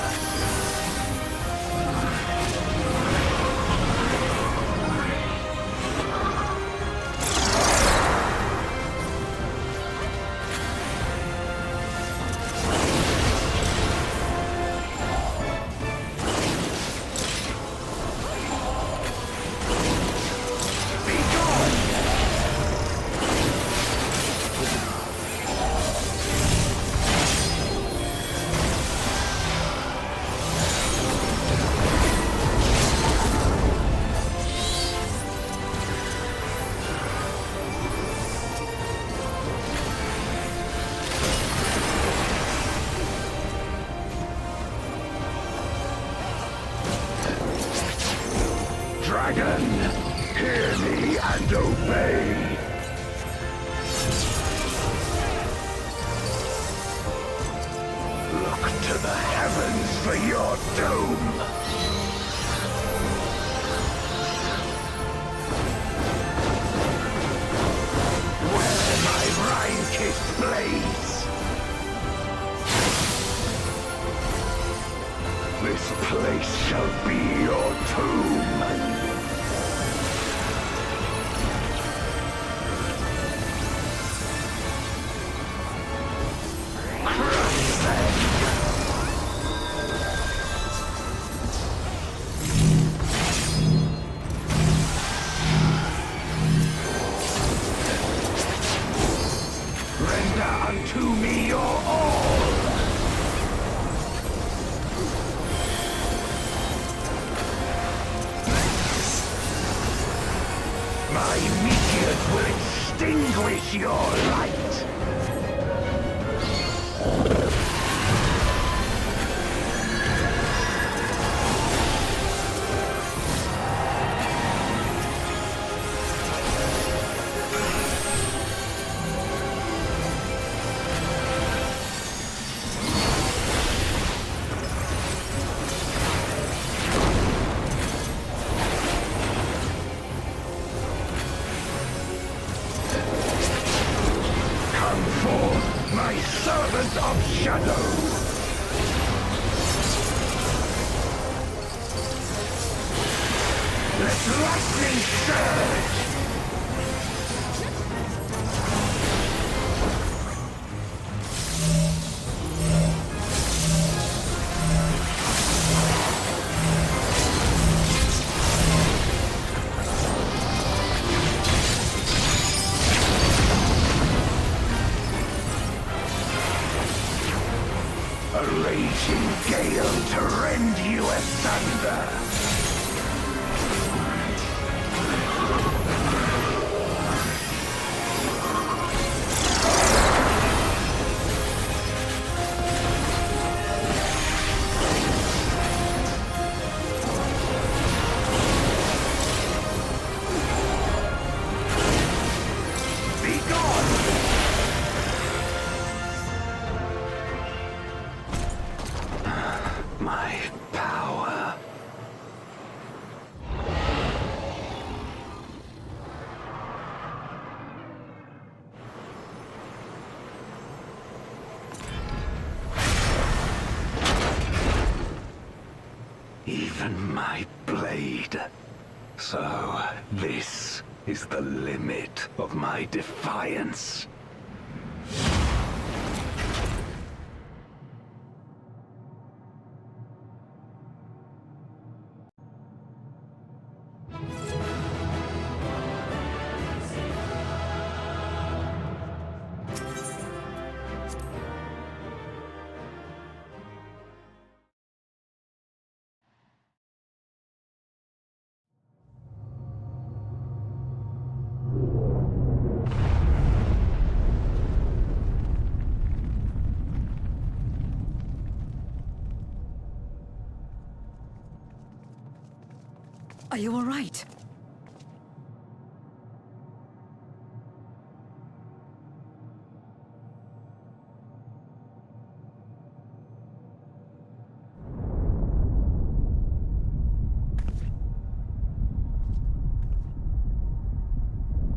blaze! This place shall be your tomb! Unto me your all! My meteors will extinguish your light! Servant of Shadow! Let lightning surge! A raging gale to rend you asunder! My power. Even my blade. So, this is the limit of my defiance. Are you all right?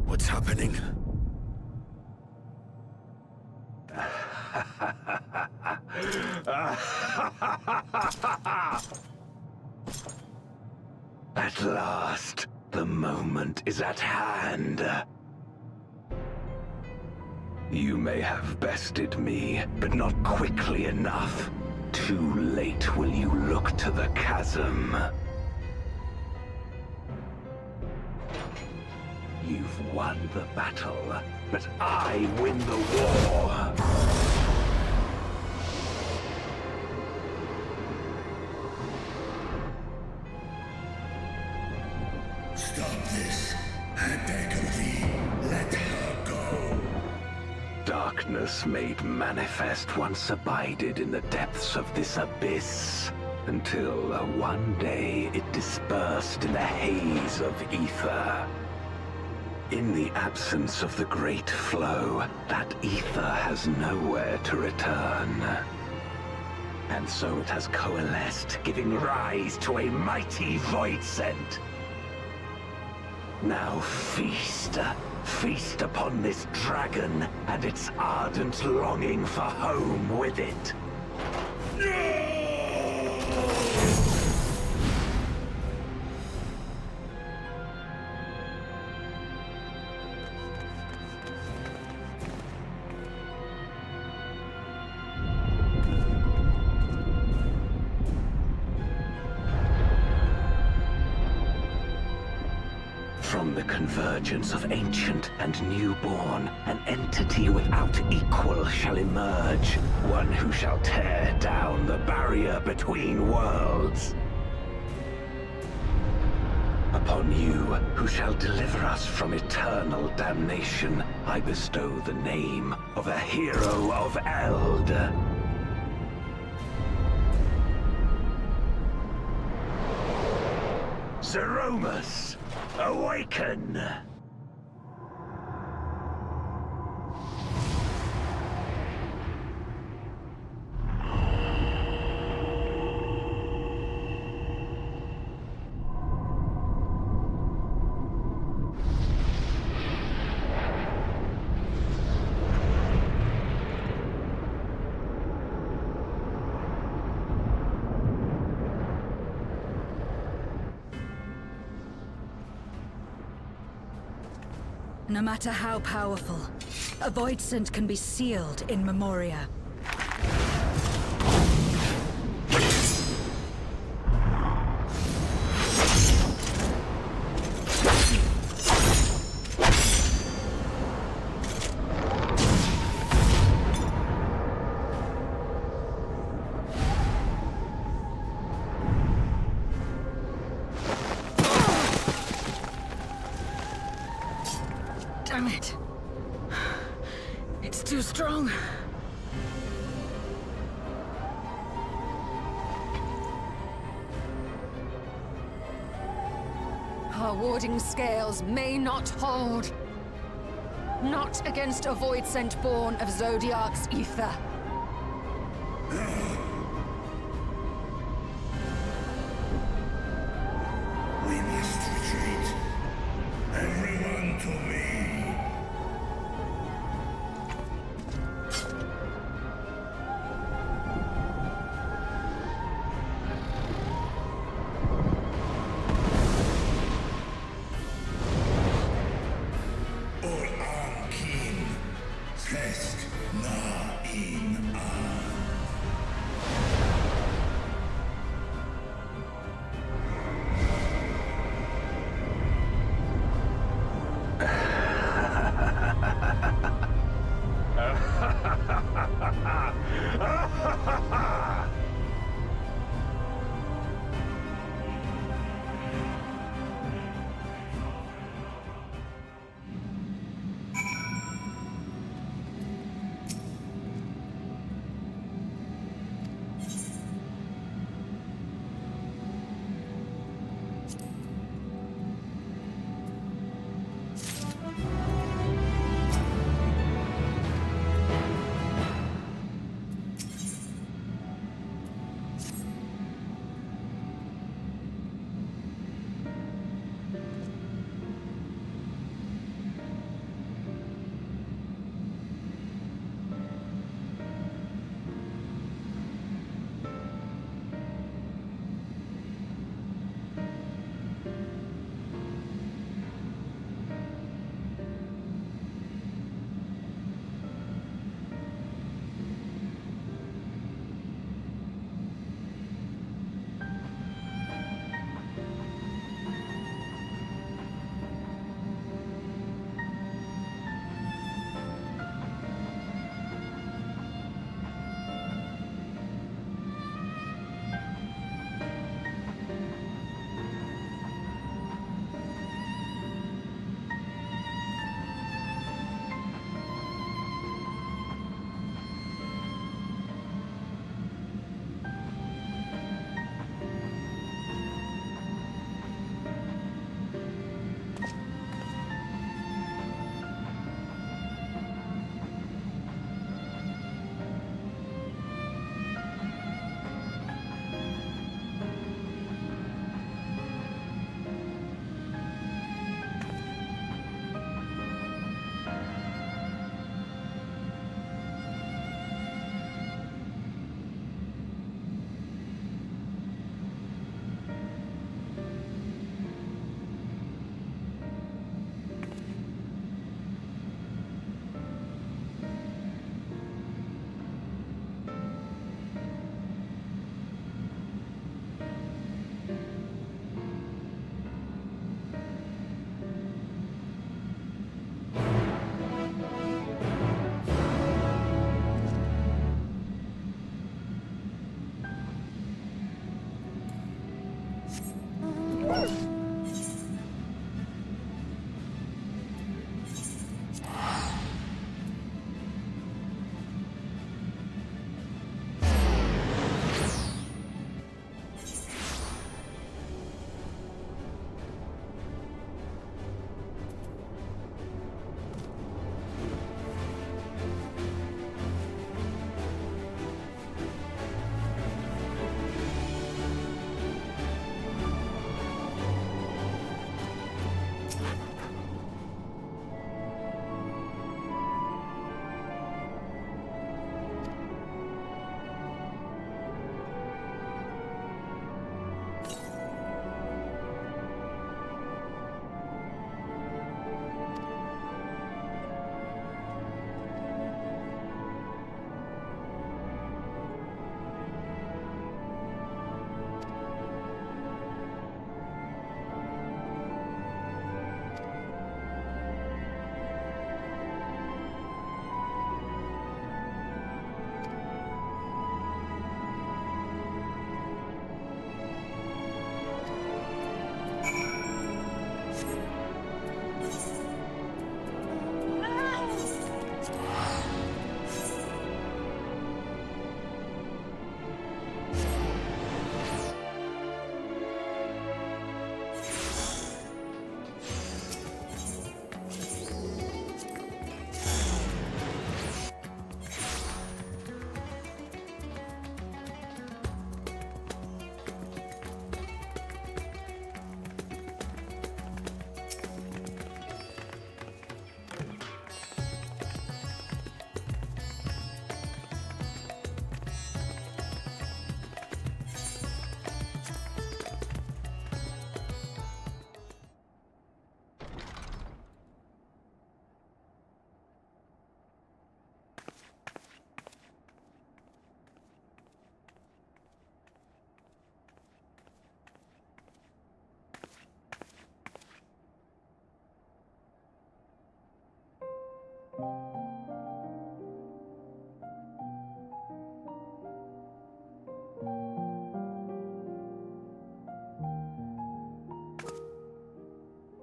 What's happening? At last, the moment is at hand. You may have bested me, but not quickly enough. Too late will you look to the chasm. You've won the battle, but I win the war. Stop this. I beg of thee, let her go. Darkness made manifest once abided in the depths of this abyss, until one day it dispersed in a haze of ether. In the absence of the great flow, that ether has nowhere to return. And so it has coalesced, giving rise to a mighty void scent. Now feast, Feast upon this dragon and its ardent longing for home with it. From the convergence of ancient and newborn, an entity without equal shall emerge, one who shall tear down the barrier between worlds. Upon you, who shall deliver us from eternal damnation, I bestow the name of a hero of Eld. Zeromus, awaken! No matter how powerful, a voidsent can be sealed in Memoria. Damn it. It's too strong. Our warding scales may not hold. Not against a voidsent born of Zodiark's ether. We must retreat. Everyone to me.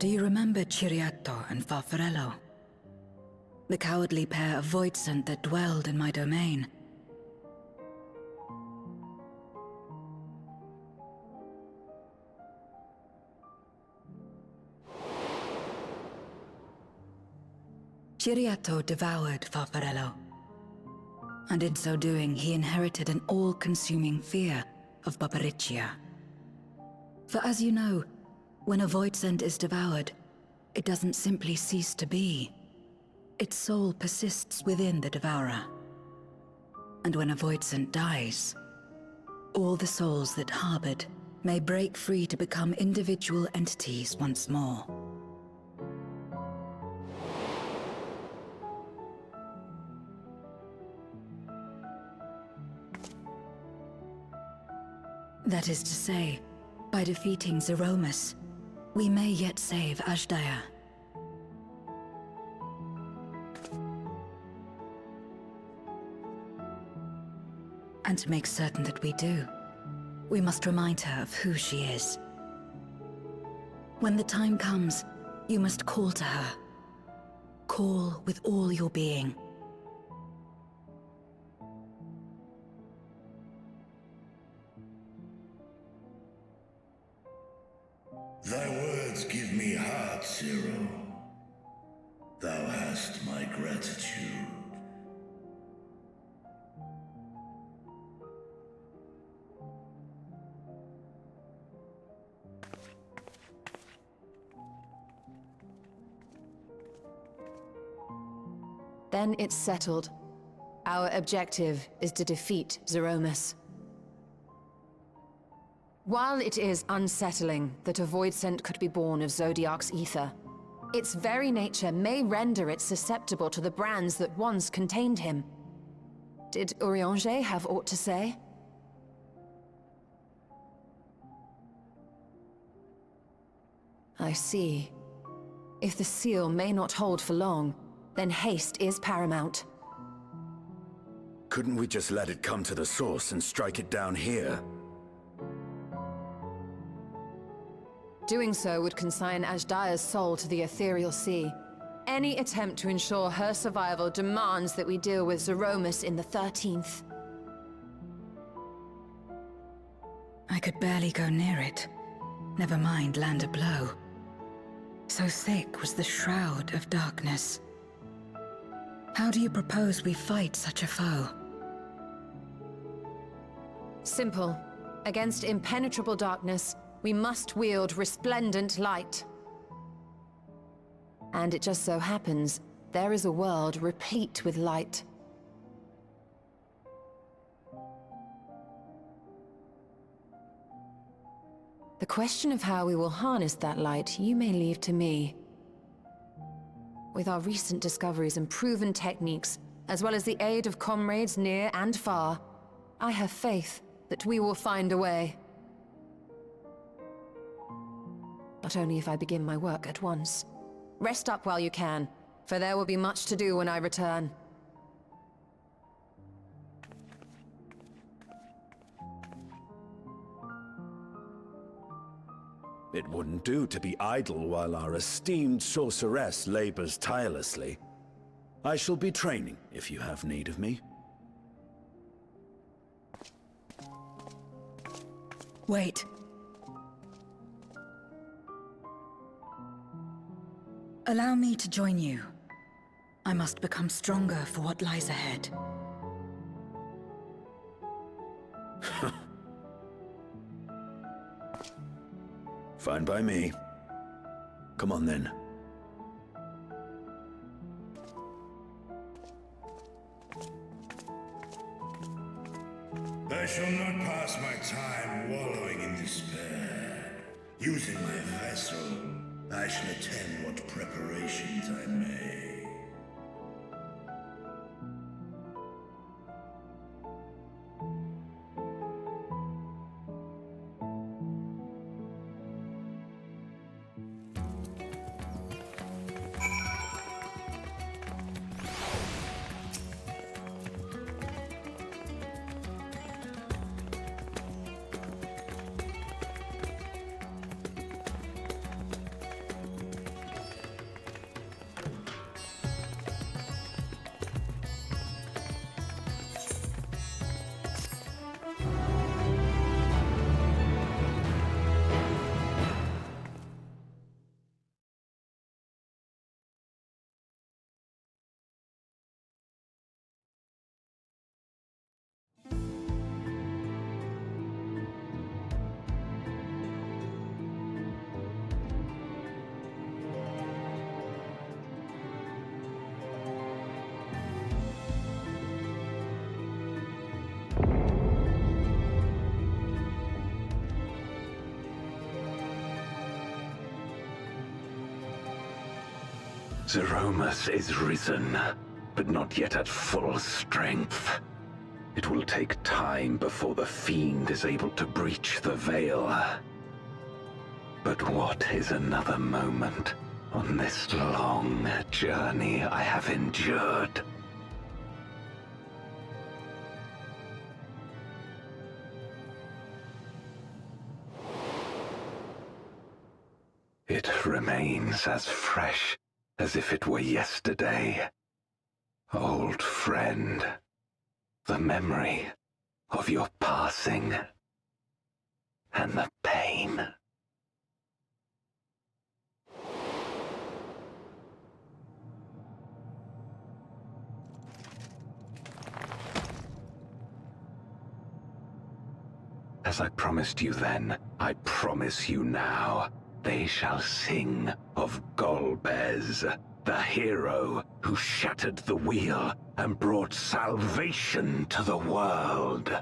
Do you remember Ciriato and Farfarello? The cowardly pair of Voidsent that dwelled in my domain? Ciriato devoured Farfarello, and in so doing he inherited an all-consuming fear of Barbariccia. For as you know, when a Voidsent is devoured, it doesn't simply cease to be. Its soul persists within the devourer. And when a Voidsent dies, all the souls that harbored may break free to become individual entities once more. That is to say, by defeating Zeromus, we may yet save Azdaja. And to make certain that we do, we must remind her of who she is. When the time comes, you must call to her. Call with all your being. Thy words give me heart, Zero. Thou hast my gratitude. Then it's settled. Our objective is to defeat Zeromus. While it is unsettling that a Voidsent could be born of Zodiark's ether, its very nature may render it susceptible to the brands that once contained him. Did Urianger have aught to say? I see. If the seal may not hold for long, then haste is paramount. Couldn't we just let it come to the source and strike it down here? Doing so would consign Azdaja's soul to the ethereal sea. Any attempt to ensure her survival demands that we deal with Zeromus in the 13th. I could barely go near it. Never mind land a blow. So thick was the shroud of darkness. How do you propose we fight such a foe? Simple. Against impenetrable darkness, we must wield resplendent light. And it just so happens, there is a world replete with light. The question of how we will harness that light, you may leave to me. With our recent discoveries and proven techniques, as well as the aid of comrades near and far, I have faith that we will find a way. But only if I begin my work at once. Rest up while you can, for there will be much to do when I return. It wouldn't do to be idle while our esteemed sorceress labors tirelessly. I shall be training if you have need of me. Wait. Allow me to join you. I must become stronger for what lies ahead. Fine by me. Come on then. I shall not pass my time wallowing in despair. Using my vessel, I shall attend what preparations I may. Zeromus is risen, but not yet at full strength. It will take time before the Fiend is able to breach the veil. But what is another moment on this long journey I have endured? It remains as fresh as if it were yesterday. Old friend, the memory of your passing and the pain. As I promised you then, I promise you now. They shall sing of Golbez, the hero who shattered the wheel and brought salvation to the world.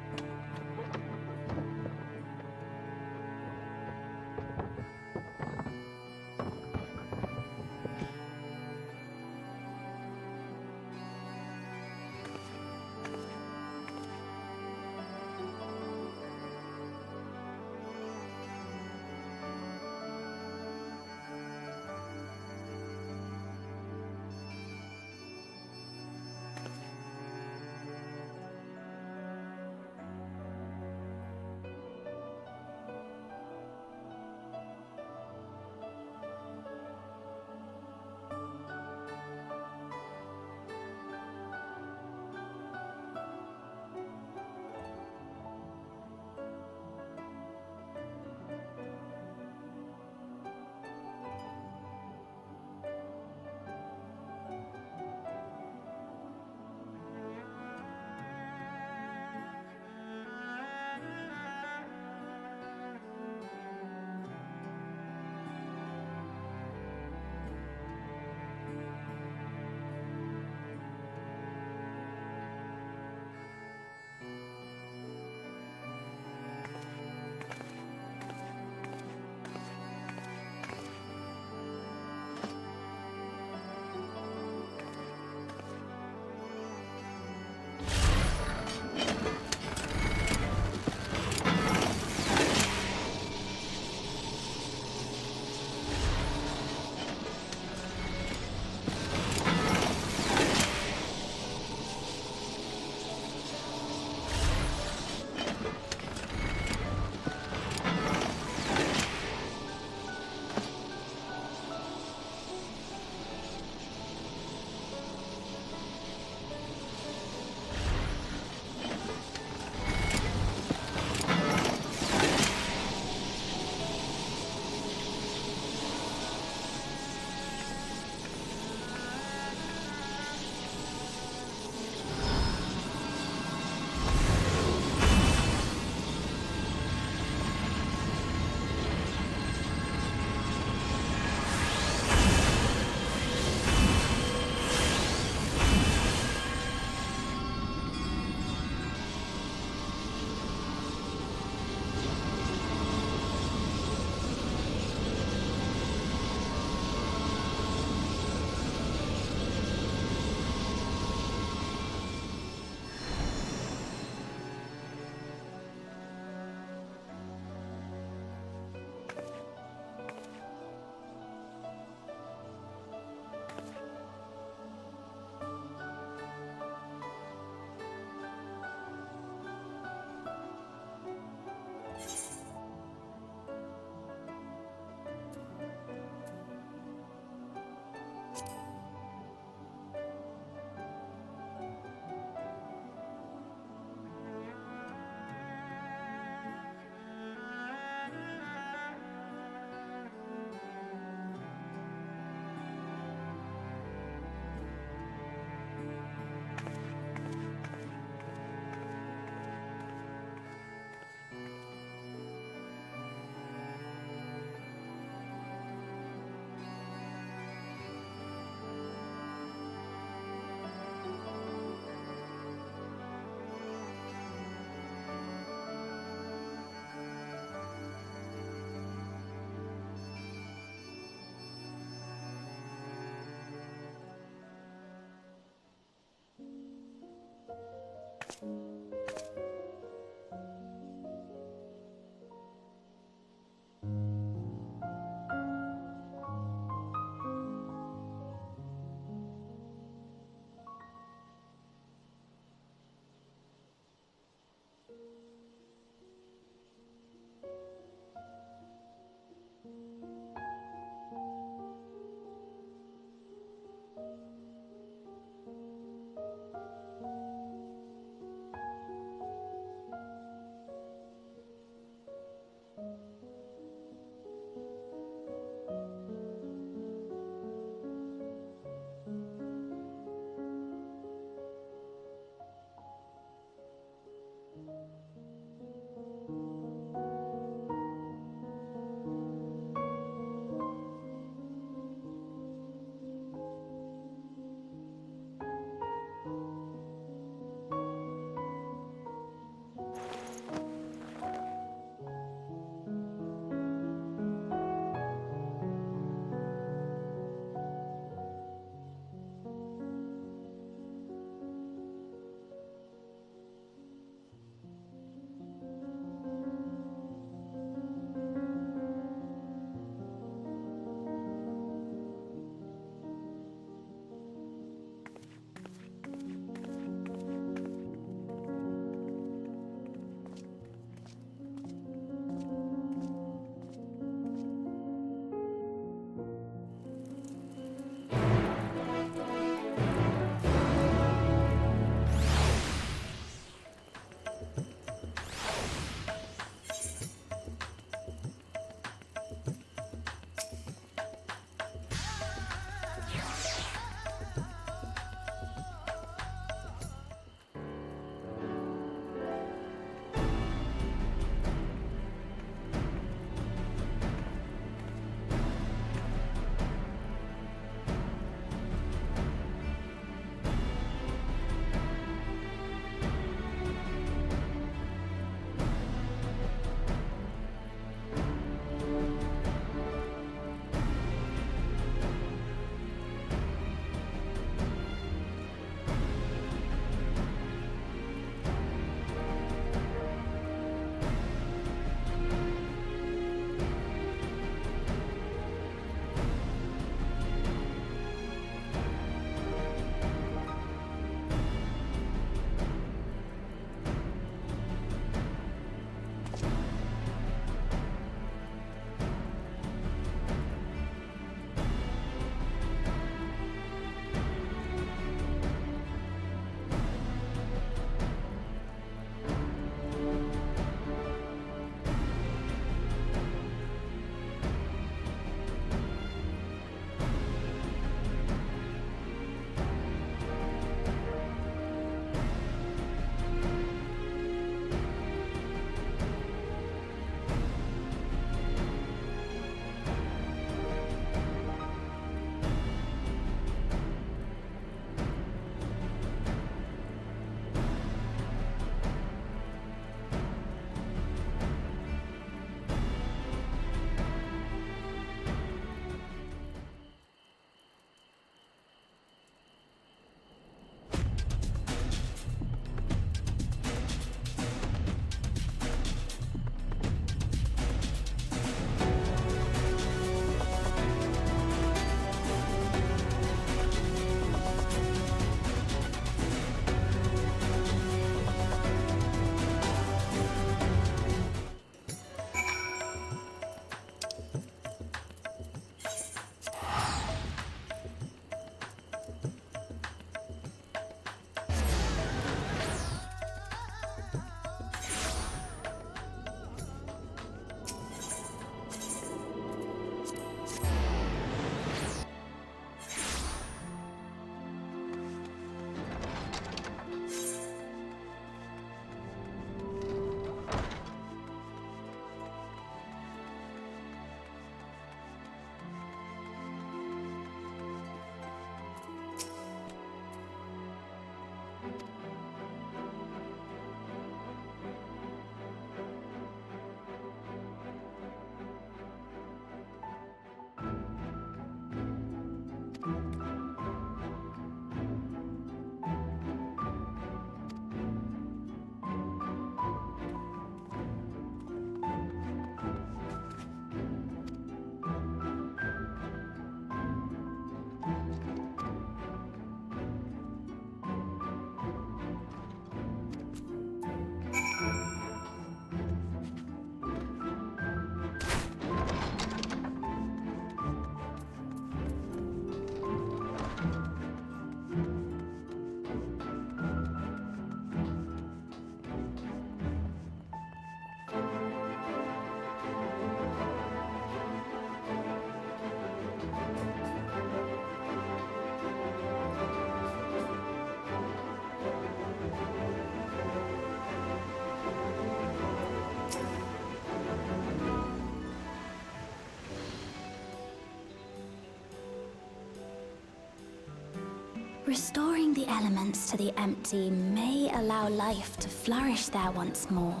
Restoring the elements to the empty may allow life to flourish there once more.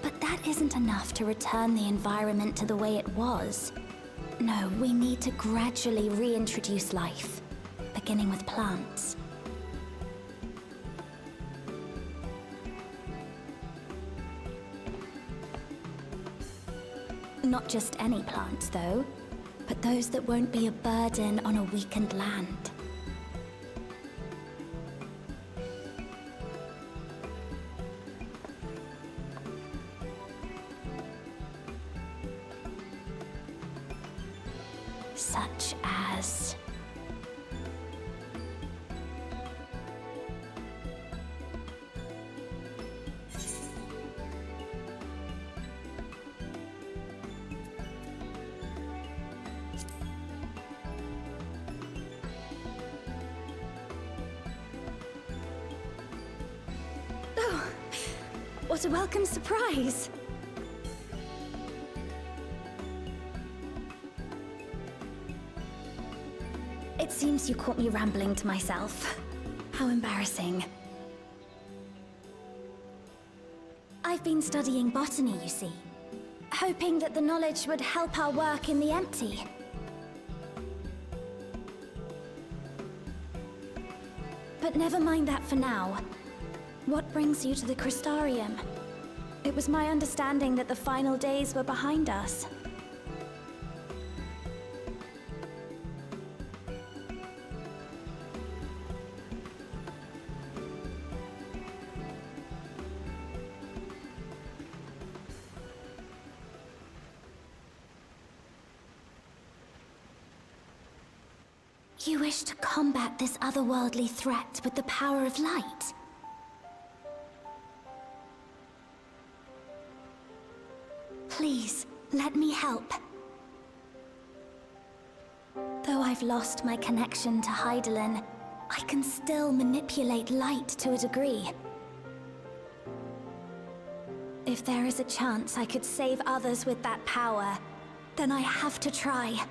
But that isn't enough to return the environment to the way it was. No, we need to gradually reintroduce life, beginning with plants. Not just any plants, though, but those that won't be a burden on a weakened land. Such as... Oh, what a welcome surprise! It seems you caught me rambling to myself. How embarrassing. I've been studying botany, you see. Hoping that the knowledge would help our work in the empty. But never mind that for now. What brings you to the Crystarium? It was my understanding that the final days were behind us. You wish to combat this otherworldly threat with the power of light? Please, let me help. Though I've lost my connection to Hydaelyn, I can still manipulate light to a degree. If there is a chance I could save others with that power, then I have to try.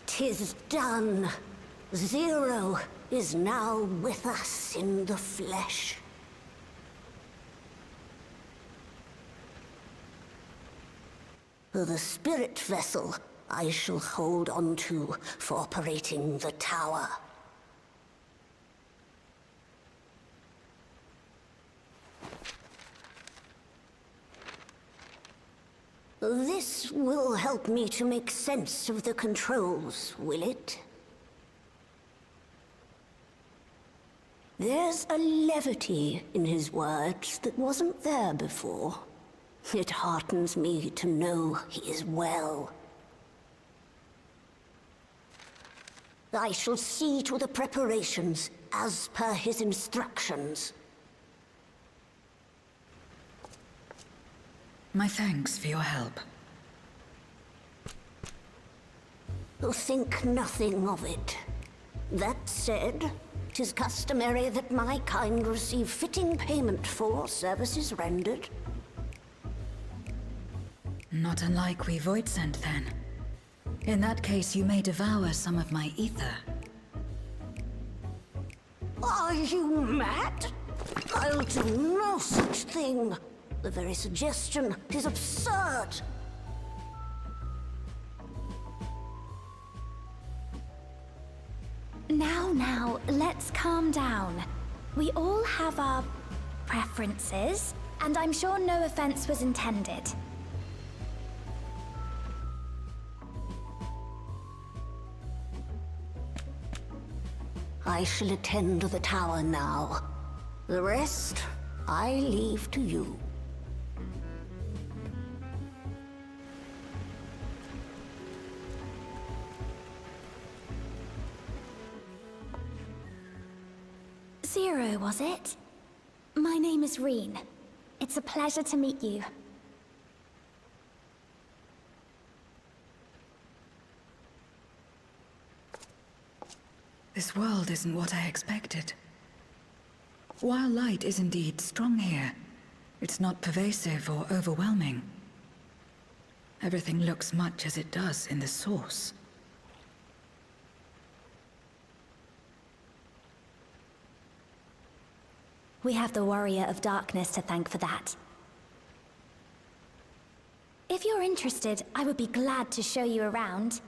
'Tis done. Zero is now with us in the flesh. The spirit vessel I shall hold on to for operating the tower. This will help me to make sense of the controls, will it? There's a levity in his words that wasn't there before. It heartens me to know he is well. I shall see to the preparations as per his instructions. My thanks for your help. Think nothing of it. That said, 'tis customary that my kind receive fitting payment for services rendered. Not unlike we Voidsent, then. In that case, you may devour some of my ether. Are you mad? I'll do no such thing. The very suggestion is absurd. Now, let's calm down. We all have our preferences, and I'm sure no offense was intended. I shall attend to the tower now. The rest, I leave to you. Zero, was it? My name is Reen. It's a pleasure to meet you. This world isn't what I expected. While light is indeed strong here, it's not pervasive or overwhelming. Everything looks much as it does in the source. We have the Warrior of Darkness to thank for that. If you're interested, I would be glad to show you around.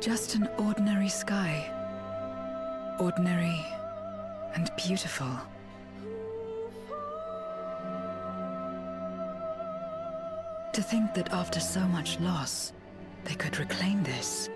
Just an ordinary sky. Ordinary and beautiful. To think that after so much loss, they could reclaim this.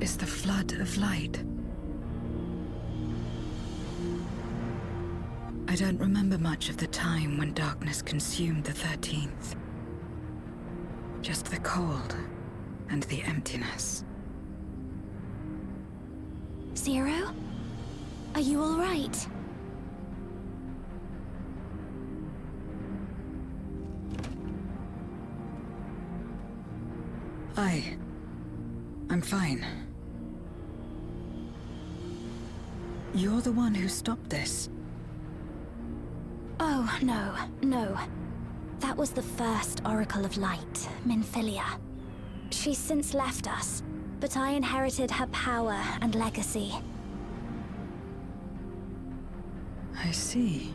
is the flood of light. I don't remember much of the time when darkness consumed the 13th. Just the cold and the emptiness. Zero? Are you all right? I'm fine. You're the one who stopped this. Oh, no. That was the first Oracle of Light, Minfilia. She's since left us, but I inherited her power and legacy. I see.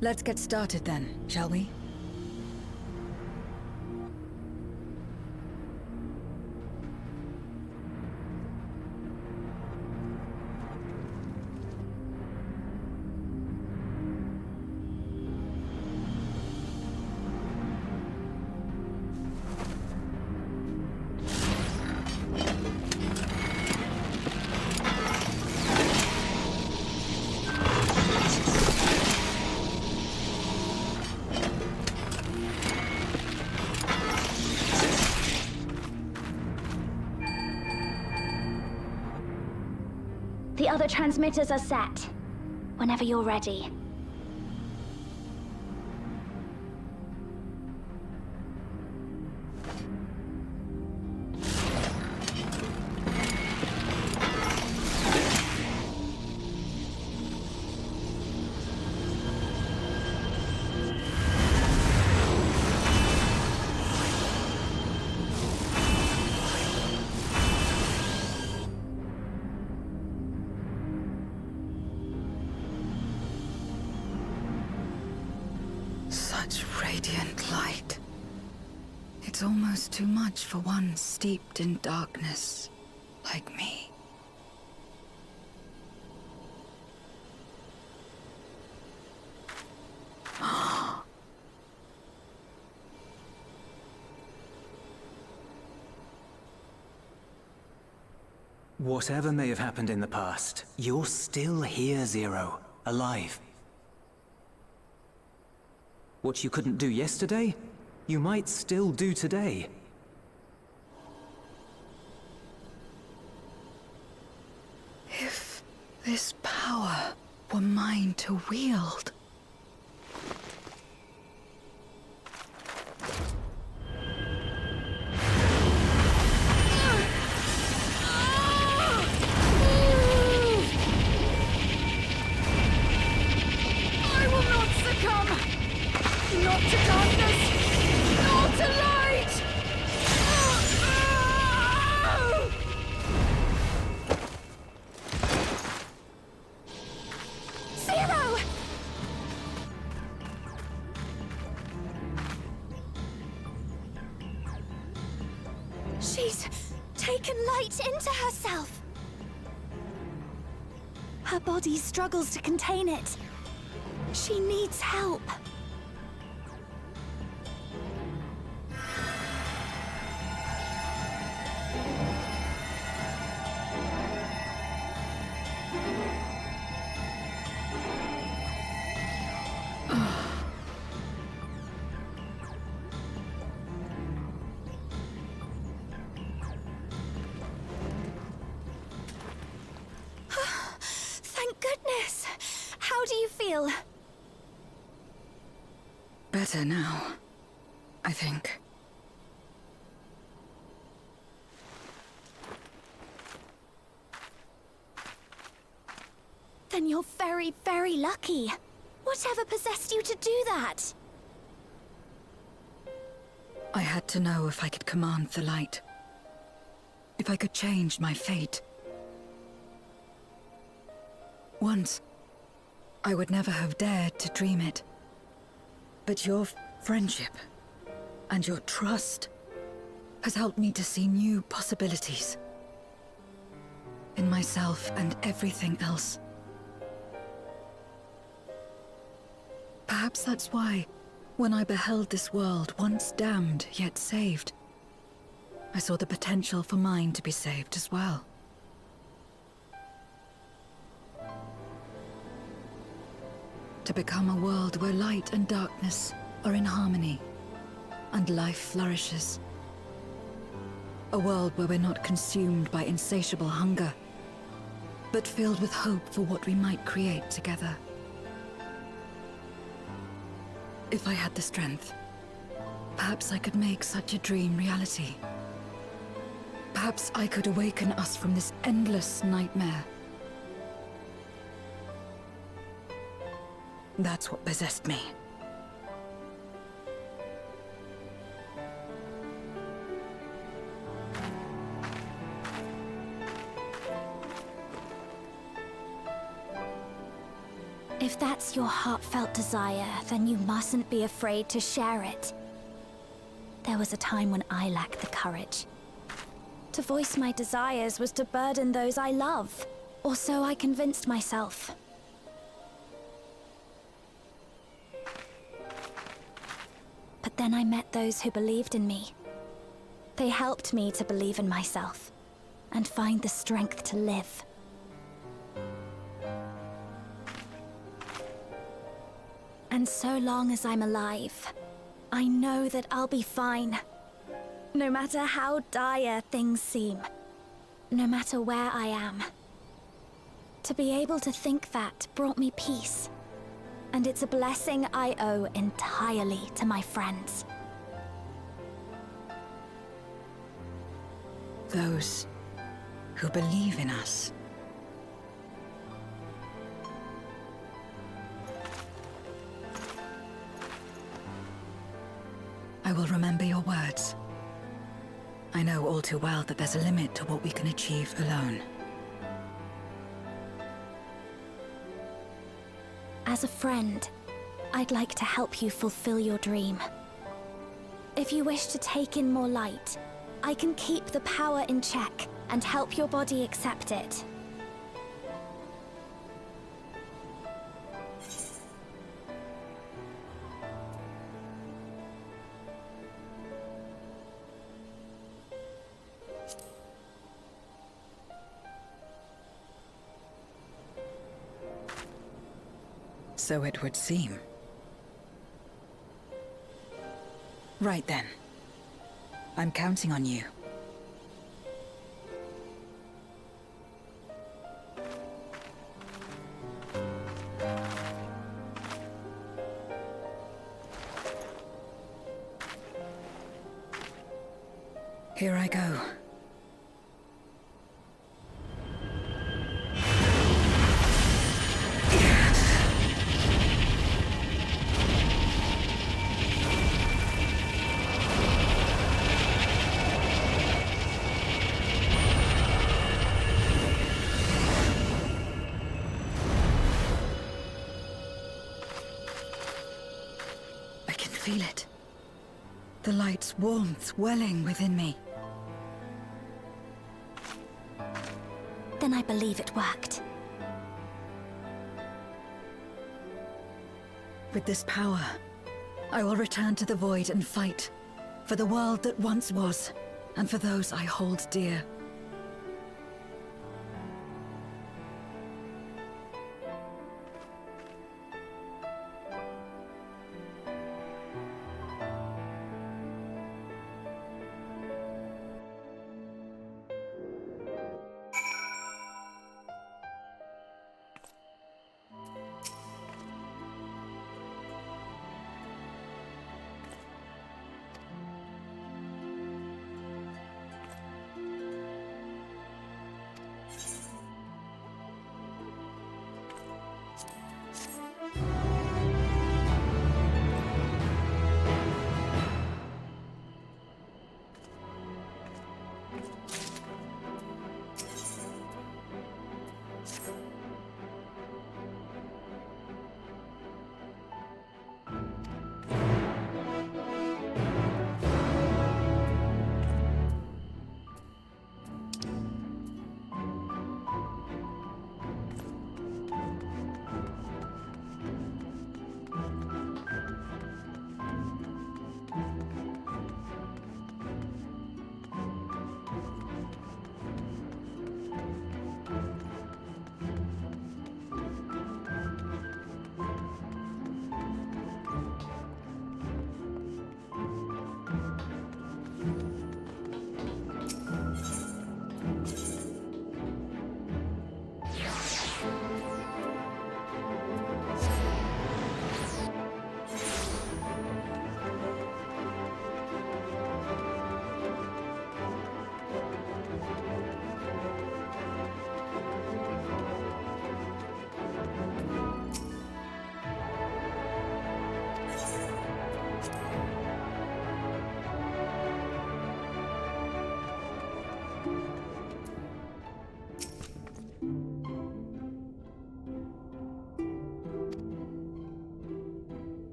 Let's get started then, shall we? The other transmitters are set. Whenever you're ready. Such radiant light. It's almost too much for one steeped in darkness, like me. Whatever may have happened in the past, you're still here, Zero. Alive. What you couldn't do yesterday, you might still do today. If this power were mine to wield. I will not succumb! Not to darkness! Not to light! Zero! She's taken light into herself. Her body struggles to contain it. She needs help. Thank goodness. How do you feel? Better now, I think. Then you're very, very lucky. Whatever possessed you to do that? I had to know if I could command the light. If I could change my fate. Once, I would never have dared to dream it. But your friendship and your trust has helped me to see new possibilities. In myself and everything else. Perhaps that's why When I beheld this world, once damned, yet saved, I saw the potential for mine to be saved as well. To become a world where light and darkness are in harmony, and life flourishes. A world where we're not consumed by insatiable hunger, but filled with hope for what we might create together. If I had the strength, perhaps I could make such a dream reality. Perhaps I could awaken us from this endless nightmare. That's what possessed me. If that's your heartfelt desire, then you mustn't be afraid to share it. There was a time when I lacked the courage. To voice my desires was to burden those I love, or so I convinced myself. But then I met those who believed in me. They helped me to believe in myself, and find the strength to live. And so long as I'm alive, I know that I'll be fine. No matter how dire things seem, no matter where I am. To be able to think that brought me peace. And it's a blessing I owe entirely to my friends. Those who believe in us. I will remember your words. I know all too well that there's a limit to what we can achieve alone. As a friend, I'd like to help you fulfill your dream. If you wish to take in more light, I can keep the power in check and help your body accept it. So it would seem. Right then. I'm counting on you. Here I go. Feel it. The light's warmth welling within me. Then I believe it worked. With this power, I will return to the Void and fight for the world that once was, and for those I hold dear.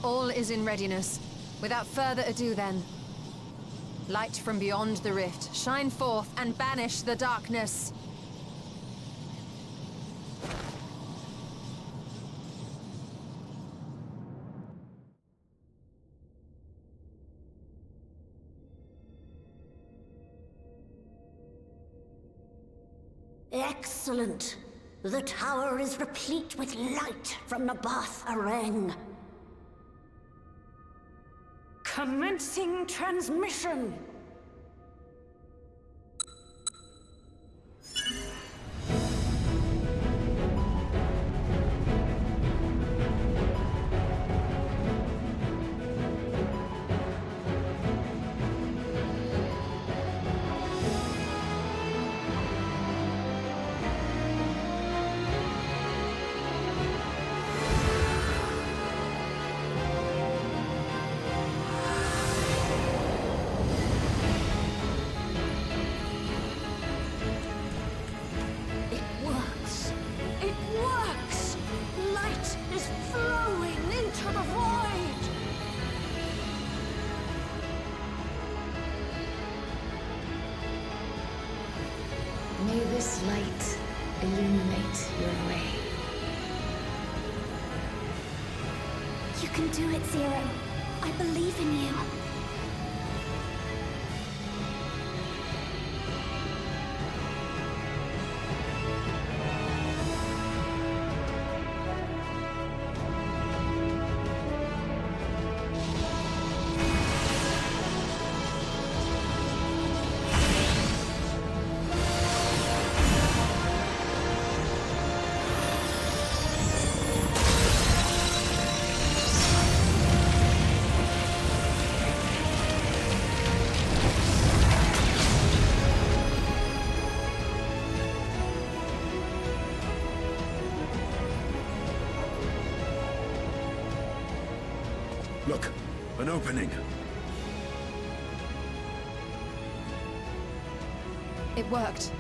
All is in readiness. Without further ado then. Light from beyond the rift, shine forth and banish the darkness. Excellent. The tower is replete with light from the Bath Areng. Commencing transmission! May this light illuminate your way. You can do it, Zero. I believe in you. Look, an opening. It worked.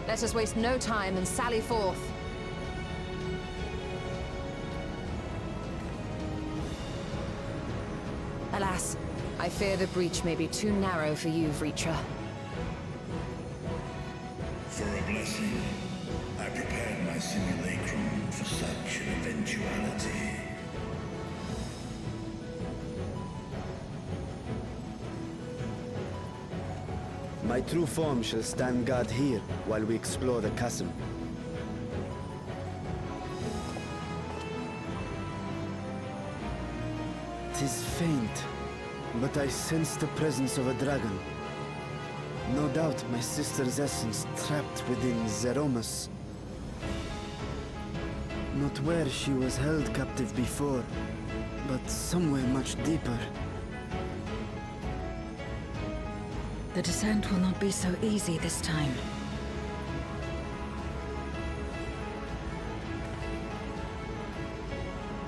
Let us waste no time and sally forth. Alas, I fear the breach may be too narrow for you, Vritra. For a blessing, I prepared my simulacrum for such an eventuality. My true form shall stand guard here while we explore the chasm. Tis faint, but I sense the presence of a dragon. No doubt my sister's essence trapped within Zeromus. Not where she was held captive before, but somewhere much deeper. The descent will not be so easy this time.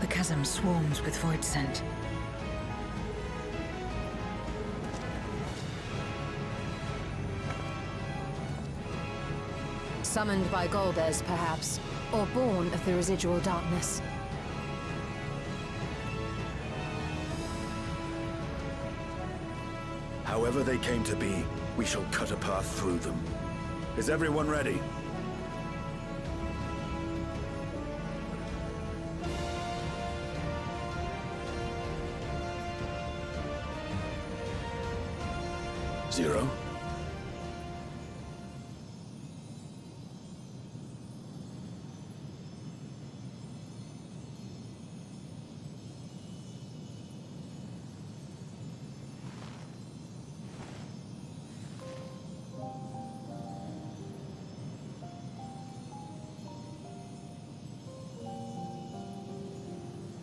The chasm swarms with void scent. Summoned by Golbez, perhaps, or born of the residual darkness. However they came to be, we shall cut a path through them. Is everyone ready? Zero?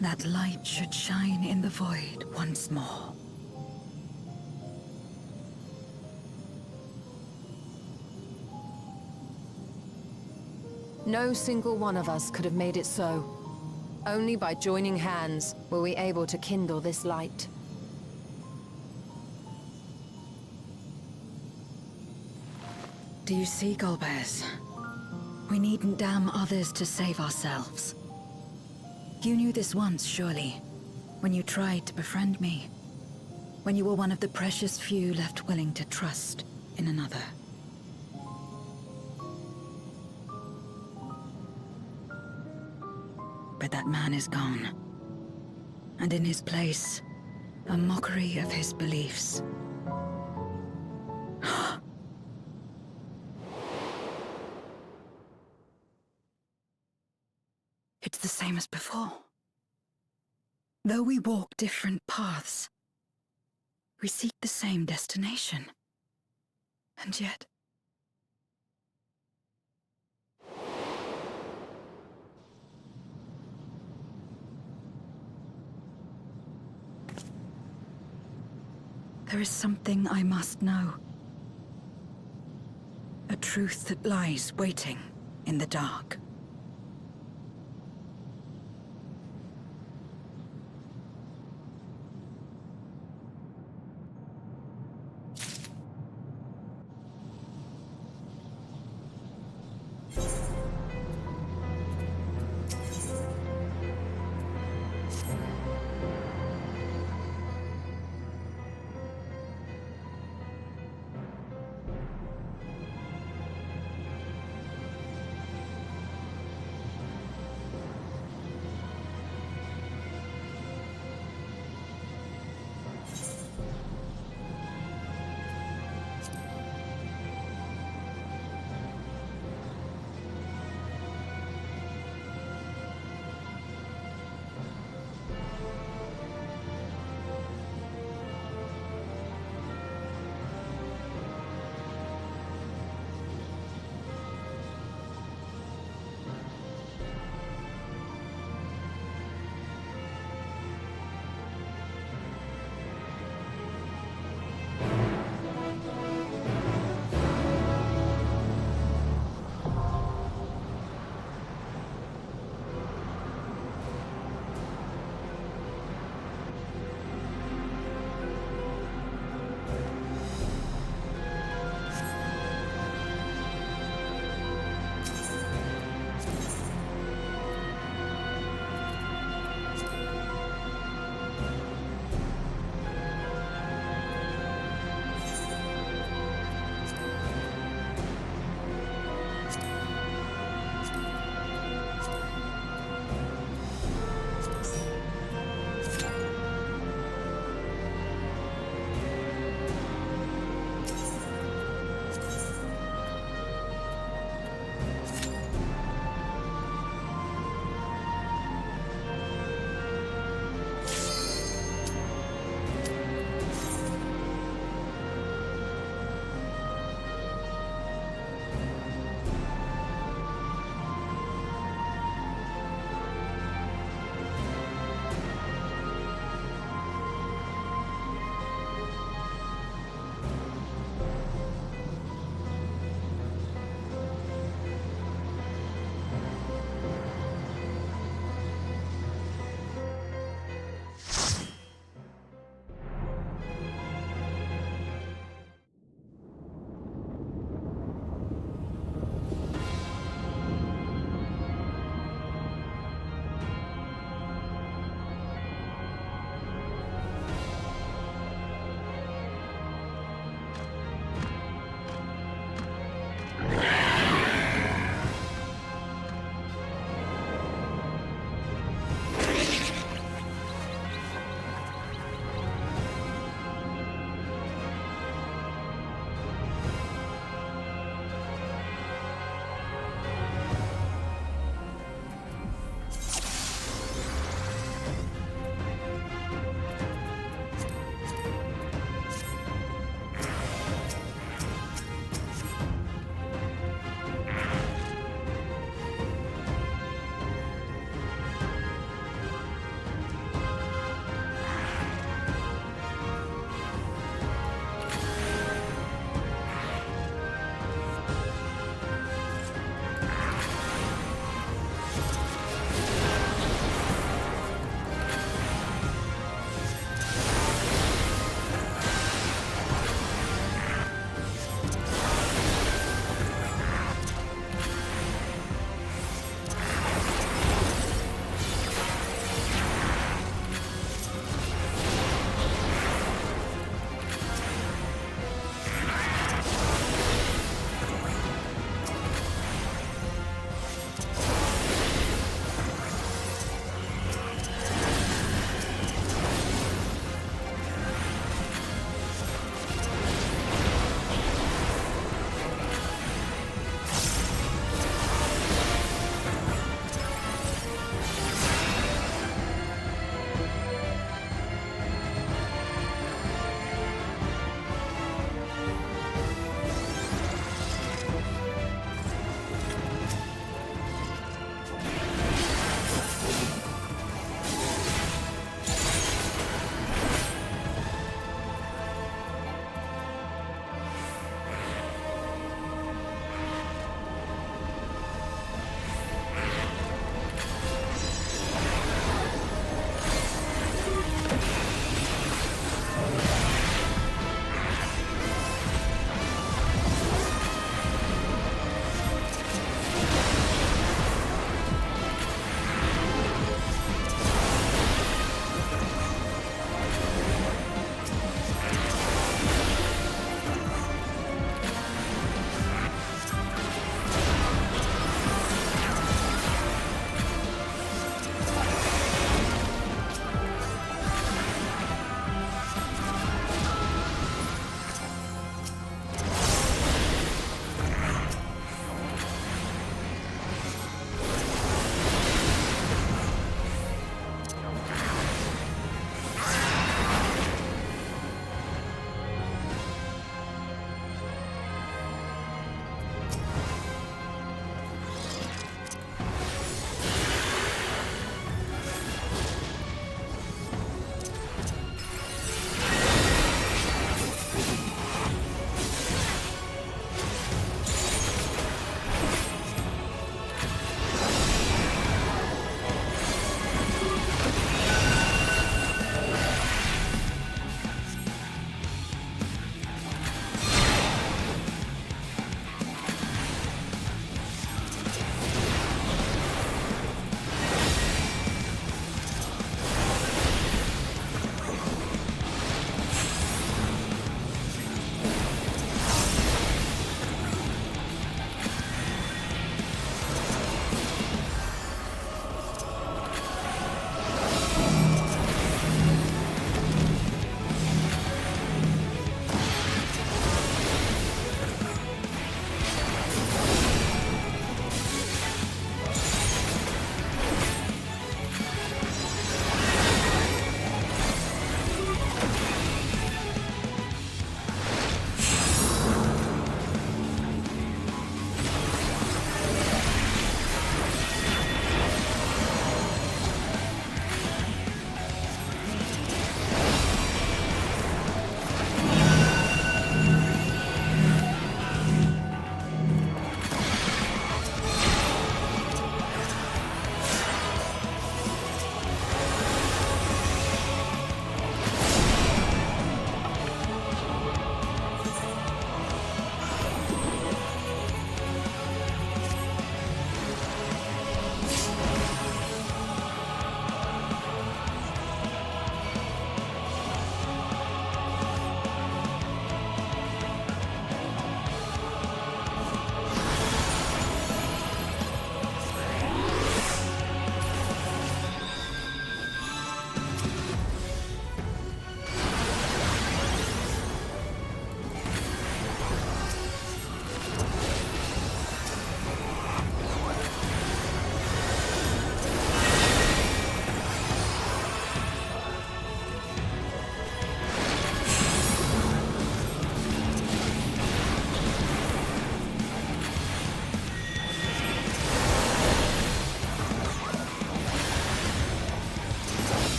That light should shine in the void once more. No single one of us could have made it so. Only by joining hands were we able to kindle this light. Do you see, Golbez? We needn't damn others to save ourselves. You knew this once, surely. when you tried to befriend me, when you were one of the precious few left willing to trust in another. But that man is gone, and in his place, a mockery of his beliefs. It's the same as before. Though we walk different paths, we seek the same destination. And yet... there is something I must know. A truth that lies waiting in the dark.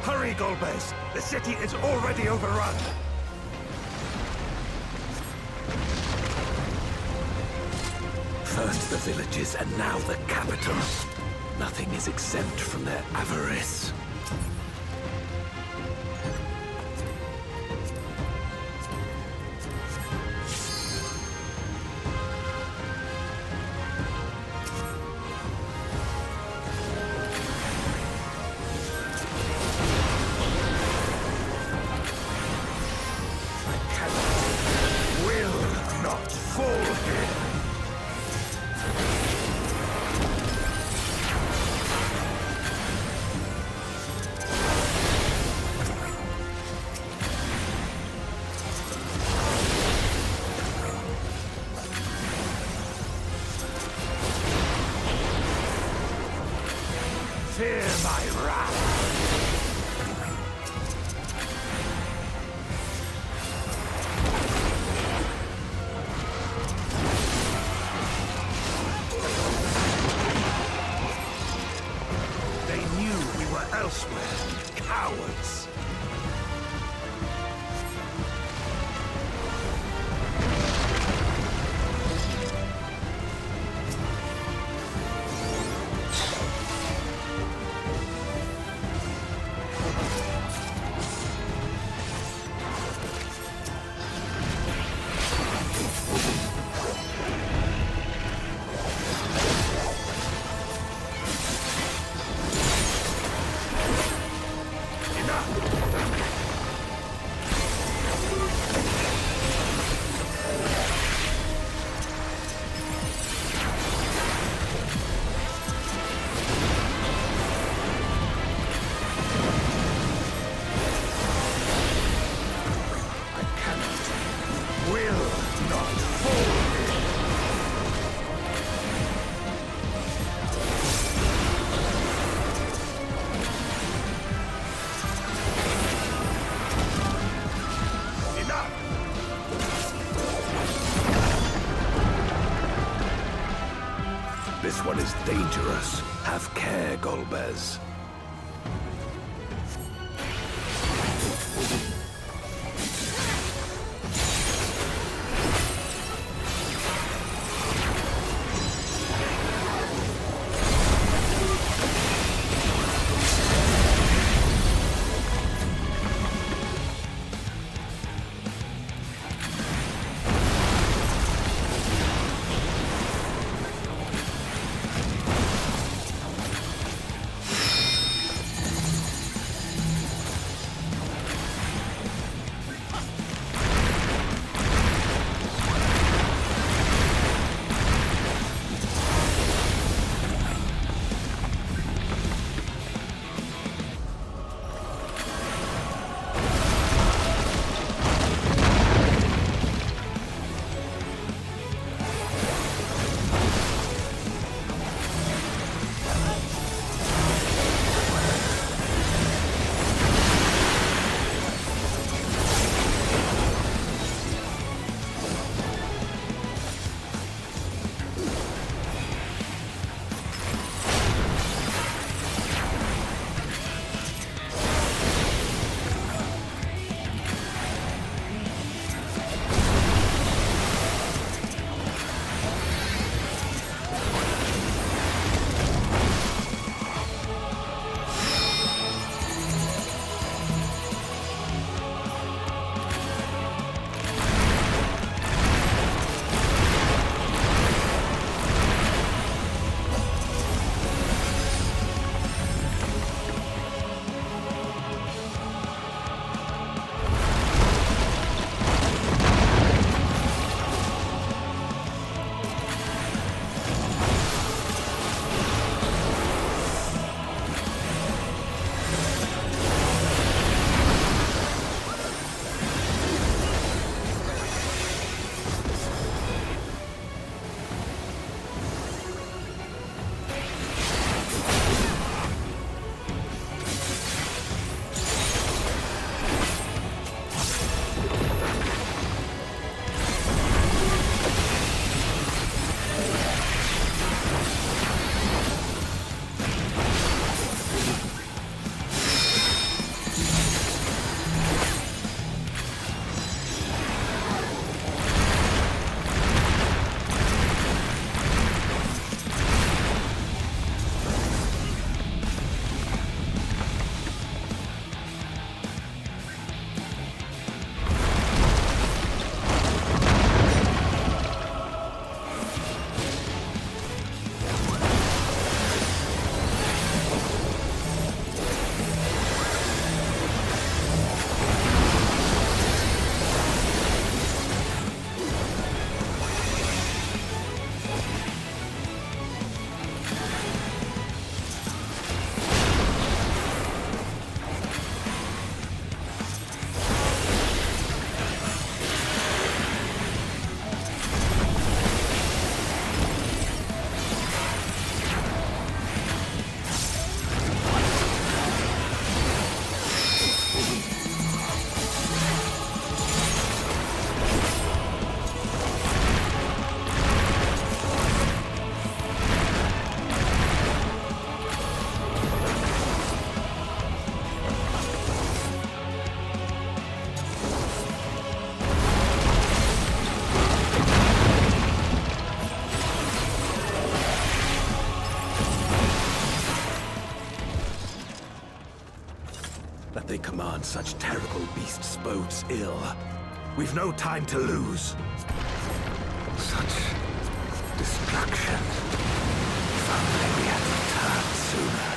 Hurry, Golbez! The city is already overrun! First the villages, and now the capital. Nothing is exempt from their avarice. Fear my wrath! They knew we were elsewhere. Cowards! This one is dangerous. Have care, Golbez. That they command such terrible beasts bodes ill. We've no time to lose. Such destruction. If only we had returned sooner.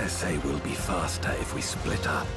Say we'll be faster if we split up.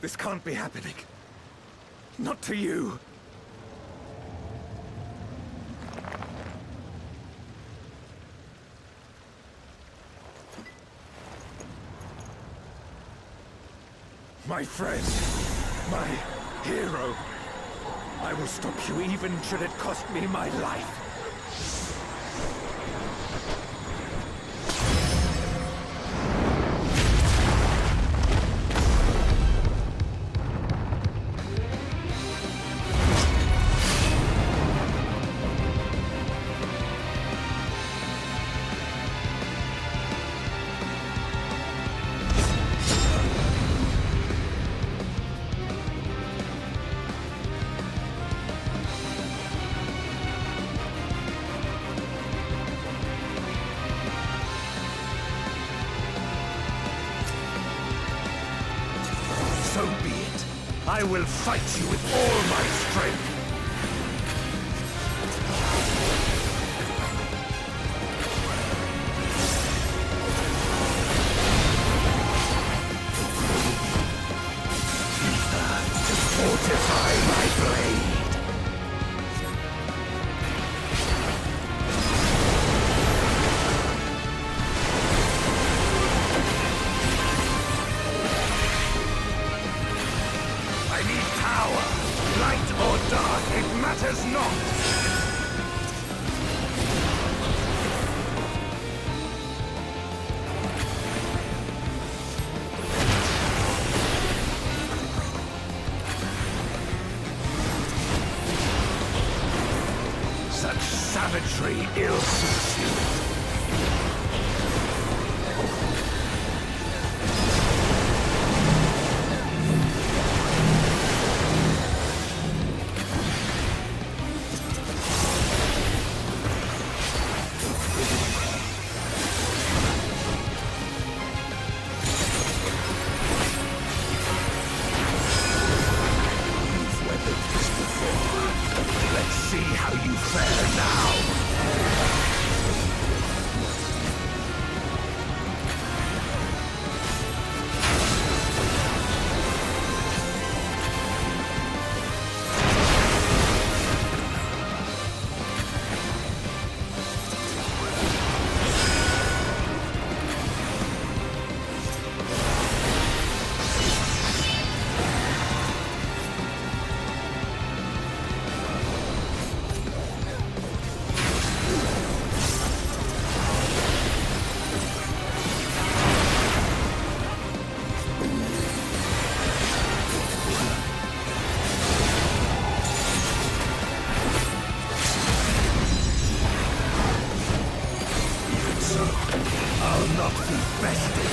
This can't be happening. Not to you. My friend, my hero. I will stop you even should it cost me my life. I will fight you with all my strength. To fortify my blade. I need power. Light or dark, it matters not. Such savagery ill suits you. You've weathered this before. Let's see how you fare now. I'll not be bested.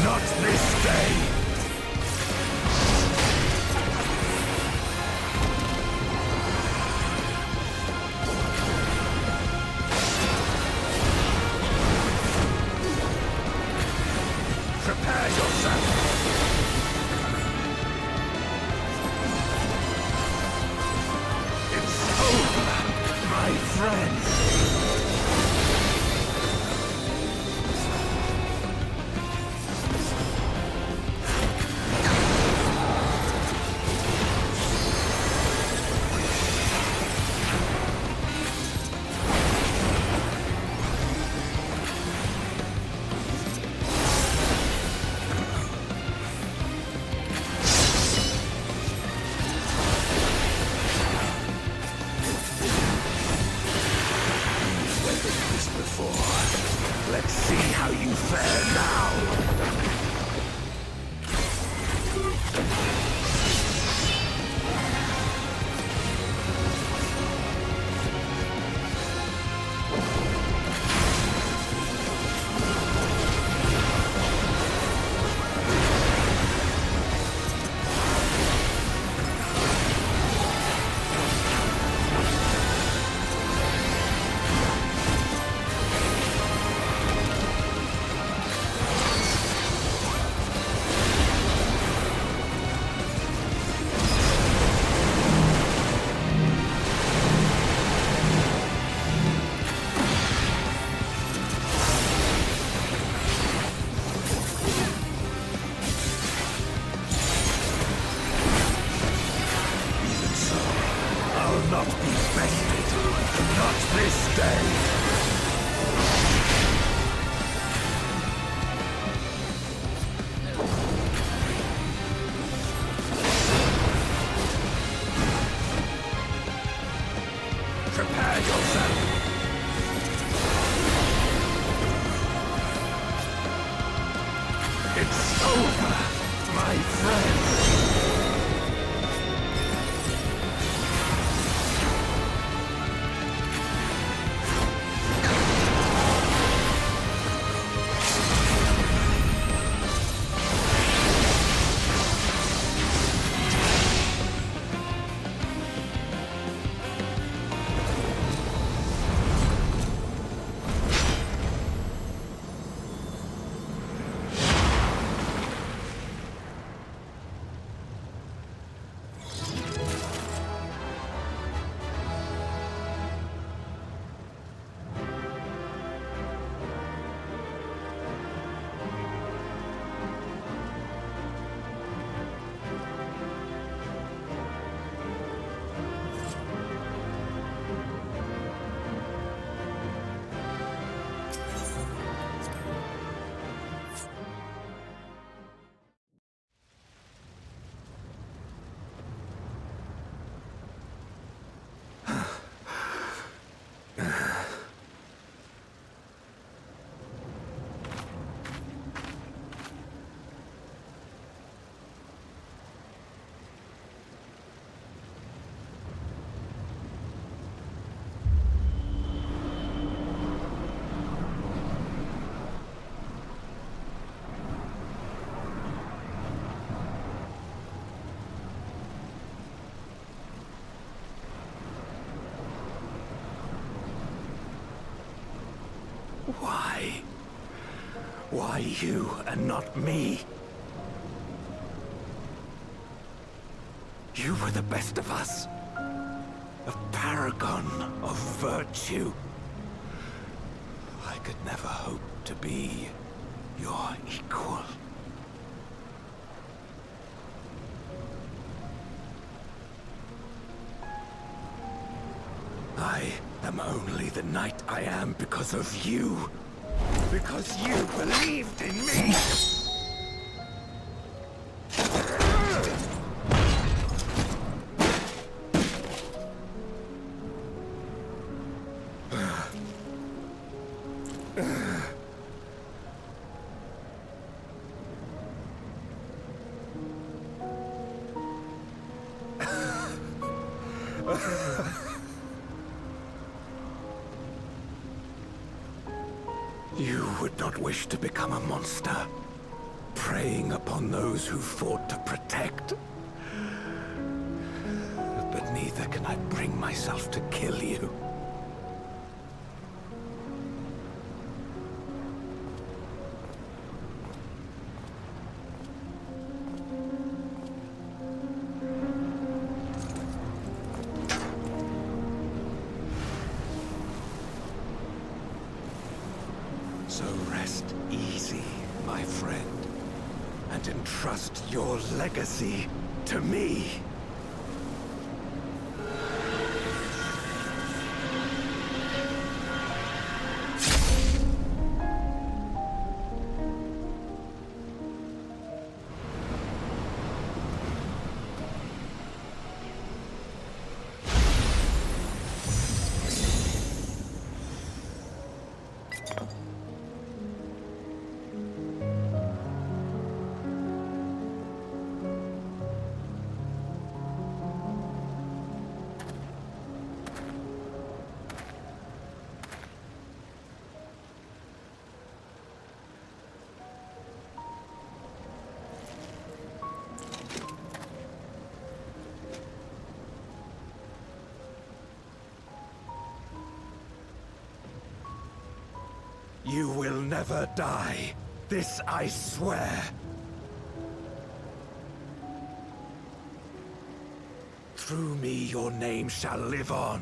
Not this day. Prepare yourself. It's over, my friend. Let's see how you fare now. Not be bested. Not this day. Prepare yourself. It's over, my friend. Why? Why you and not me? You were the best of us. A paragon of virtue. I could never hope to be your equal. I am only the knight I am because of you. Because you believed in me! You would not wish to become a monster, preying upon those who fought to protect. But neither can I bring myself to kill you. So rest easy, my friend, and entrust your legacy to me. You will never die. This I swear. Through me your name shall live on,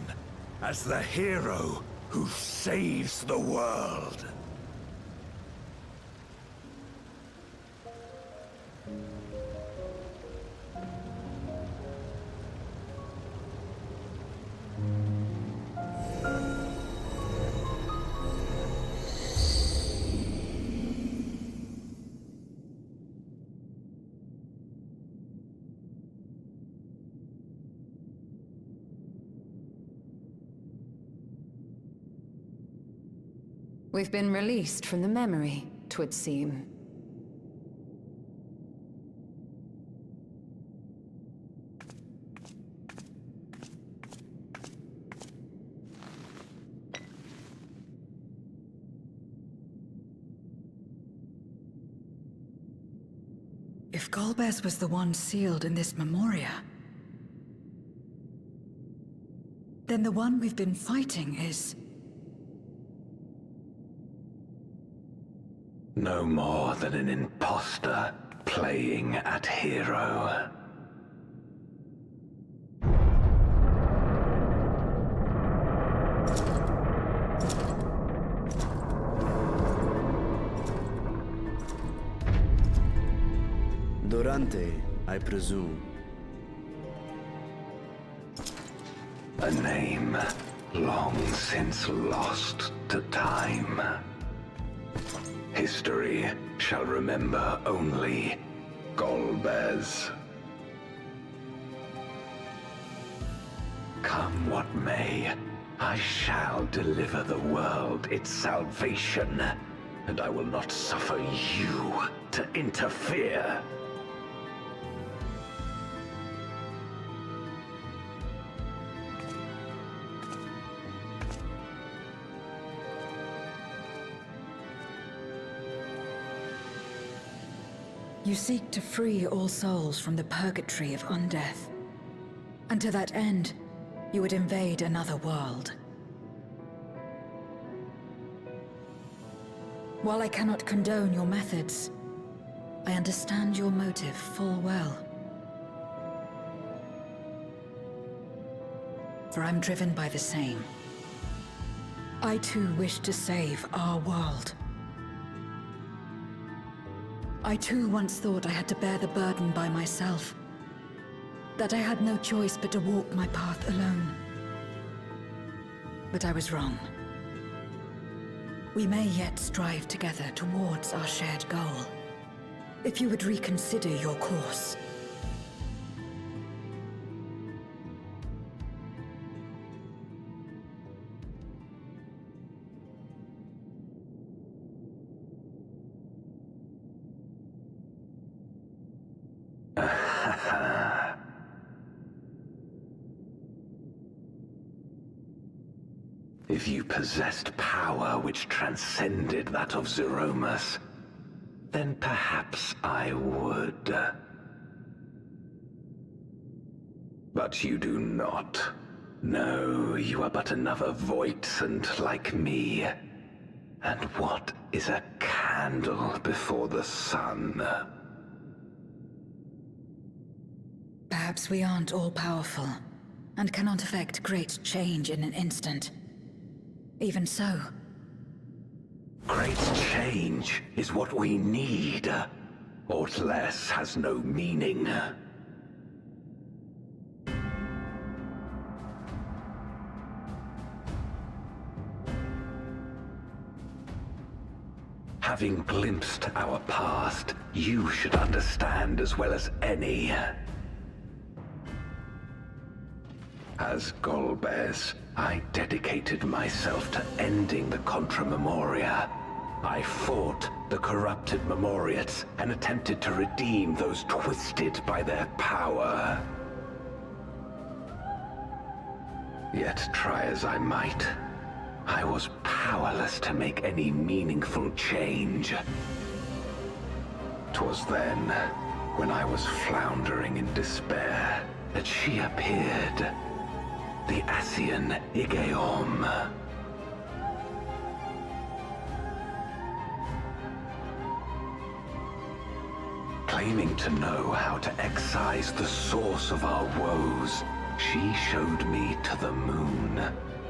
as the hero who saves the world. We've been released from the memory, 'twould seem. If Golbez was the one sealed in this memoria, then the one we've been fighting is... No more than an imposter playing at hero. Durante, I presume. A name long since lost to time. History shall remember only Golbez. Come what may, I shall deliver the world its salvation, and I will not suffer you to interfere. You seek to free all souls from the purgatory of undeath. And to that end, you would invade another world. While I cannot condone your methods, I understand your motive full well. For I'm driven by the same. I too wish to save our world. I too once thought I had to bear the burden by myself. That I had no choice but to walk my path alone. But I was wrong. We may yet strive together towards our shared goal. If you would reconsider your course. If you possessed power which transcended that of Zeromus, then perhaps I would. But you do not. No, you are but another Voidsent like me. And what is a candle before the sun? Perhaps we aren't all-powerful, and cannot effect great change in an instant. Even so. Great change is what we need. Aught less has no meaning. Having glimpsed our past, you should understand as well as any. As Golbez, I dedicated myself to ending the Contra Memoria. I fought the corrupted Memoriates and attempted to redeem those twisted by their power. Yet try as I might, I was powerless to make any meaningful change. 'Twas then, when I was floundering in despair, that she appeared. The Ascian Igeom. Claiming to know how to excise the source of our woes, she showed me to the moon,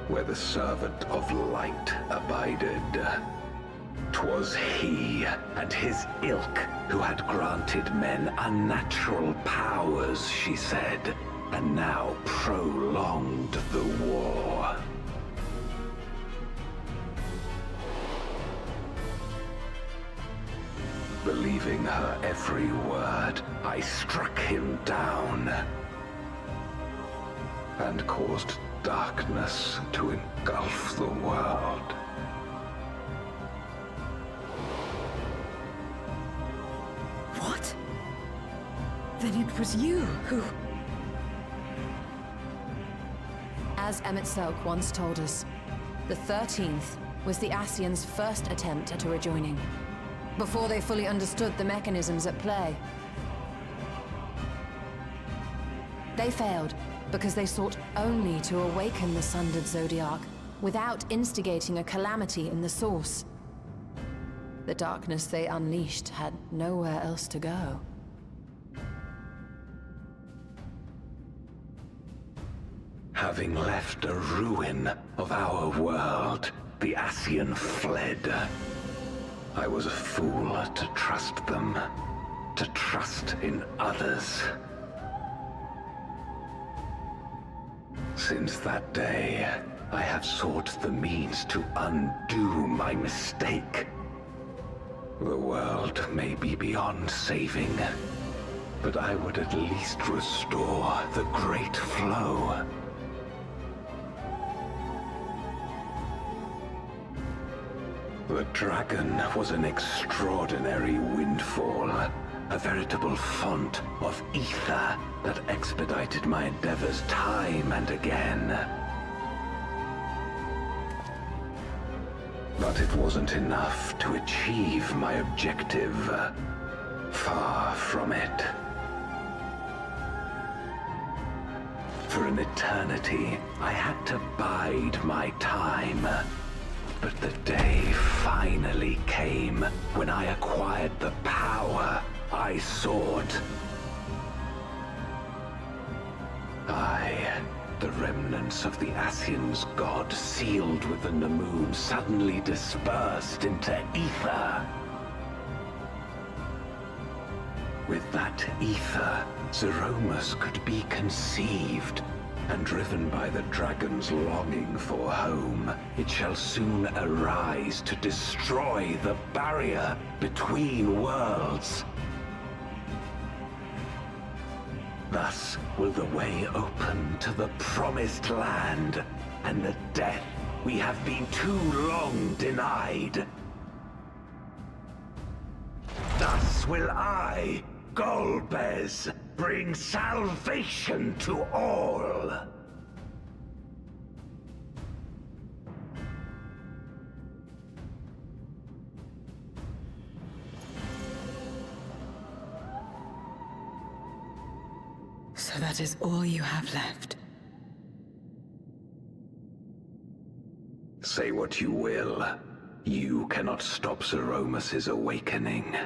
where the servant of light abided. 'Twas he and his ilk who had granted men unnatural powers, she said, and now prolonged the war. Believing her every word, I struck him down and caused darkness to engulf the world. What? Then it was you who... As Emmett Selk once told us, the 13th was the Ascians' first attempt at a rejoining, before they fully understood the mechanisms at play. They failed because they sought only to awaken the sundered Zodiac without instigating a calamity in the source. The darkness they unleashed had nowhere else to go. Having left a ruin of our world, the Ascian fled. I was a fool to trust them, to trust in others. Since that day, I have sought the means to undo my mistake. The world may be beyond saving, but I would at least restore the Great Flow. The dragon was an extraordinary windfall, a veritable font of ether that expedited my endeavors time and again. But it wasn't enough to achieve my objective. Far from it. For an eternity, I had to bide my time. But the day finally came when I acquired the power I sought. The remnants of the Ascian's god sealed within the moon suddenly dispersed into ether. With that ether, Zeromus could be conceived, and driven by the dragon's longing for home, it shall soon arise to destroy the barrier between worlds. Thus will the way open to the promised land, and the death we have been too long denied. Thus will I, Golbez, bring salvation to all. So that is all you have left. Say what you will. You cannot stop Zeromus's awakening.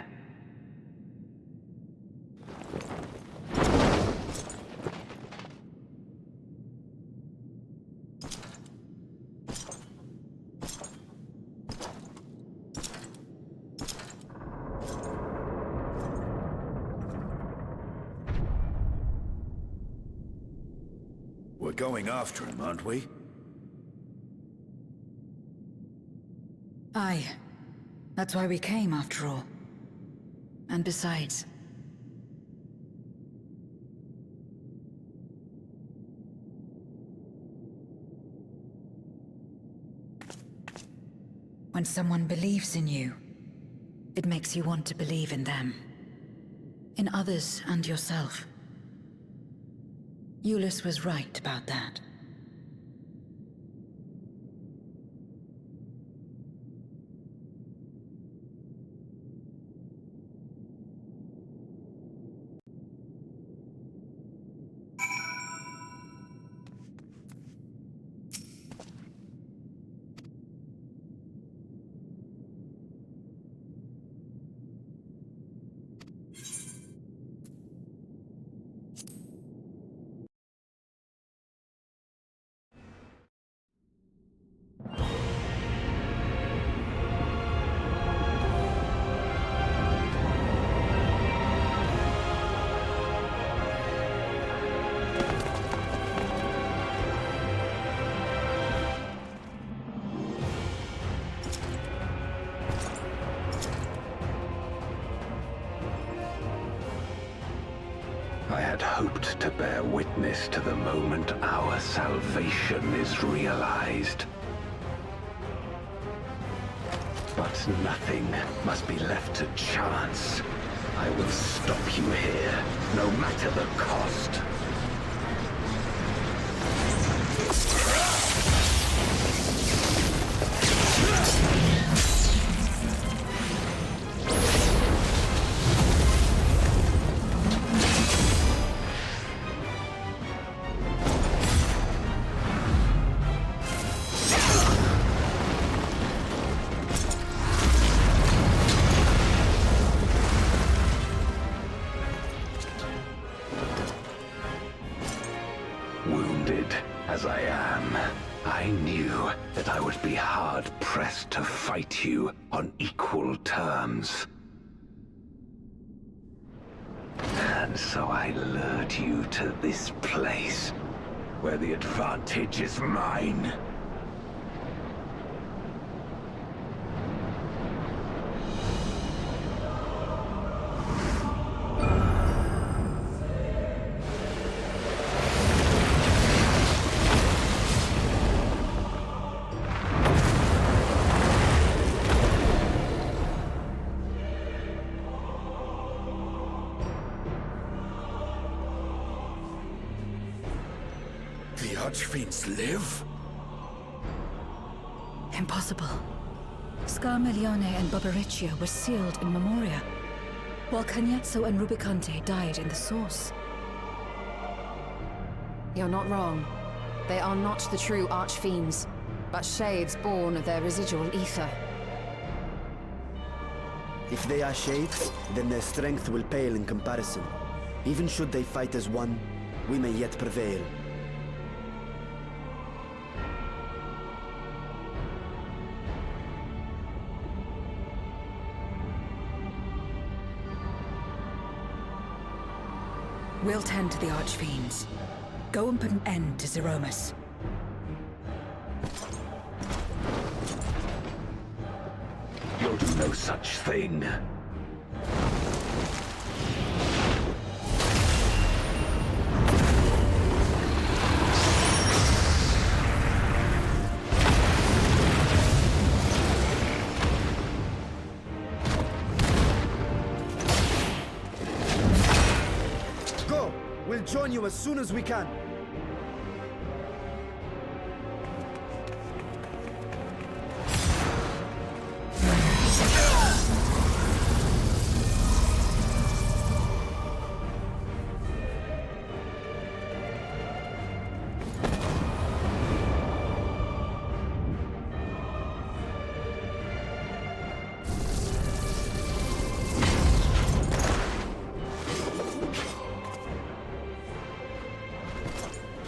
We're going after him, aren't we? Aye. That's why we came, after all. And besides... when someone believes in you, it makes you want to believe in them. In others and yourself. Euless was right about that. I had hoped to bear witness to the moment our salvation is realized. But nothing must be left to chance. I will stop you here, no matter the cost. Wounded as I am, I knew that I would be hard-pressed to fight you on equal terms. And so I lured you to this place, where the advantage is mine. The Archfiends live? Impossible. Scarmelione and Barbaricia were sealed in Memoria, while Cagnazzo and Rubicante died in the Source. You're not wrong. They are not the true Archfiends. but shades born of their residual ether. If they are shades, then their strength will pale in comparison. Even should they fight as one, we may yet prevail. We'll tend to the Archfiends. Go and put an end to Zeromus. You'll do no such thing. Go! We'll join you as soon as we can.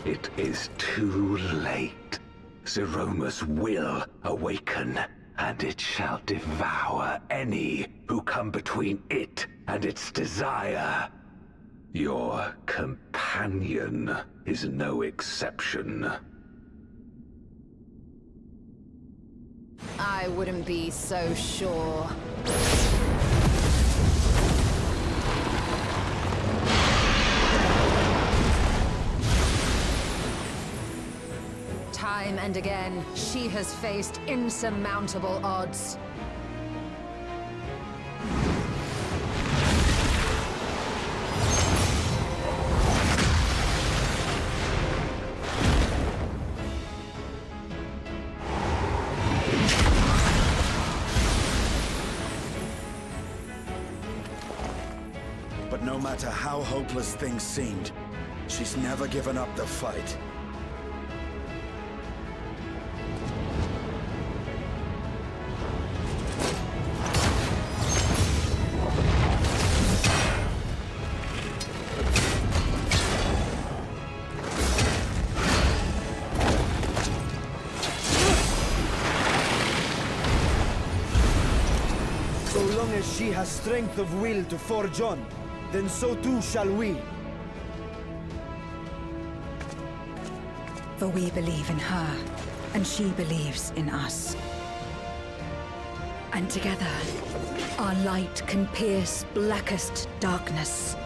It is too late. Zeromus will awaken, and it shall devour any who come between it and its desire. Your companion is no exception. I wouldn't be so sure. Time and again, she has faced insurmountable odds. But no matter how hopeless things seemed, she's never given up the fight. So long as she has strength of will to forge on, then so too shall we. For we believe in her, and she believes in us. And together, our light can pierce blackest darkness.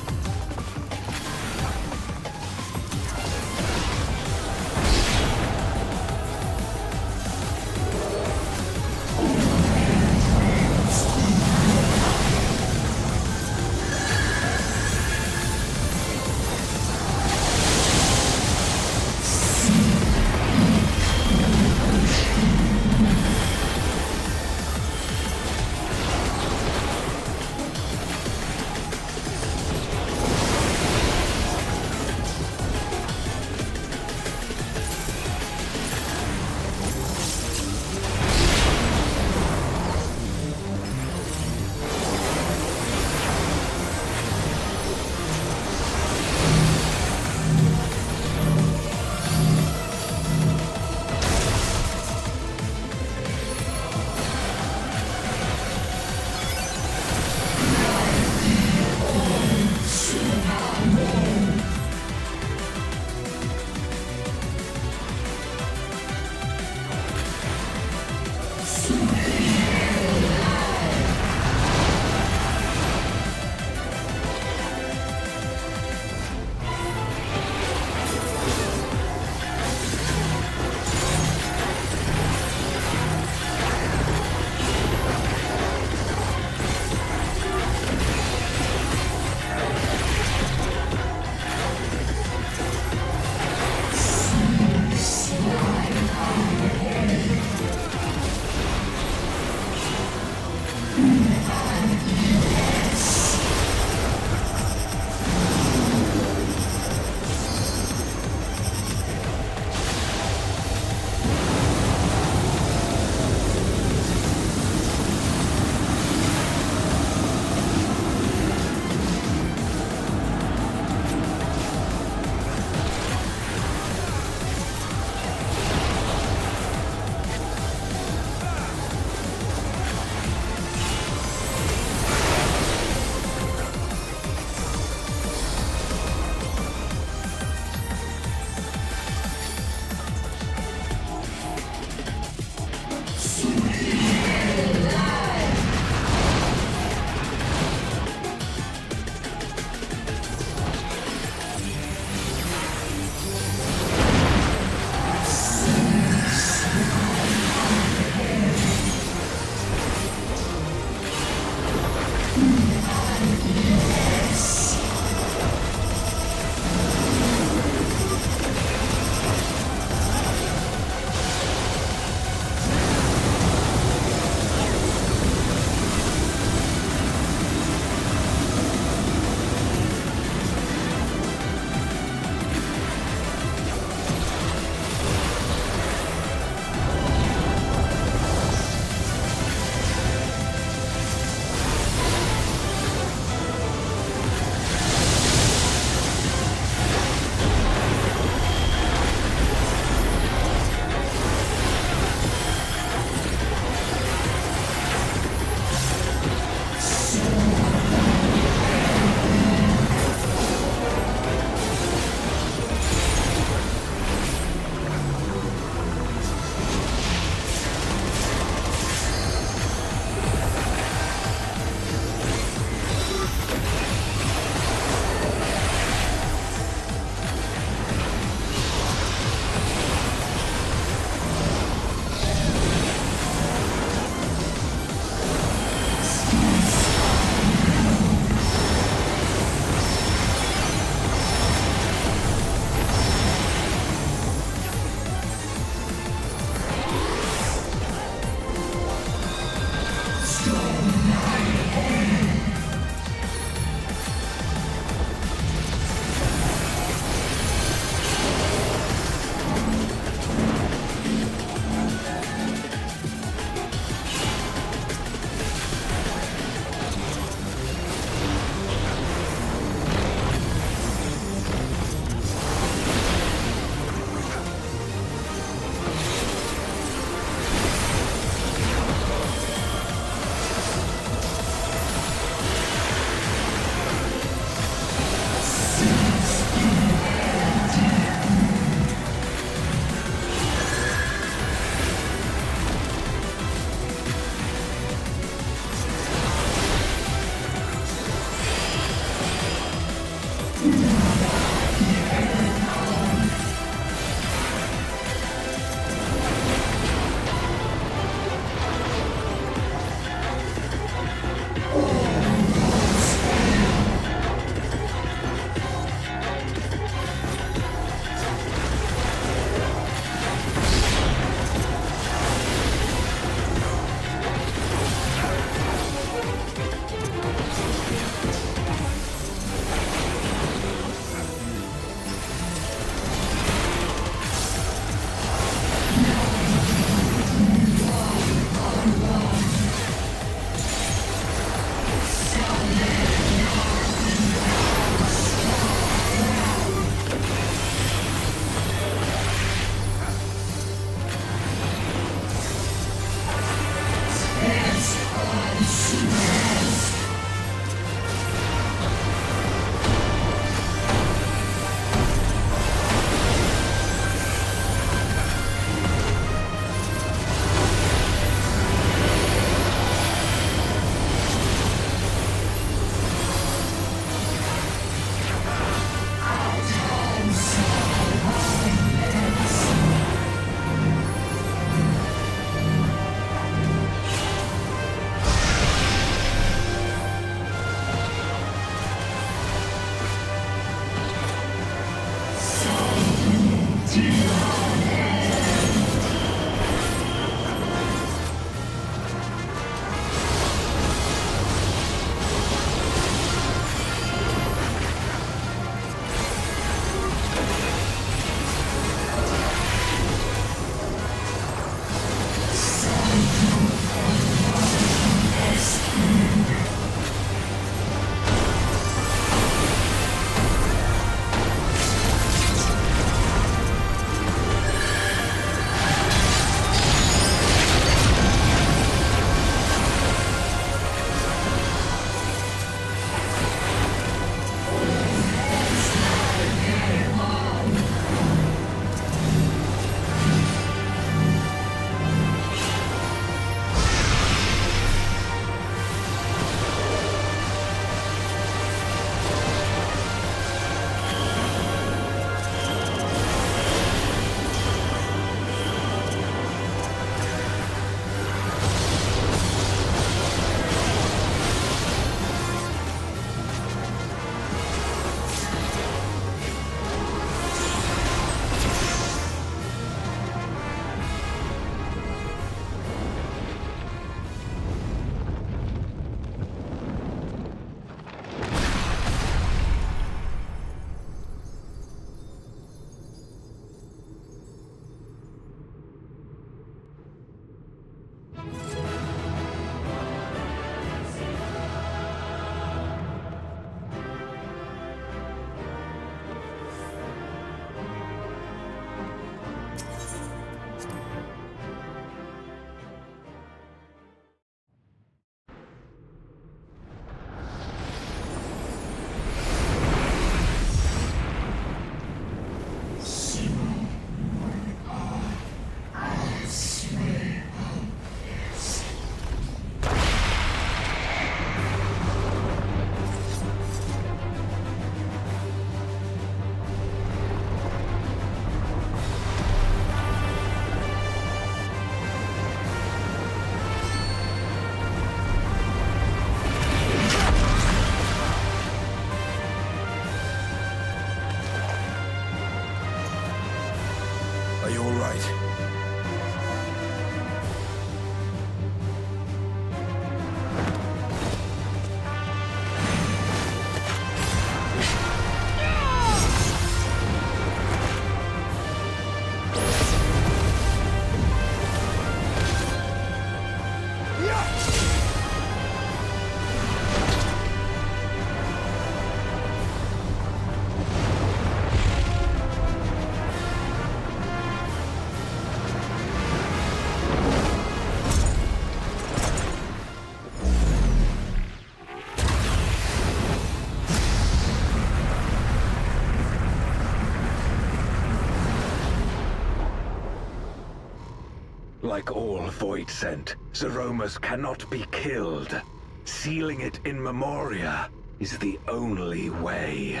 Like all Void Scent, Zeromus cannot be killed. Sealing it in Memoria is the only way.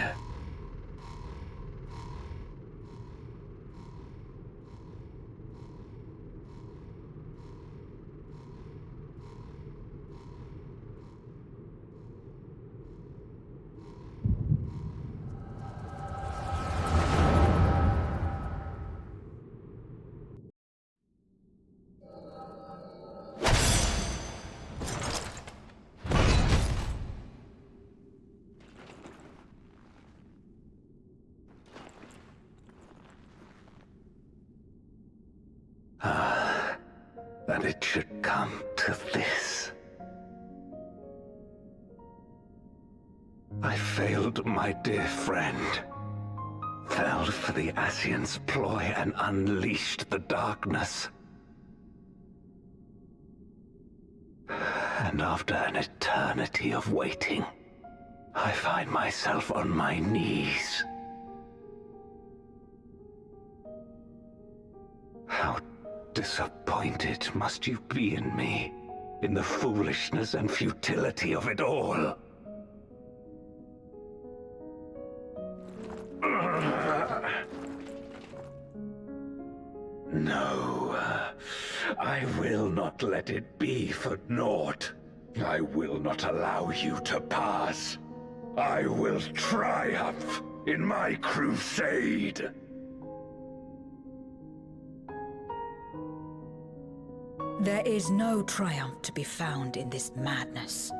That it should come to this. I failed my dear friend. Fell for the Ascian's ploy and unleashed the darkness. And after an eternity of waiting, I find myself on my knees. How disappointed must you be in me, in the foolishness and futility of it all? No, I will not let it be for naught. I will not allow you to pass. I will triumph in my crusade. There is no triumph to be found in this madness.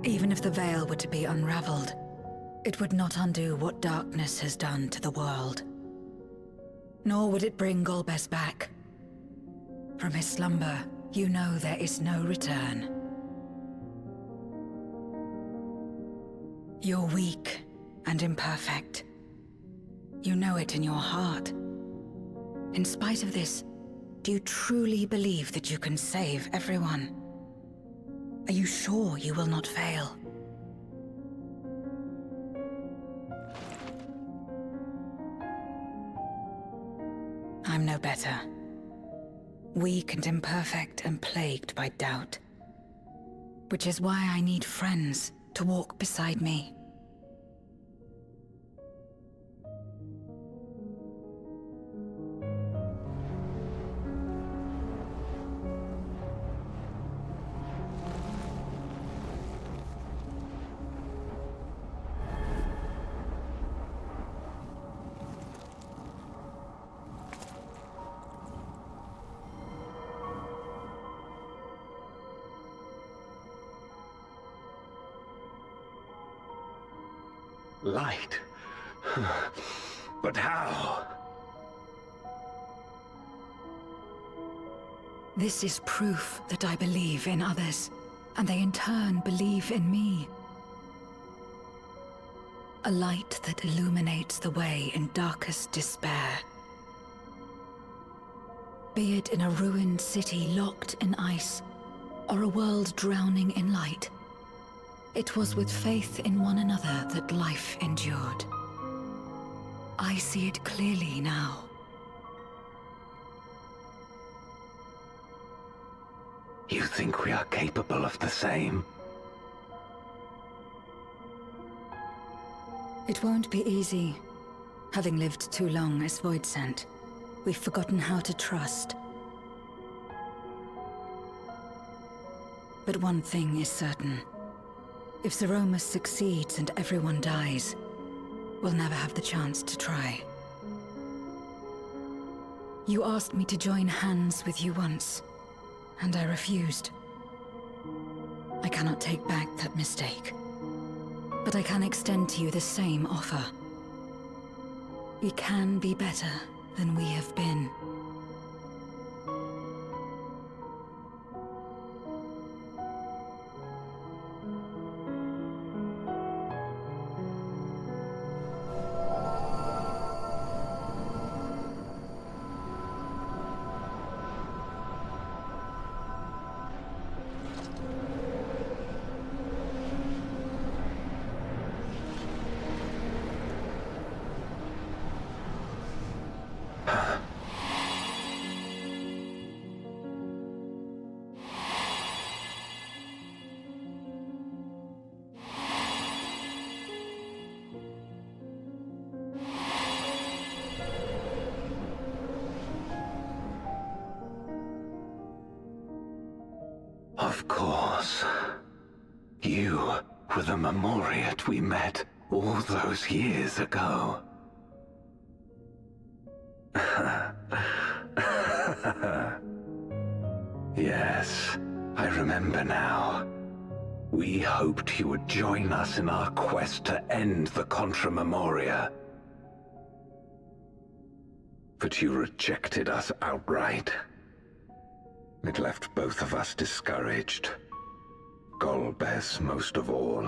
Even if the veil were to be unraveled, it would not undo what darkness has done to the world. Nor would it bring Golbez back. From his slumber, you know there is no return. You're weak and imperfect. You know it in your heart. In spite of this, do you truly believe that you can save everyone? Are you sure you will not fail? I'm no better. Weak and imperfect and plagued by doubt. Which is why I need friends to walk beside me. Light? But how? This is proof that I believe in others, and they in turn believe in me. A light that illuminates the way in darkest despair. Be it in a ruined city locked in ice, or a world drowning in light. It was with faith in one another that life endured. I see it clearly now. You think we are capable of the same? It won't be easy. Having lived too long as Void Scent, we've forgotten how to trust. But one thing is certain. If Zeromus succeeds and everyone dies, we'll never have the chance to try. You asked me to join hands with you once, and I refused. I cannot take back that mistake, but I can extend to you the same offer. We can be better than we have been. Of course. You were the Memoriat we met all those years ago. Yes, I remember now. We hoped you would join us in our quest to end the Contra Memoria. But you rejected us outright. It left both of us discouraged. Golbez most of all.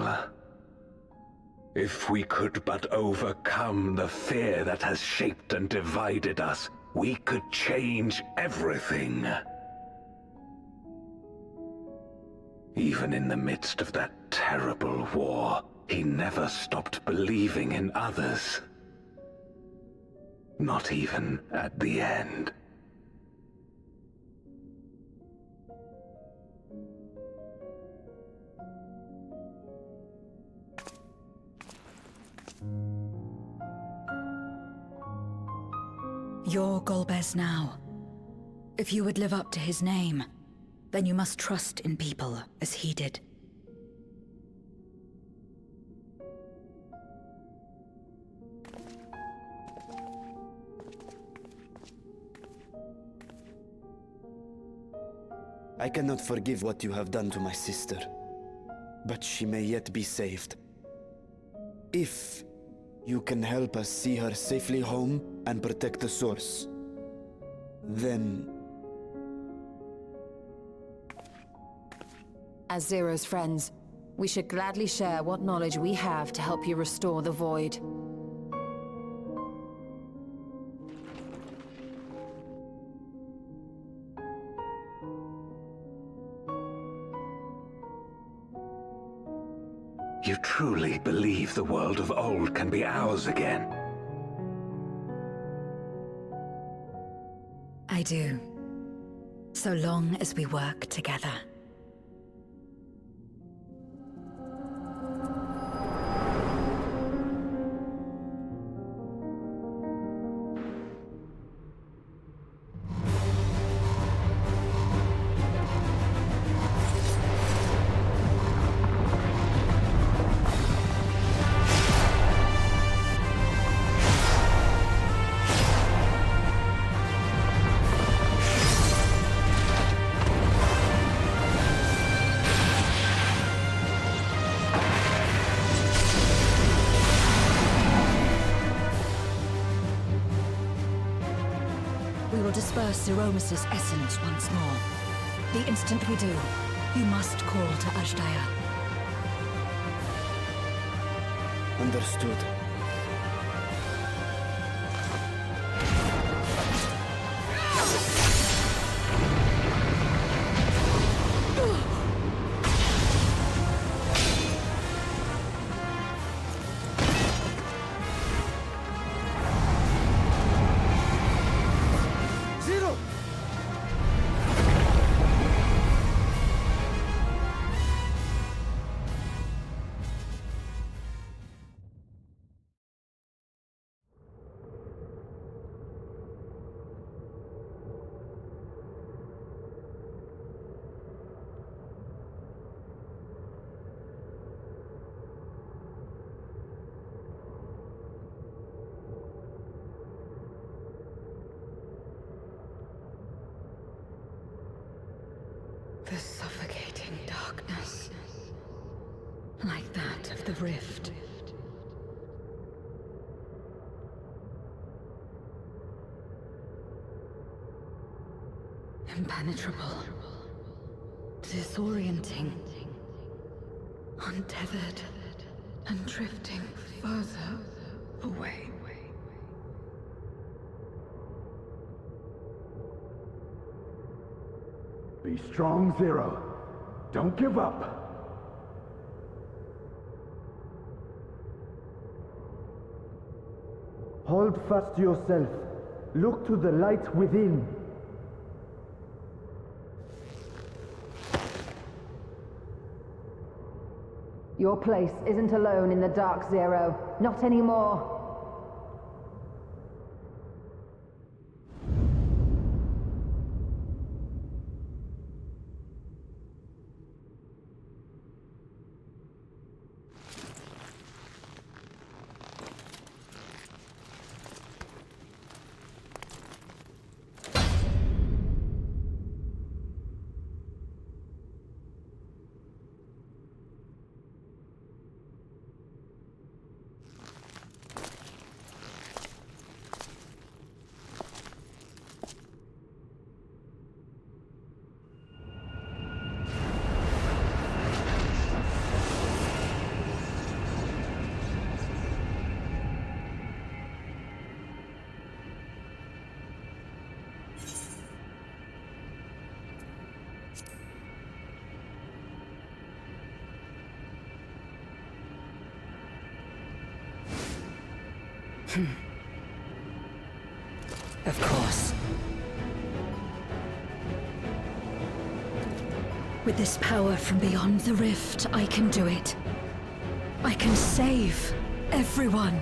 If we could but overcome the fear that has shaped and divided us, we could change everything. Even in the midst of that terrible war, he never stopped believing in others. Not even at the end. You're Golbez now. If you would live up to his name, then you must trust in people as he did. I cannot forgive what you have done to my sister, but she may yet be saved. If you can help us see her safely home and protect the source, then... As Zero's friends, we should gladly share what knowledge we have to help you restore the Void. You truly believe the world of old can be ours again? I do. So long as we work together. Disperse Zeromus's essence once more. The instant we do, you must call to Ashdaya. Understood. The suffocating darkness, like that of the rift. Impenetrable, disorienting, untethered, and drifting further away. Be strong, Zero. Don't give up. Hold fast to yourself. Look to the light within. Your place isn't alone in the dark, Zero. Not anymore. Of course. With this power from beyond the rift, I can do it. I can save everyone.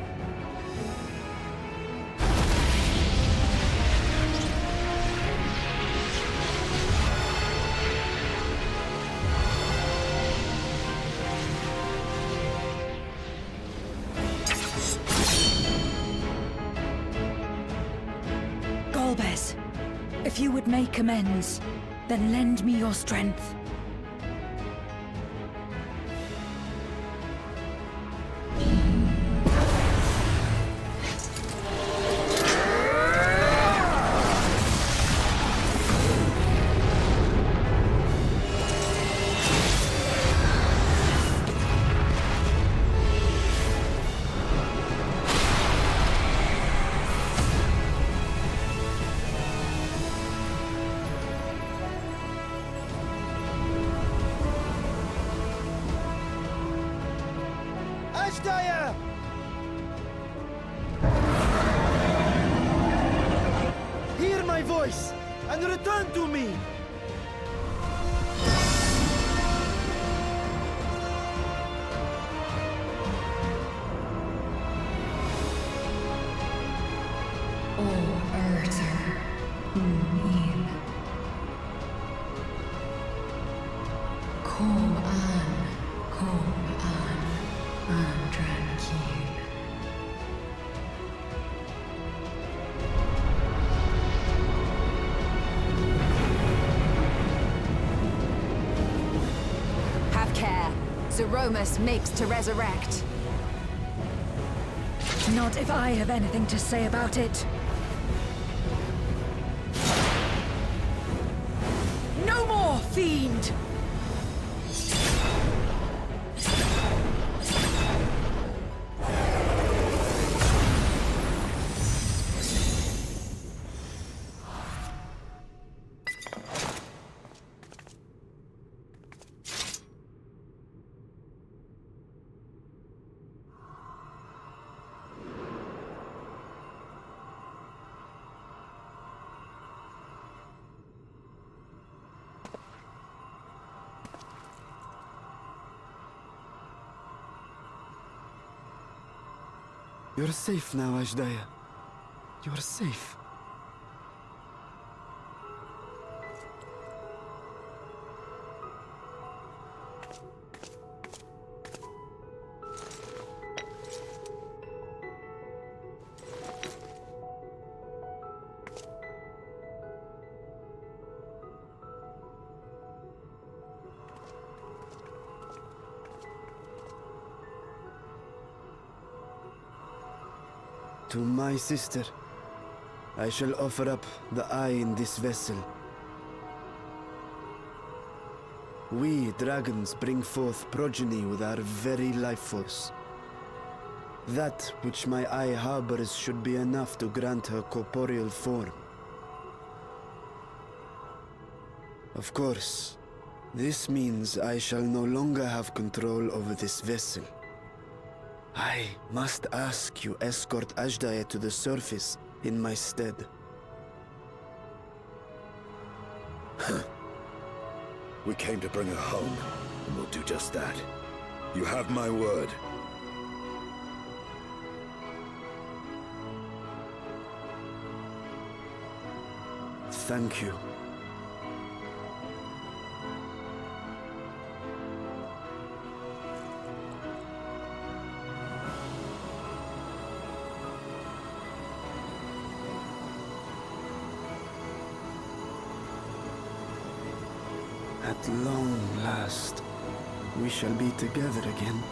Golbez, if you would make amends, then lend me your strength. Ashdaya! Hear my voice and return to me! Have care. Zeromus makes to resurrect. Not if I have anything to say about it. No more, fiend! You're safe now, Ashdaya. You're safe. To my sister, I shall offer up the eye in this vessel. We dragons bring forth progeny with our very life force. That which my eye harbors should be enough to grant her corporeal form. Of course, this means I shall no longer have control over this vessel. I must ask you escort Ashdaya to the surface in my stead. We came to bring her home, and we'll do just that. You have my word. Thank you. At long last, we shall be together again.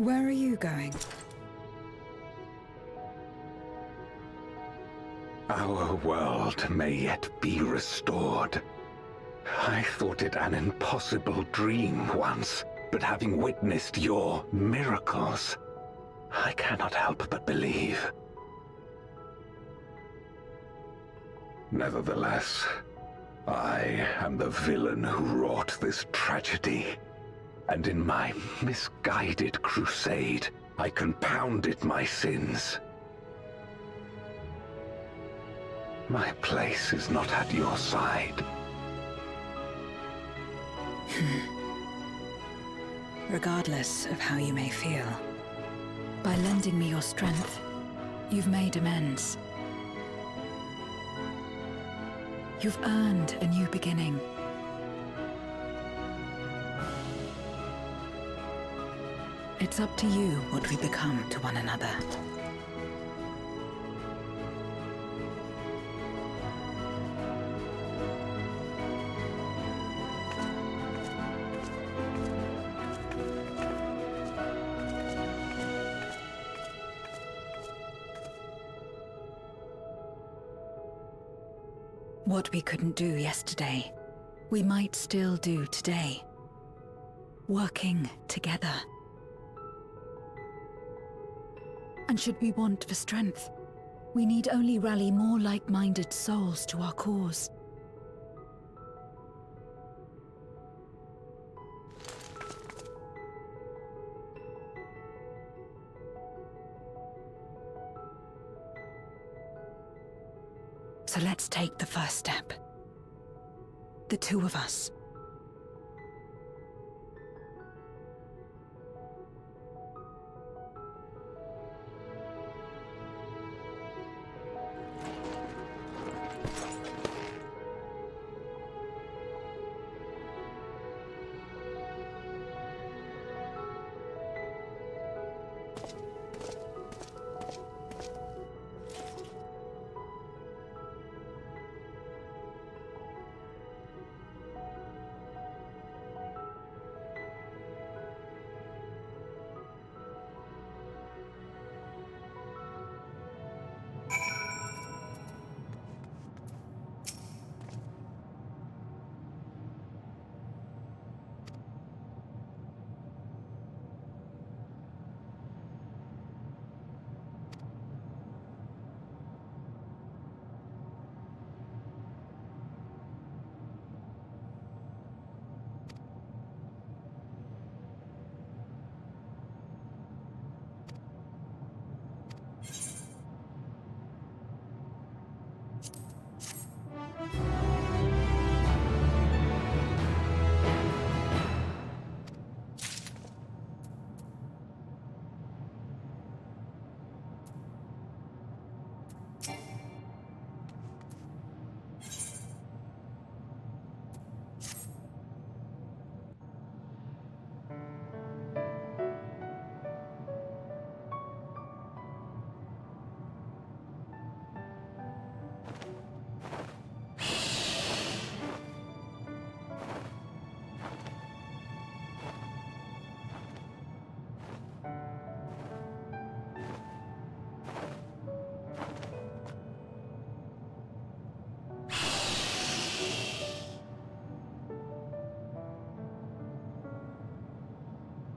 Where are you going? Our world may yet be restored. I thought it an impossible dream once, but having witnessed your miracles, I cannot help but believe. Nevertheless, I am the villain who wrought this tragedy, and in my misguided crusade, I compounded my sins. My place is not at your side. Regardless of how you may feel, by lending me your strength, you've made amends. You've earned a new beginning. It's up to you what we become to one another. What we couldn't do yesterday, we might still do today. Working together. And should we want for strength, we need only rally more like-minded souls to our cause. So let's take the first step. The two of us.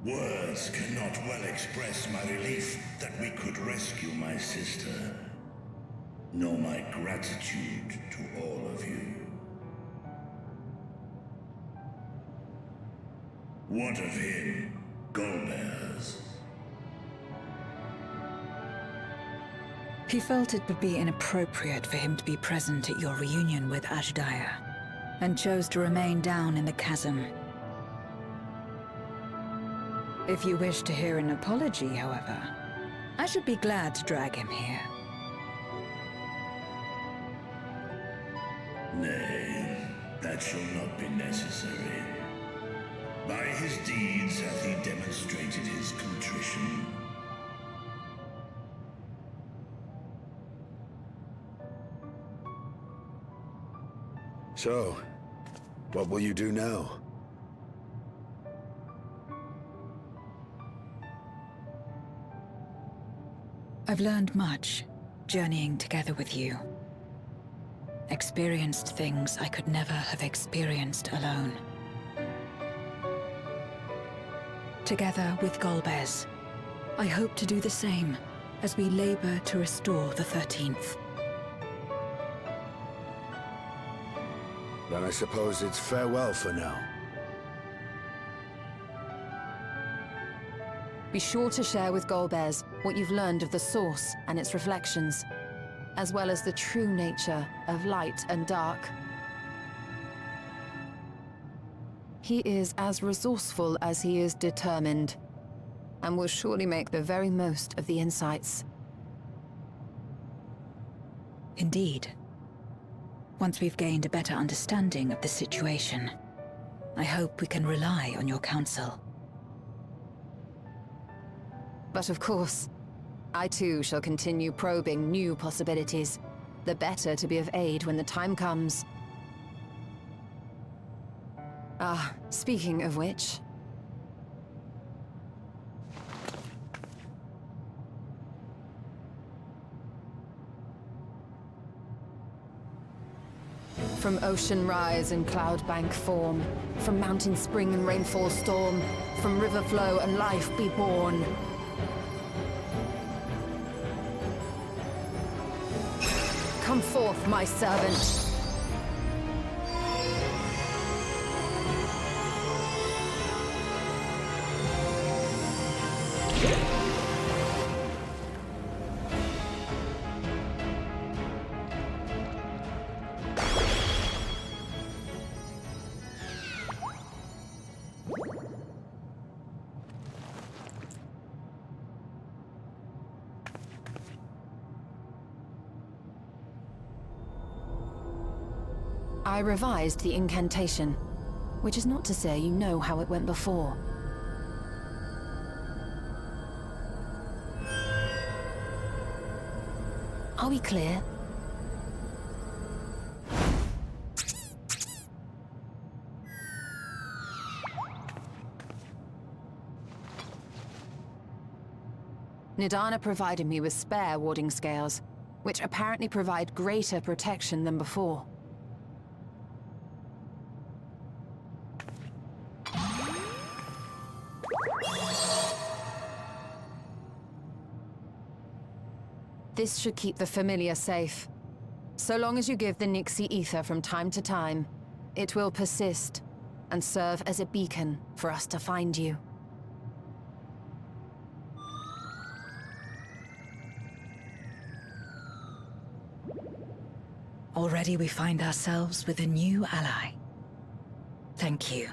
Words cannot well express my relief that we could rescue my sister, nor my gratitude to all of you. What of him, Golbears? He felt it would be inappropriate for him to be present at your reunion with Ashdaya, and chose to remain down in the chasm. If you wish to hear an apology, however, I should be glad to drag him here. Nay, that shall not be necessary. By his deeds hath he demonstrated his contrition. So, what will you do now? I've learned much, journeying together with you. Experienced things I could never have experienced alone. Together with Golbez, I hope to do the same as we labor to restore the 13th. Then I suppose it's farewell for now. Be sure to share with Golbez what you've learned of the Source and its reflections, as well as the true nature of light and dark. He is as resourceful as he is determined, and will surely make the very most of the insights. Indeed. Once we've gained a better understanding of the situation, I hope we can rely on your counsel. But of course, I too shall continue probing new possibilities, the better to be of aid when the time comes. Ah, speaking of which... From ocean rise and cloud bank form, from mountain spring and rainfall storm, from river flow and life be born. Come forth, my servant. I revised the incantation, which is not to say you know how it went before. Are we clear? Nidana provided me with spare warding scales, which apparently provide greater protection than before. This should keep the familiar safe. So long as you give the Nixie ether from time to time, it will persist and serve as a beacon for us to find you. Already we find ourselves with a new ally. Thank you.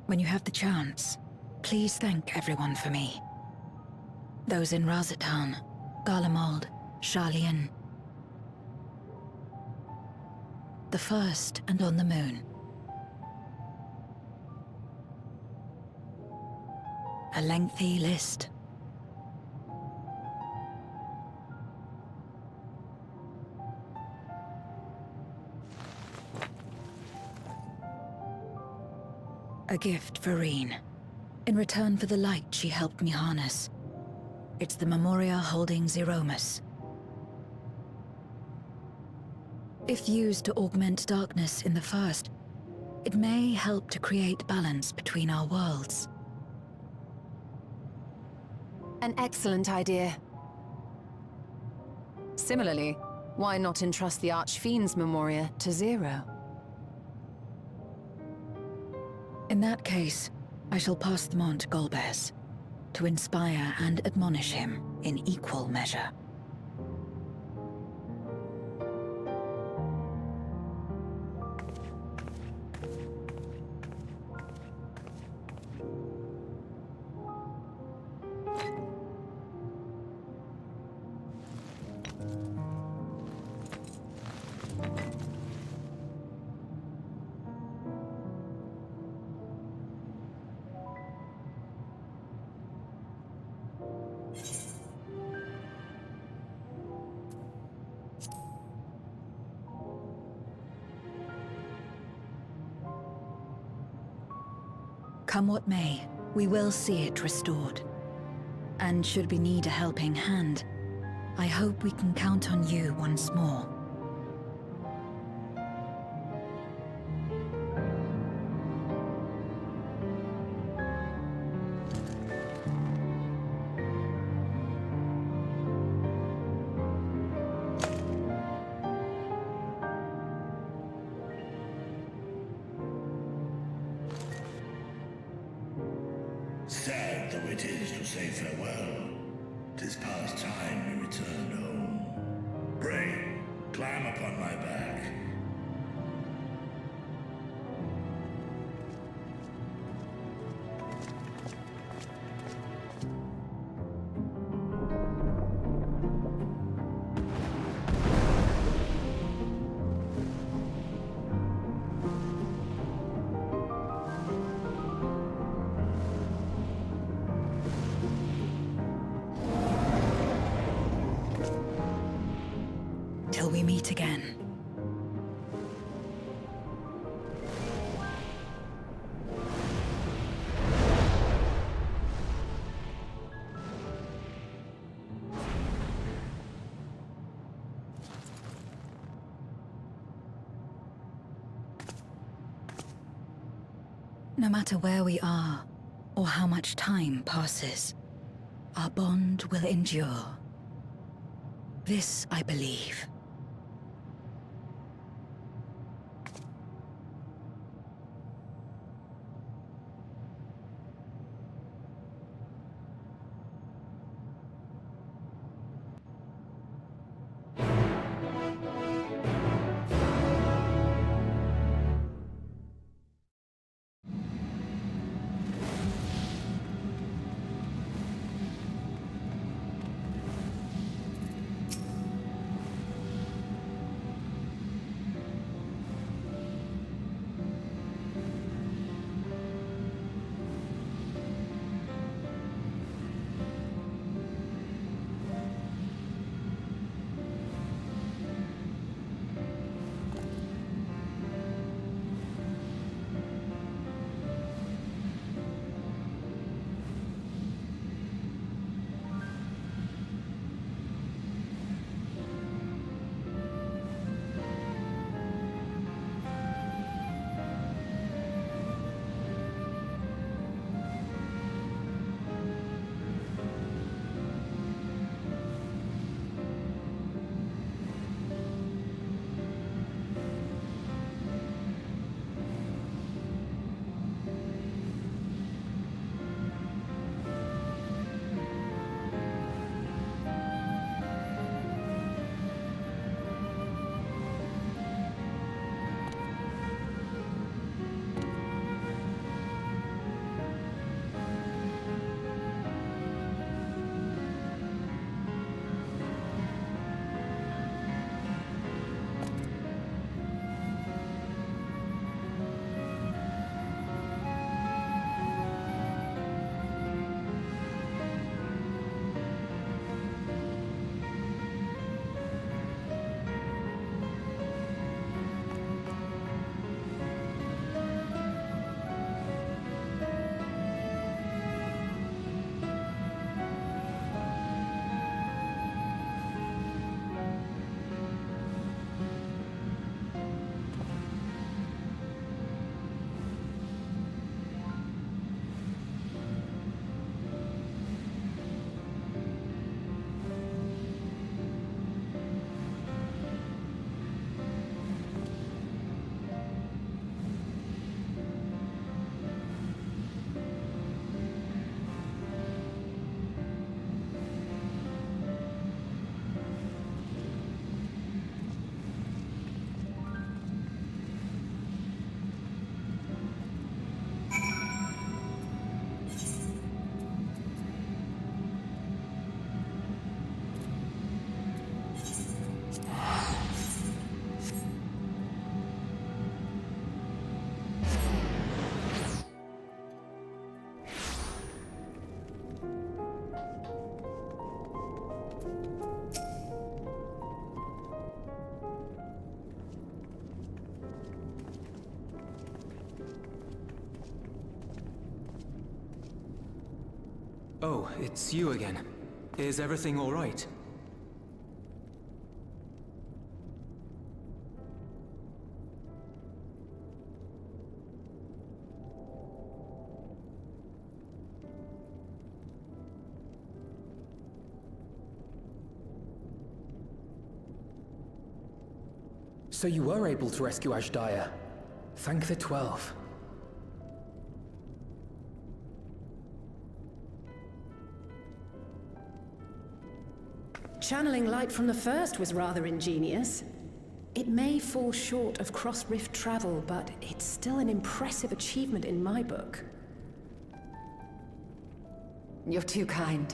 When you have the chance, please thank everyone for me. Those in Razatan, Garlemald, Sharlayan. The First and on the Moon. A lengthy list. A gift for Reen, in return for the light she helped me harness. It's the Memoria holding Zeromus. If used to augment darkness in the First, it may help to create balance between our worlds. An excellent idea. Similarly, why not entrust the Archfiend's Memoria to Zero? In that case, I shall pass them on to Golbez, to inspire and admonish him in equal measure. Come what may, we will see it restored. And should we need a helping hand, I hope we can count on you once more. Sad though it is to say farewell, 'tis past time we returned home. Bray, climb upon my back. Till we meet again. No matter where we are, or how much time passes, our bond will endure. This I believe. Oh, it's you again. Is everything all right? So you were able to rescue Ashdaya. Thank the 12. Channeling light from the first was rather ingenious. It may fall short of cross-rift travel, but it's still an impressive achievement in my book. You're too kind.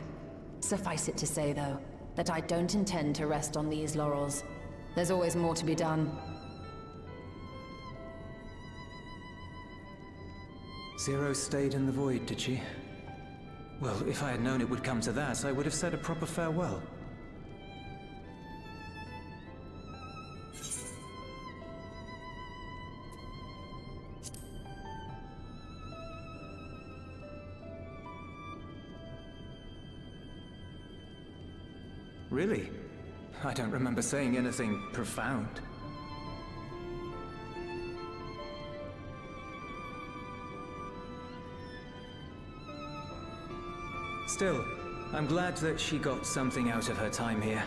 Suffice it to say, though, that I don't intend to rest on these laurels. There's always more to be done. Zero stayed in the void, did she? Well, if I had known it would come to that, I would have said a proper farewell. Really? I don't remember saying anything profound. Still, I'm glad that she got something out of her time here.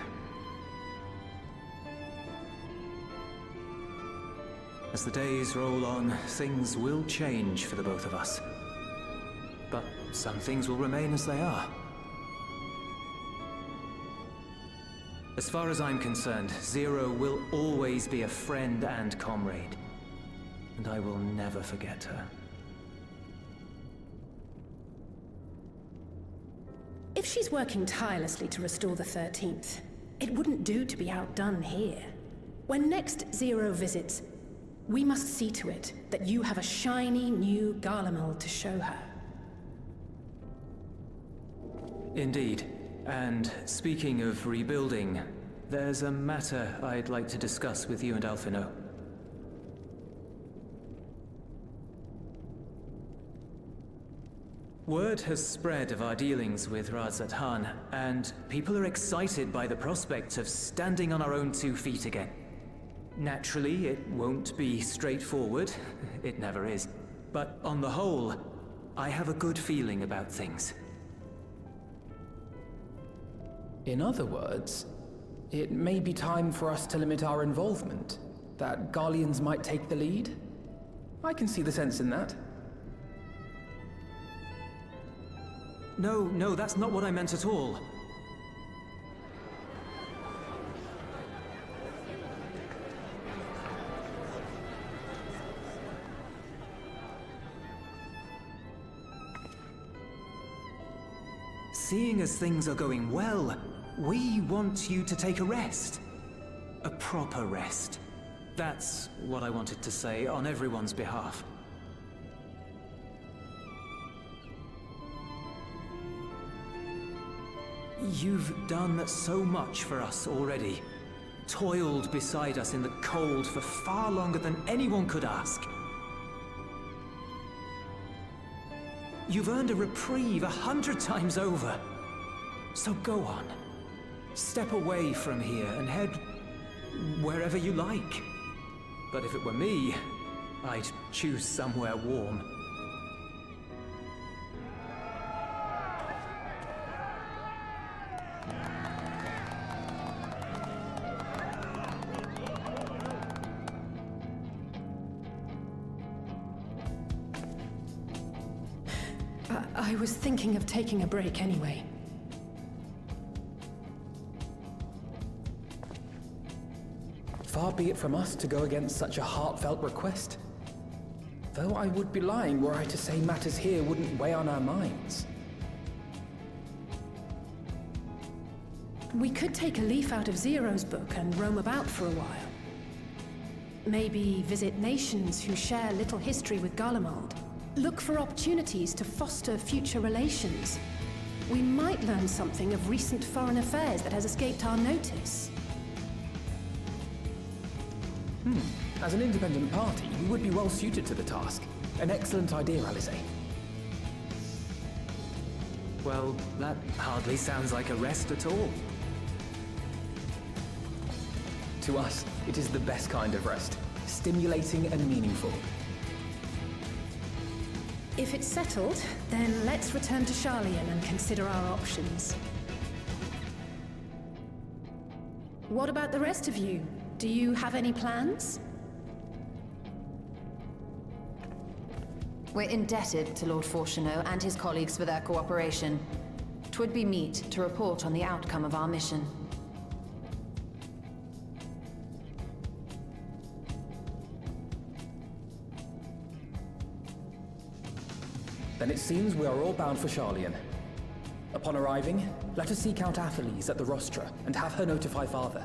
As the days roll on, things will change for the both of us. But some things will remain as they are. As far as I'm concerned, Zero will always be a friend and comrade. And I will never forget her. If she's working tirelessly to restore the 13th, it wouldn't do to be outdone here. When next Zero visits, we must see to it that you have a shiny new Garlemald to show her. Indeed. And speaking of rebuilding, there's a matter I'd like to discuss with you and Alphino. Word has spread of our dealings with Razat Han, and people are excited by the prospect of standing on our own 2 feet again. Naturally, it won't be straightforward. It never is. But on the whole, I have a good feeling about things. In other words, it may be time for us to limit our involvement, that Garleans might take the lead. I can see the sense in that. No, that's not what I meant at all. Seeing as things are going well, we want you to take a rest. A proper rest. That's what I wanted to say on everyone's behalf. You've done so much for us already. Toiled beside us in the cold for far longer than anyone could ask. You've earned a reprieve 100 times over. So go on. Step away from here and head wherever you like. But if it were me, I'd choose somewhere warm. I was thinking of taking a break anyway. Far be it from us to go against such a heartfelt request. Though I would be lying were I to say matters here wouldn't weigh on our minds. We could take a leaf out of Zero's book and roam about for a while. Maybe visit nations who share little history with Garlemald. Look for opportunities to foster future relations. We might learn something of recent foreign affairs that has escaped our notice. As an independent party, we would be well suited to the task. An excellent idea, Alice. Well, that hardly sounds like a rest at all. To us, it is the best kind of rest. Stimulating and meaningful. If it's settled, then let's return to Sharlayan and consider our options. What about the rest of you? Do you have any plans? We're indebted to Lord Fortuneau and his colleagues for their cooperation. 'Twould be meet to report on the outcome of our mission. Then it seems we are all bound for Sharlayan. Upon arriving, let us seek out Athalis at the rostra and have her notify Father.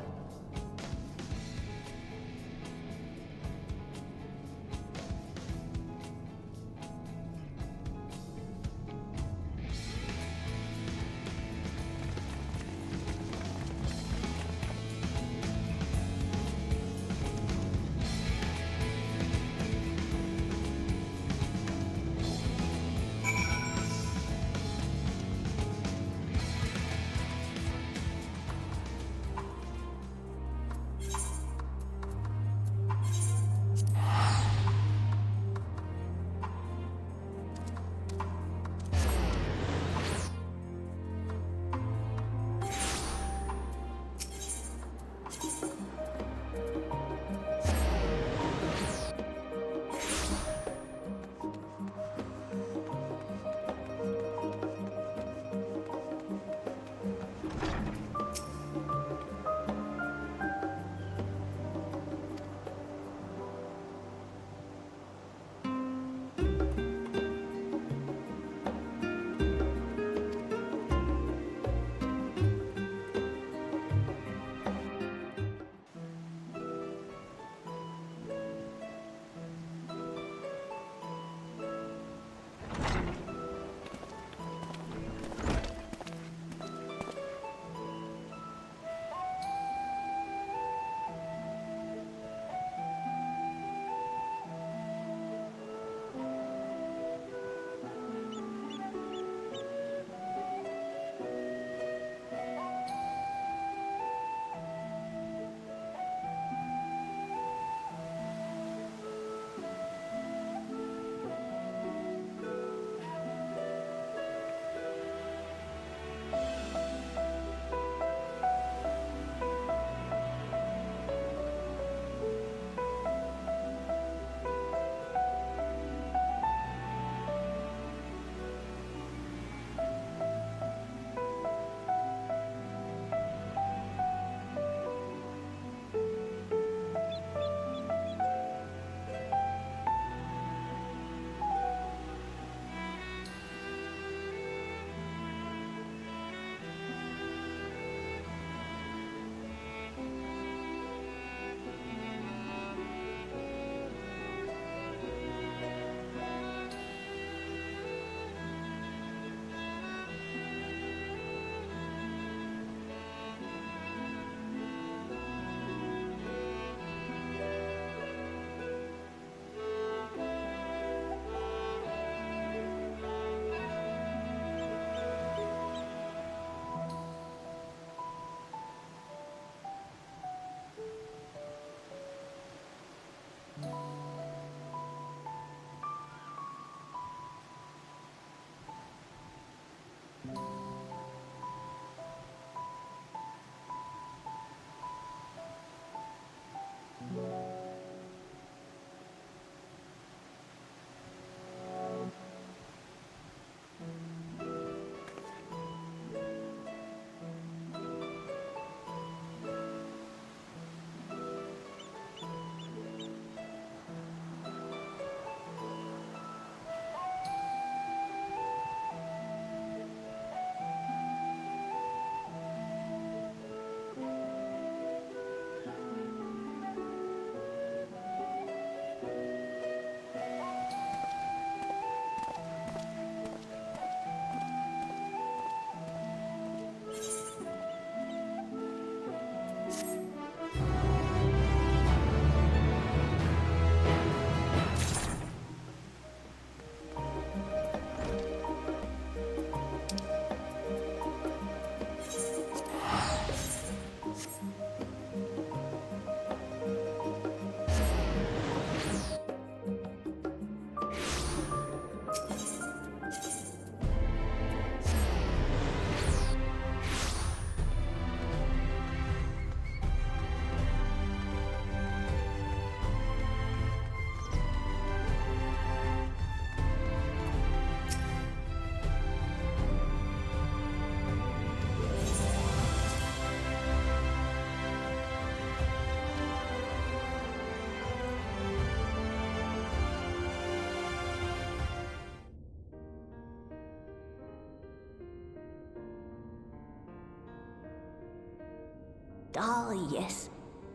Ah, yes.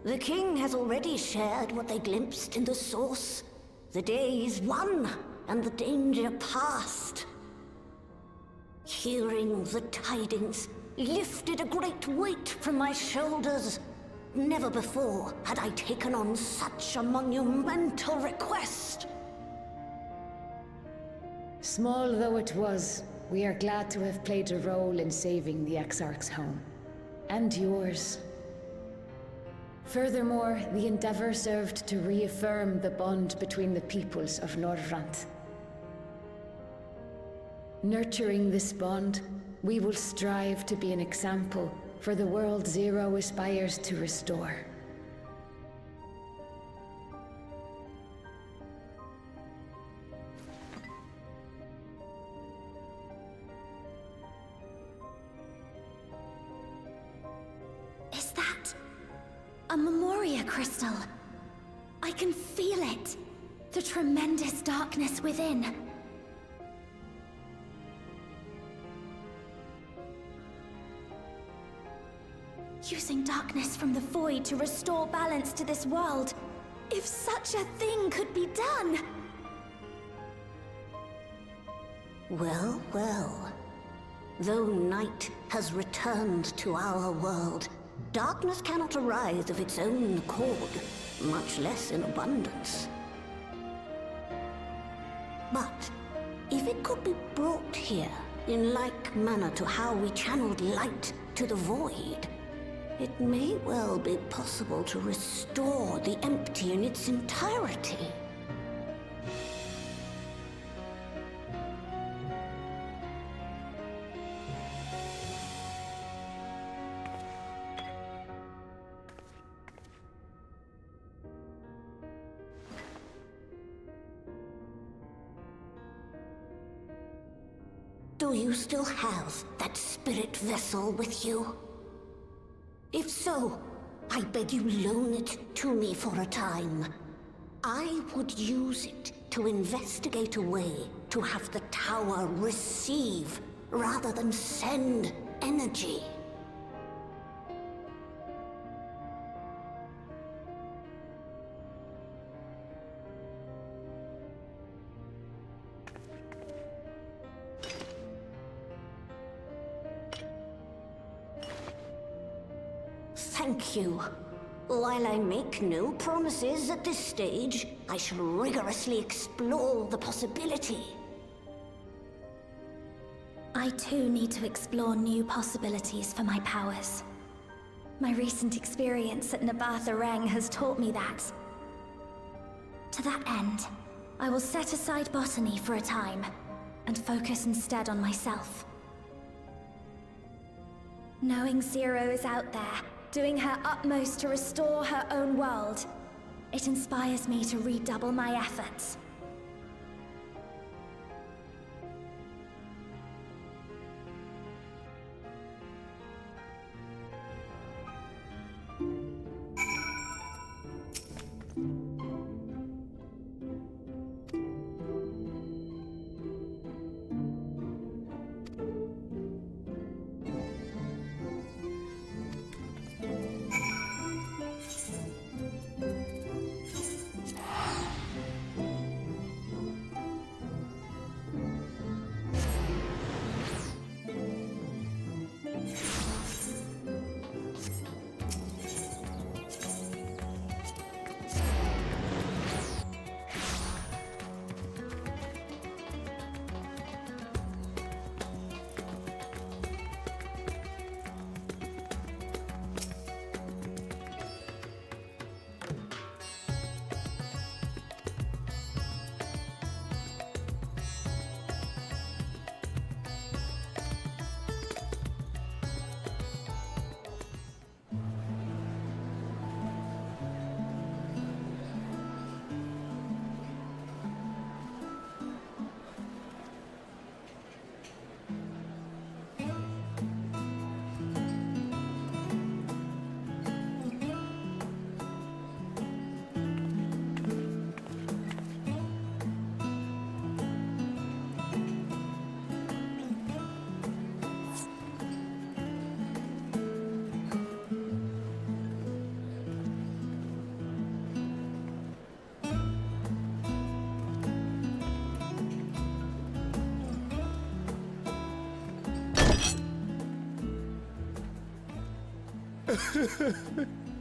The king has already shared what they glimpsed in the source. The day is won, and the danger past. Hearing the tidings lifted a great weight from my shoulders. Never before had I taken on such a monumental request. Small though it was, we are glad to have played a role in saving the Exarch's home. And yours. Furthermore, the endeavor served to reaffirm the bond between the peoples of Norvrant. Nurturing this bond, we will strive to be an example for the world Zero aspires to restore. Is that a Memoria crystal? I can feel it. The tremendous darkness within. Using darkness from the void to restore balance to this world. If such a thing could be done! Well, well. Though night has returned to our world, darkness cannot arise of its own accord, much less in abundance. But if it could be brought here, in like manner to how we channeled light to the void, it may well be possible to restore the empty in its entirety. Do you still have that spirit vessel with you? If so, I beg you loan it to me for a time. I would use it to investigate a way to have the tower receive rather than send energy. Thank you. While I make no promises at this stage, I shall rigorously explore the possibility. I too need to explore new possibilities for my powers. My recent experience at Nabatha Reng has taught me that. To that end, I will set aside botany for a time, and focus instead on myself. Knowing Zero is out there, doing her utmost to restore her own world, it inspires me to redouble my efforts.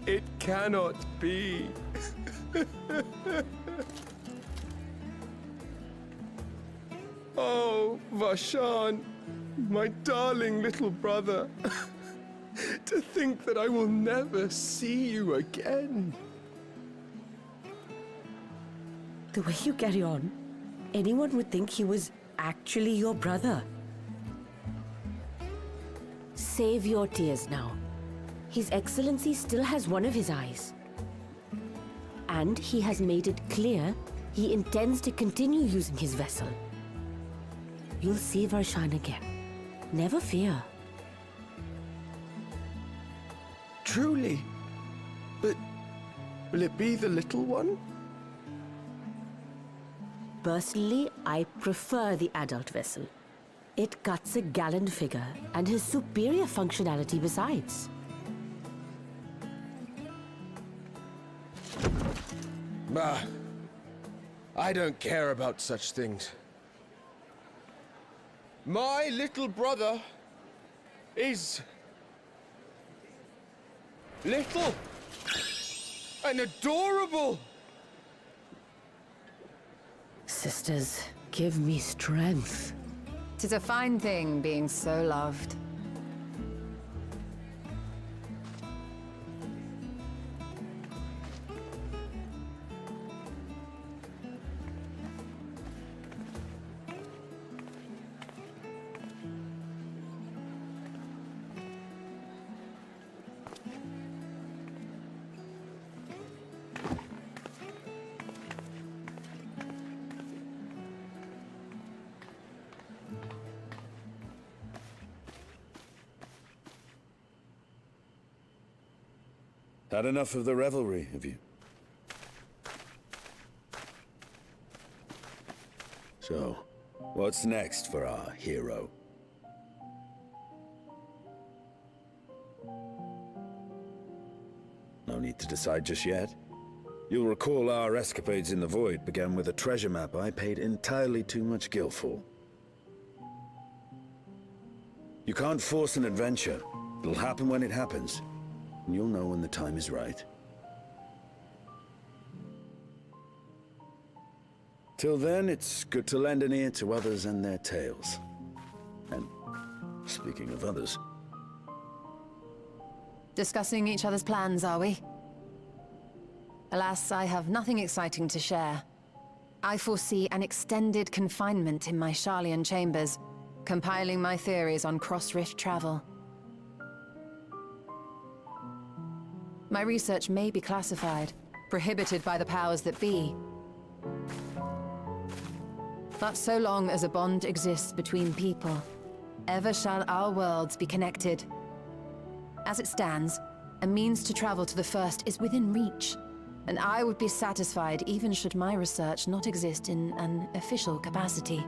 It cannot be. Oh, Vashan, my darling little brother. To think that I will never see you again. The way you carry on, anyone would think he was actually your brother. Save your tears now. His Excellency still has one of his eyes. And he has made it clear he intends to continue using his vessel. You'll see Varshan again. Never fear. Truly? But will it be the little one? Personally, I prefer the adult vessel. It cuts a gallant figure and has superior functionality besides. Bah, I don't care about such things. My little brother is little and adorable. Sisters, give me strength. 'Tis a fine thing being so loved. Had enough of the revelry, have you? So, what's next for our hero? No need to decide just yet. You'll recall our escapades in the Void began with a treasure map I paid entirely too much gil for. You can't force an adventure. It'll happen when it happens. And you'll know when the time is right. Till then, it's good to lend an ear to others and their tales. And speaking of others... Discussing each other's plans, are we? Alas, I have nothing exciting to share. I foresee an extended confinement in my Sharlayan chambers, compiling my theories on cross-rift travel. My research may be classified, prohibited by the powers that be. But so long as a bond exists between people, ever shall our worlds be connected. As it stands, a means to travel to the First is within reach, and I would be satisfied even should my research not exist in an official capacity.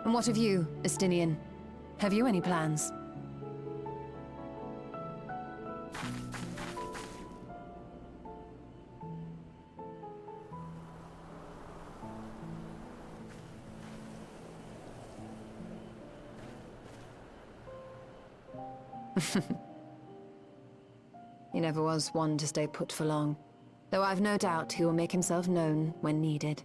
And what of you, Estinian? Have you any plans? He never was one to stay put for long, though I've no doubt he will make himself known when needed.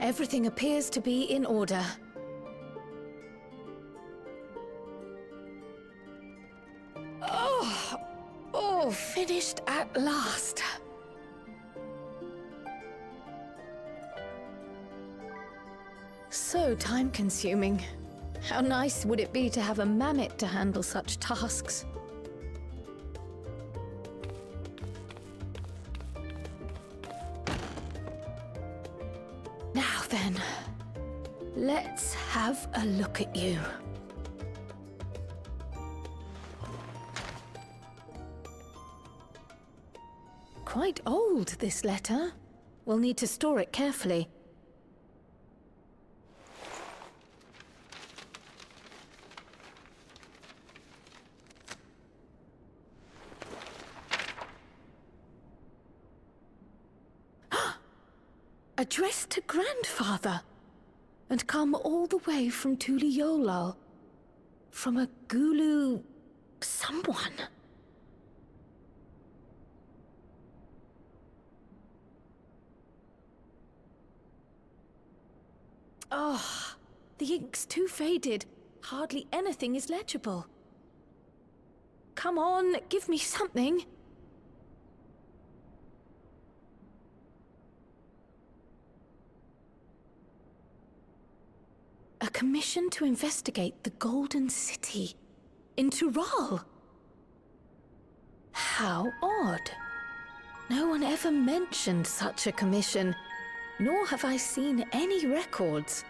Everything appears to be in order. Oh, finished at last. So time-consuming. How nice would it be to have a mammoth to handle such tasks? Now then, let's have a look at you. Quite old, this letter. We'll need to store it carefully. Addressed to Grandfather, and come all the way from Tuliolal, from a Gulu... someone. Oh, the ink's too faded. Hardly anything is legible. Come on, give me something. A commission to investigate the Golden City in Tural. How odd. No one ever mentioned such a commission, nor have I seen any records.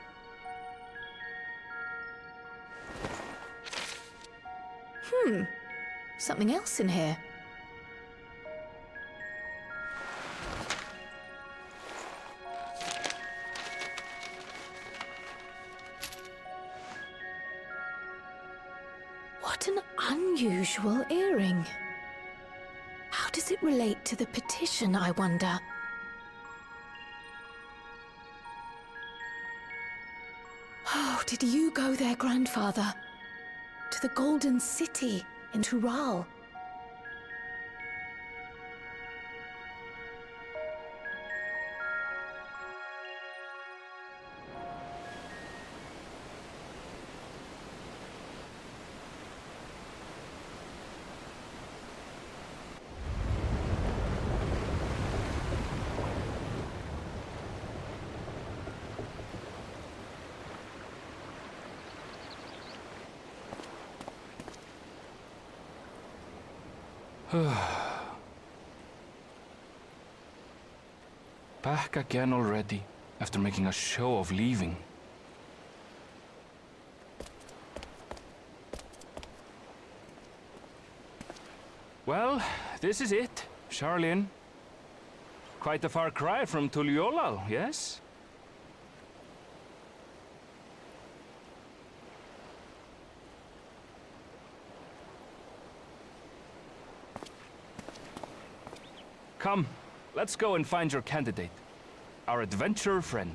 Something else in here. What an unusual earring. How does it relate to the petition, I wonder? Oh, did you go there, Grandfather? To the Golden City in Tural? Back again already, after making a show of leaving. Well, this is it, Charlene. Quite a far cry from Tuliolal, yes? Come, let's go and find your candidate, our adventurer friend.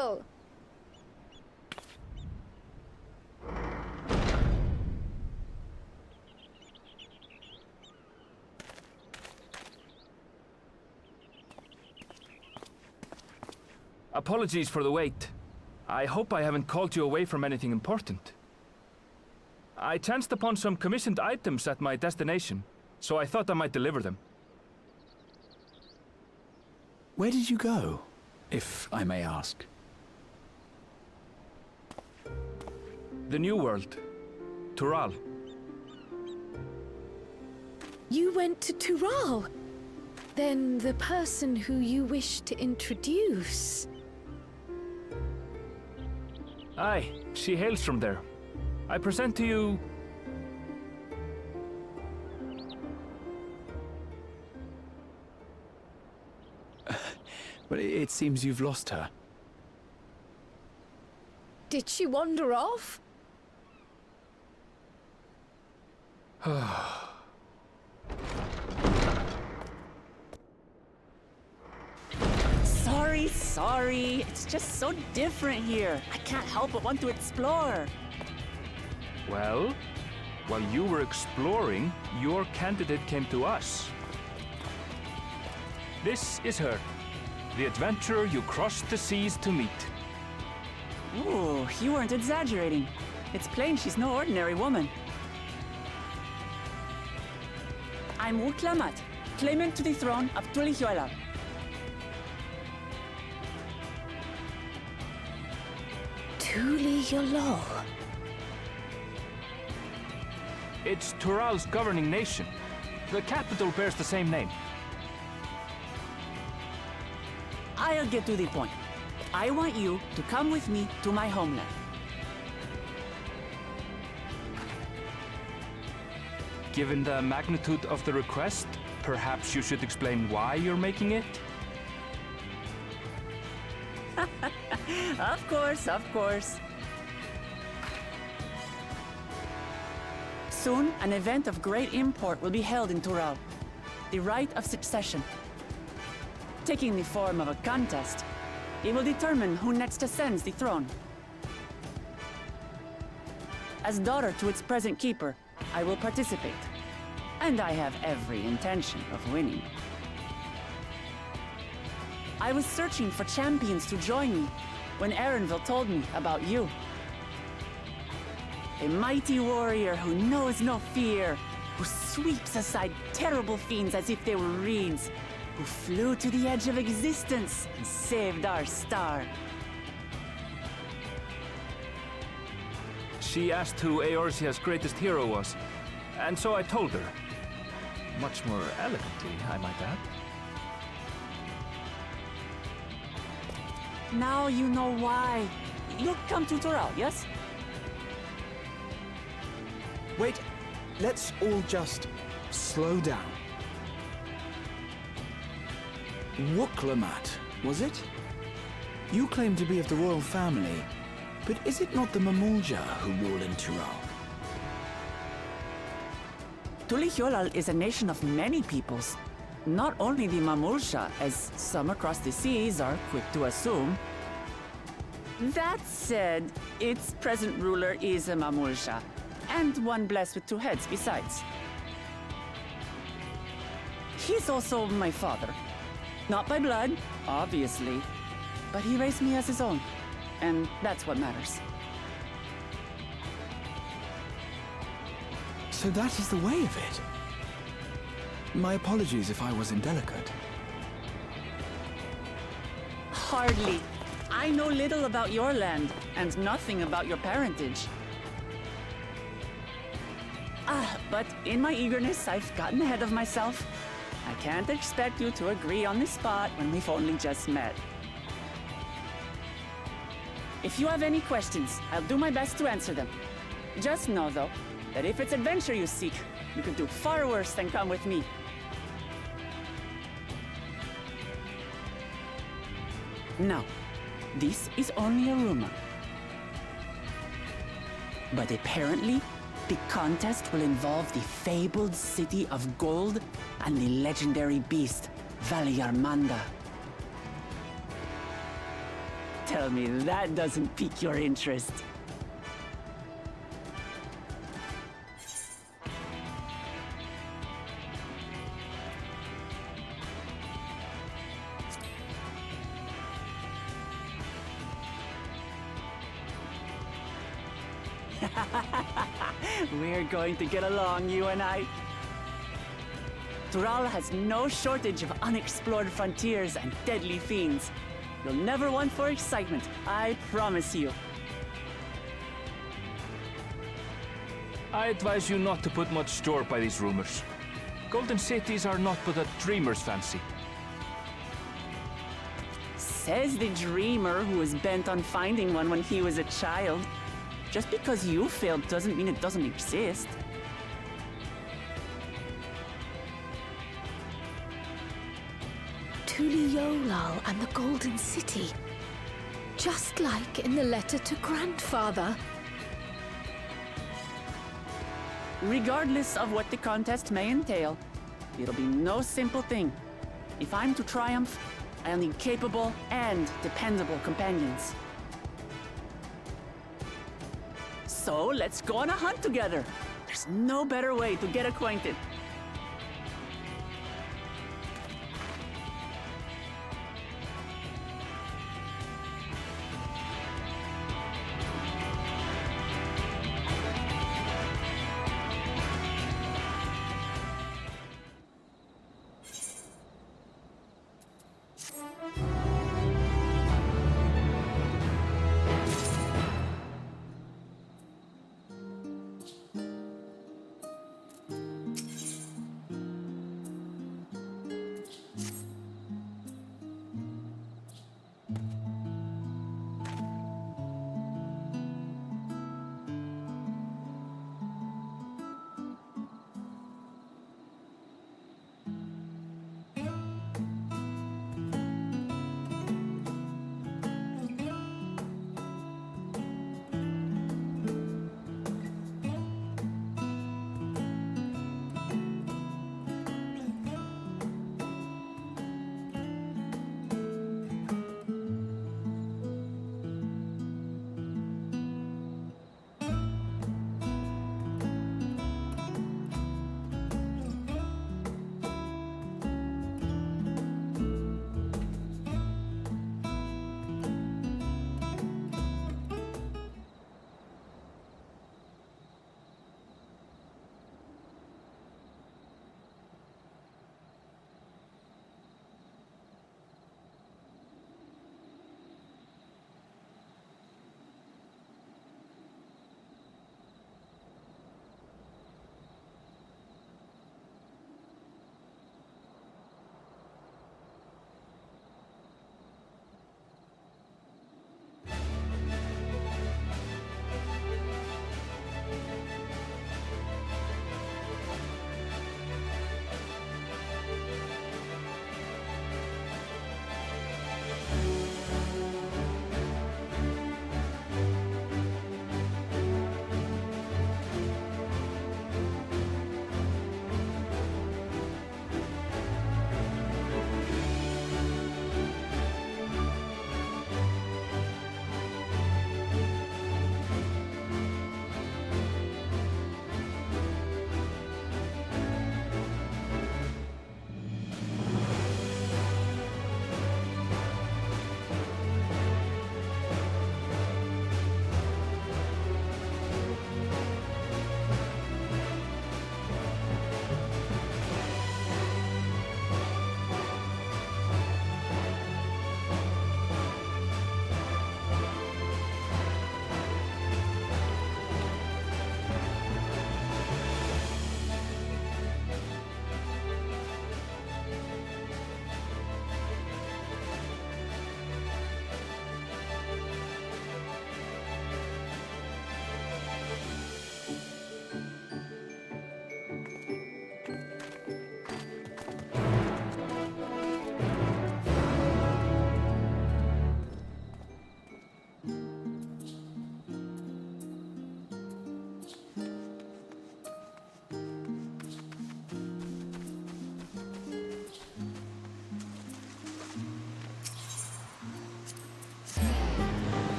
will! Apologies for the wait. I hope I haven't called you away from anything important. I chanced upon some commissioned items at my destination, so I thought I might deliver them. Where did you go, if I may ask? The New World. Tural. You went to Tural? Then the person who you wish to introduce... Aye, she hails from there. I present to you... But it seems you've lost her. Did she wander off? Sorry. It's just so different here. I can't help but want to explore. Well, while you were exploring, your candidate came to us. This is her, the adventurer you crossed the seas to meet. Ooh, you weren't exaggerating. It's plain she's no ordinary woman. I'm Uklamat, claimant to the throne of Tulihuela. Tulihuela. It's Tural's governing nation. The capital bears the same name. I'll get to the point. I want you to come with me to my homeland. Given the magnitude of the request, perhaps you should explain why you're making it? Of course. Soon, an event of great import will be held in Tural. The Rite of Succession. Taking the form of a contest, it will determine who next ascends the throne. As daughter to its present keeper, I will participate. And I have every intention of winning. I was searching for champions to join me when Erenville told me about you. A mighty warrior who knows no fear, who sweeps aside terrible fiends as if they were reeds, who flew to the edge of existence and saved our star. She asked who Eorzea's greatest hero was, and so I told her. Much more elegantly, I might add. Now you know why. You'll come to Tural, yes? Wait, let's all just slow down. Wuklamat, was it? You claim to be of the royal family, but is it not the Mamulja who rule in Tural? Tulihuela is a nation of many peoples. Not only the Mamulja, as some across the seas are quick to assume. That said, its present ruler is a Mamulja, and one blessed with two heads besides. He's also my father. Not by blood, obviously, but he raised me as his own, and that's what matters. So that is the way of it. My apologies if I was indelicate. Hardly. I know little about your land, and nothing about your parentage. But in my eagerness, I've gotten ahead of myself. I can't expect you to agree on the spot when we've only just met. If you have any questions, I'll do my best to answer them. Just know, though, that if it's adventure you seek, you could do far worse than come with me. Now, this is only a rumor. But apparently, the contest will involve the fabled city of gold and the legendary beast, Valyarmanda. Tell me that doesn't pique your interest. We're going to get along, you and I. Tural has no shortage of unexplored frontiers and deadly fiends. You'll never want for excitement, I promise you. I advise you not to put much store by these rumors. Golden cities are not but a dreamer's fancy. Says the dreamer who was bent on finding one when he was a child. Just because you failed doesn't mean it doesn't exist. Tuliolal and the Golden City. Just like in the letter to Grandfather. Regardless of what the contest may entail, it'll be no simple thing. If I'm to triumph, I'll need capable and dependable companions. So let's go on a hunt together. There's no better way to get acquainted.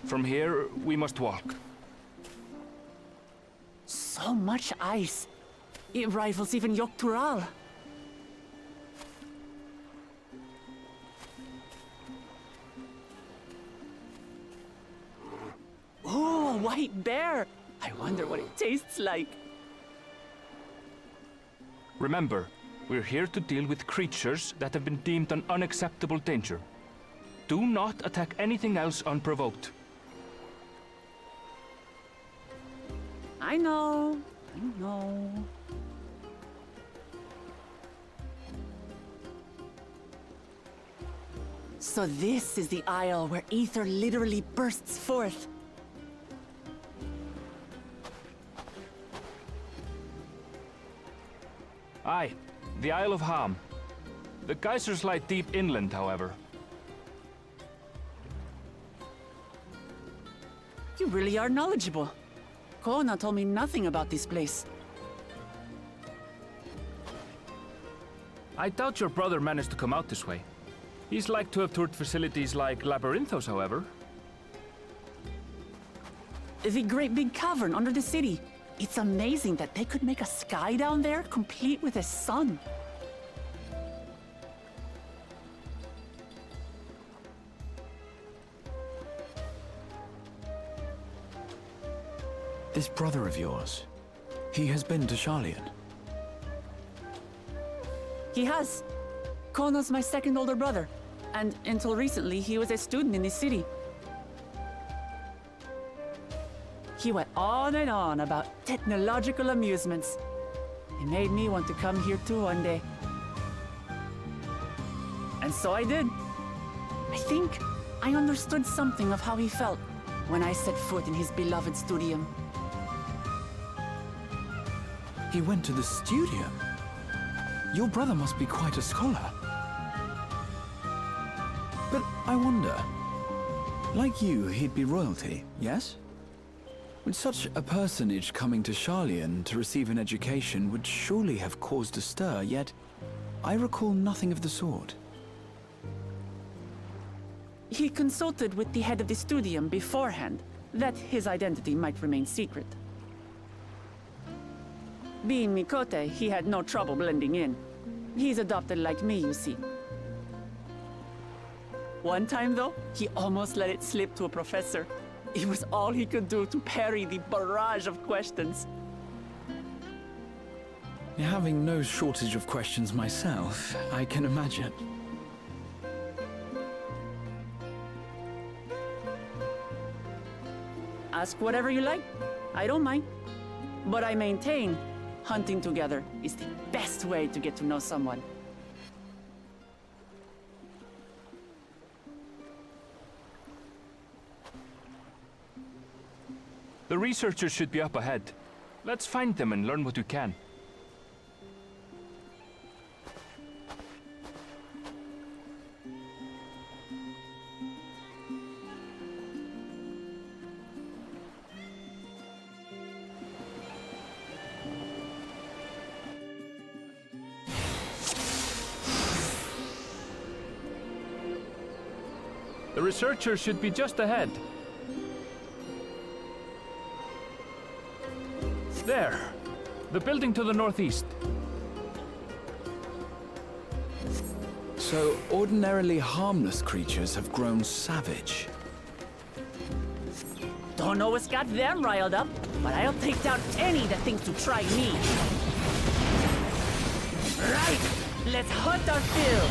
From here, we must walk. So much ice. It rivals even Yogg-Tural. Oh, a white bear! I wonder what it tastes like. Remember, we're here to deal with creatures that have been deemed an unacceptable danger. Do not attack anything else unprovoked. I know. I know. So this is the isle where ether literally bursts forth. Aye, the Isle of Ham. The geysers lie deep inland, however. You really are knowledgeable. Kona told me nothing about this place. I doubt your brother managed to come out this way. He's like to have toured facilities like Labyrinthos, however. The great big cavern under the city. It's amazing that they could make a sky down there complete with a sun. This brother of yours, he has been to Sharlayan. He has. Kona's my second older brother, and until recently, he was a student in this city. He went on and on about technological amusements. It made me want to come here too one day. And so I did. I think I understood something of how he felt when I set foot in his beloved studium. He went to the studium? Your brother must be quite a scholar. But I wonder, like you, he'd be royalty, yes? With such a personage coming to Sharlayan to receive an education would surely have caused a stir, yet I recall nothing of the sort. He consulted with the head of the studium beforehand, that his identity might remain secret. Being Mikote, he had no trouble blending in. He's adopted like me, you see. One time, though, he almost let it slip to a professor. It was all he could do to parry the barrage of questions. Having no shortage of questions myself, I can imagine. Ask whatever you like. I don't mind. But I maintain, hunting together is the best way to get to know someone. The researchers should be up ahead. Let's find them and learn what we can. The researchers should be just ahead. The building to the northeast. So, ordinarily harmless creatures have grown savage. Don't know what's got them riled up, but I'll take down any that thinks to try me. Right! Let's hunt our fill!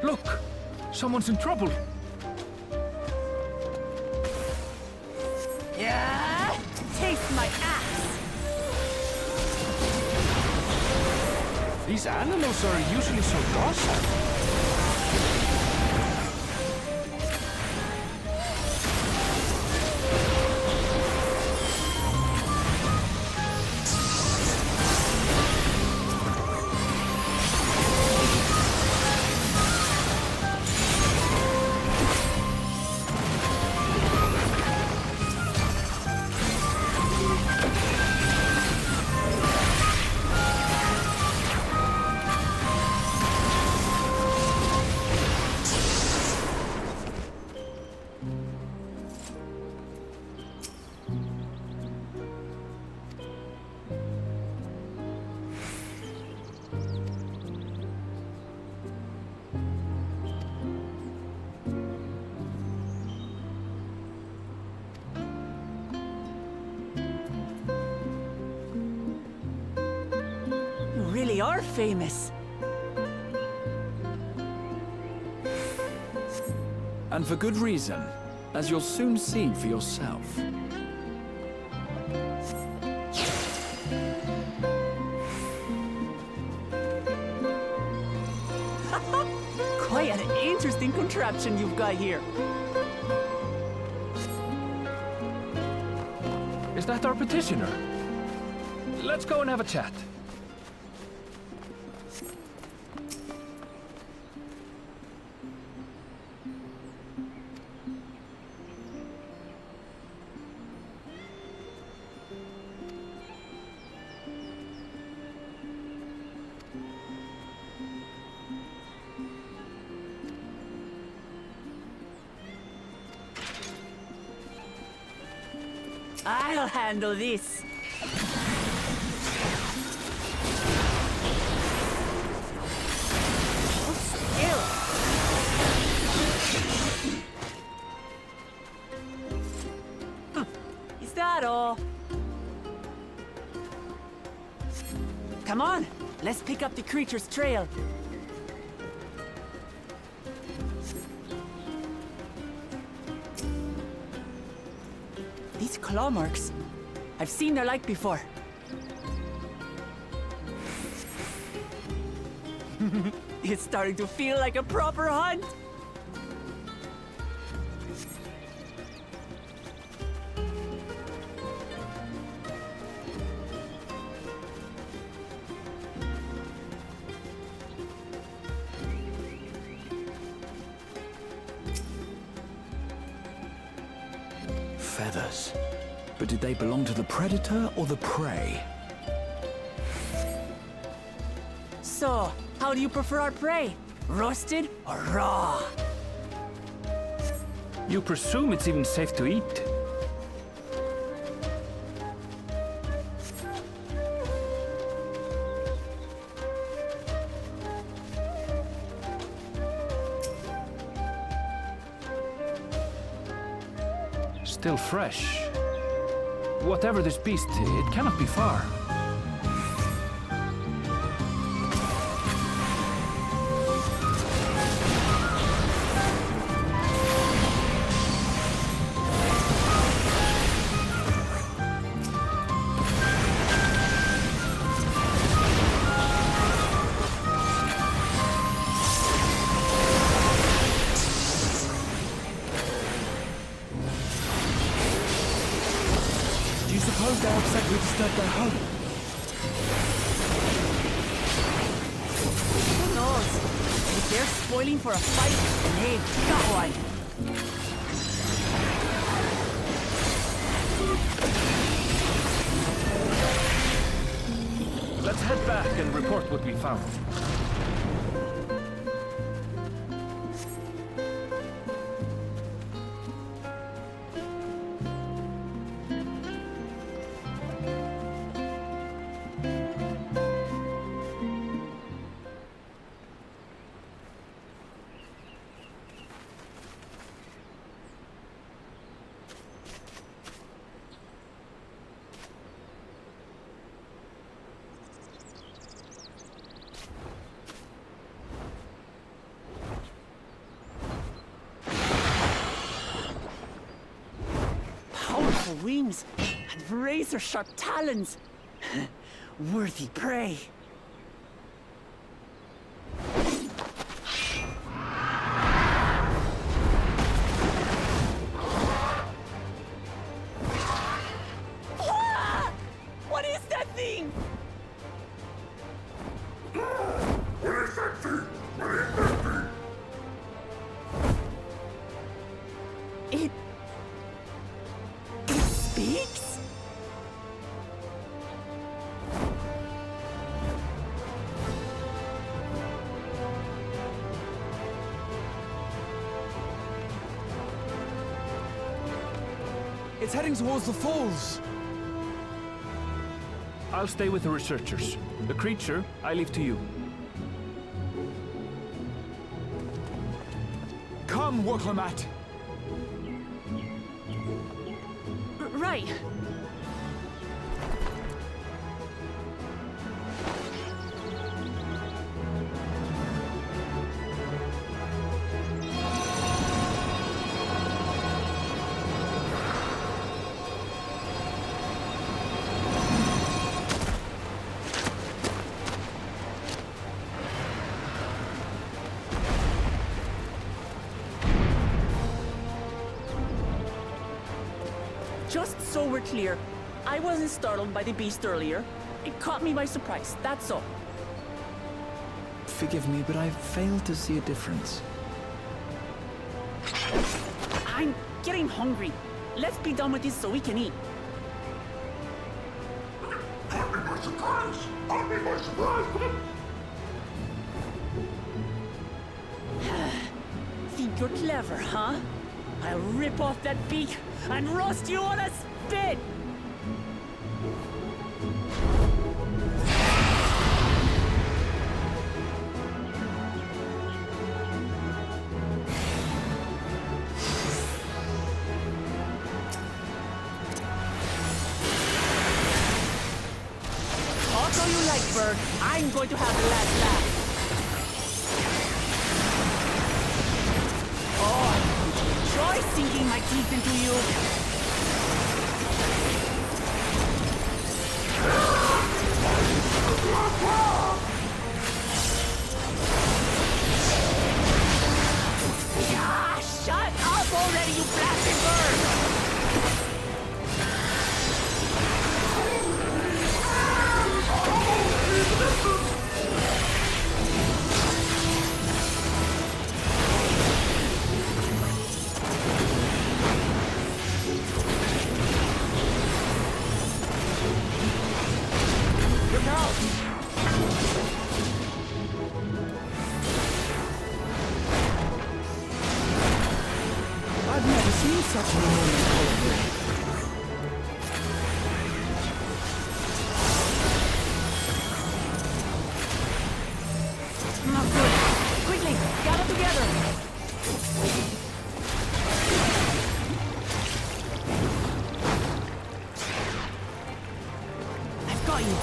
Look! Someone's in trouble! Yeah! Taste my axe! These animals are usually so docile. Really are famous. And for good reason, as you'll soon see for yourself. Quite an interesting contraption you've got here. Is that our petitioner? Let's go and have a chat. I'll handle this. Hold still. Is that all? Come on, let's pick up the creature's trail. These claw marks. I've seen their like before. It's starting to feel like a proper hunt. Feathers. But did they belong to the predator or the prey? So, how do you prefer our prey? Roasted or raw? You presume it's even safe to eat? Still fresh. Whatever this beast, it cannot be far. Who knows? If they're spoiling for a fight, then hey, got one. Let's head back and report what we found. Powerful wings and razor-sharp talons. Worthy prey. Ah! What is that thing? What is that thing? What is that thing? It speaks? It's heading towards the falls. I'll stay with the researchers. The creature, I leave to you. Come, Woklamat. Right. Just so we're clear, I wasn't startled by the beast earlier. It caught me by surprise, that's all. Forgive me, but I failed to see a difference. I'm getting hungry. Let's be done with this so we can eat. Caught me by surprise! Caught me by surprise! Think you're clever, huh? I'll rip off that beak and roast you on a spit! Talk all you like, bird. I'm going to have the last laugh. Try sinking my teeth into you. Ah, shut up already, you blasted bird! I've never seen such an enormous colony. Not good. Quickly, gather together. I've got you.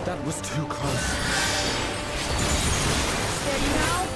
That was too close. Steady now.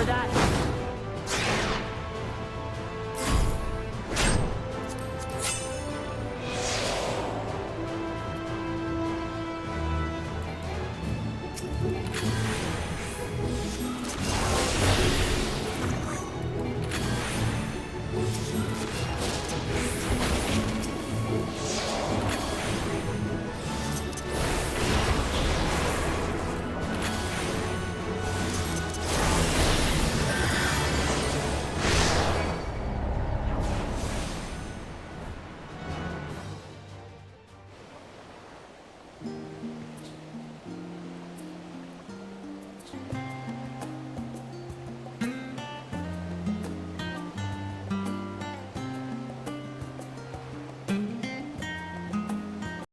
for that.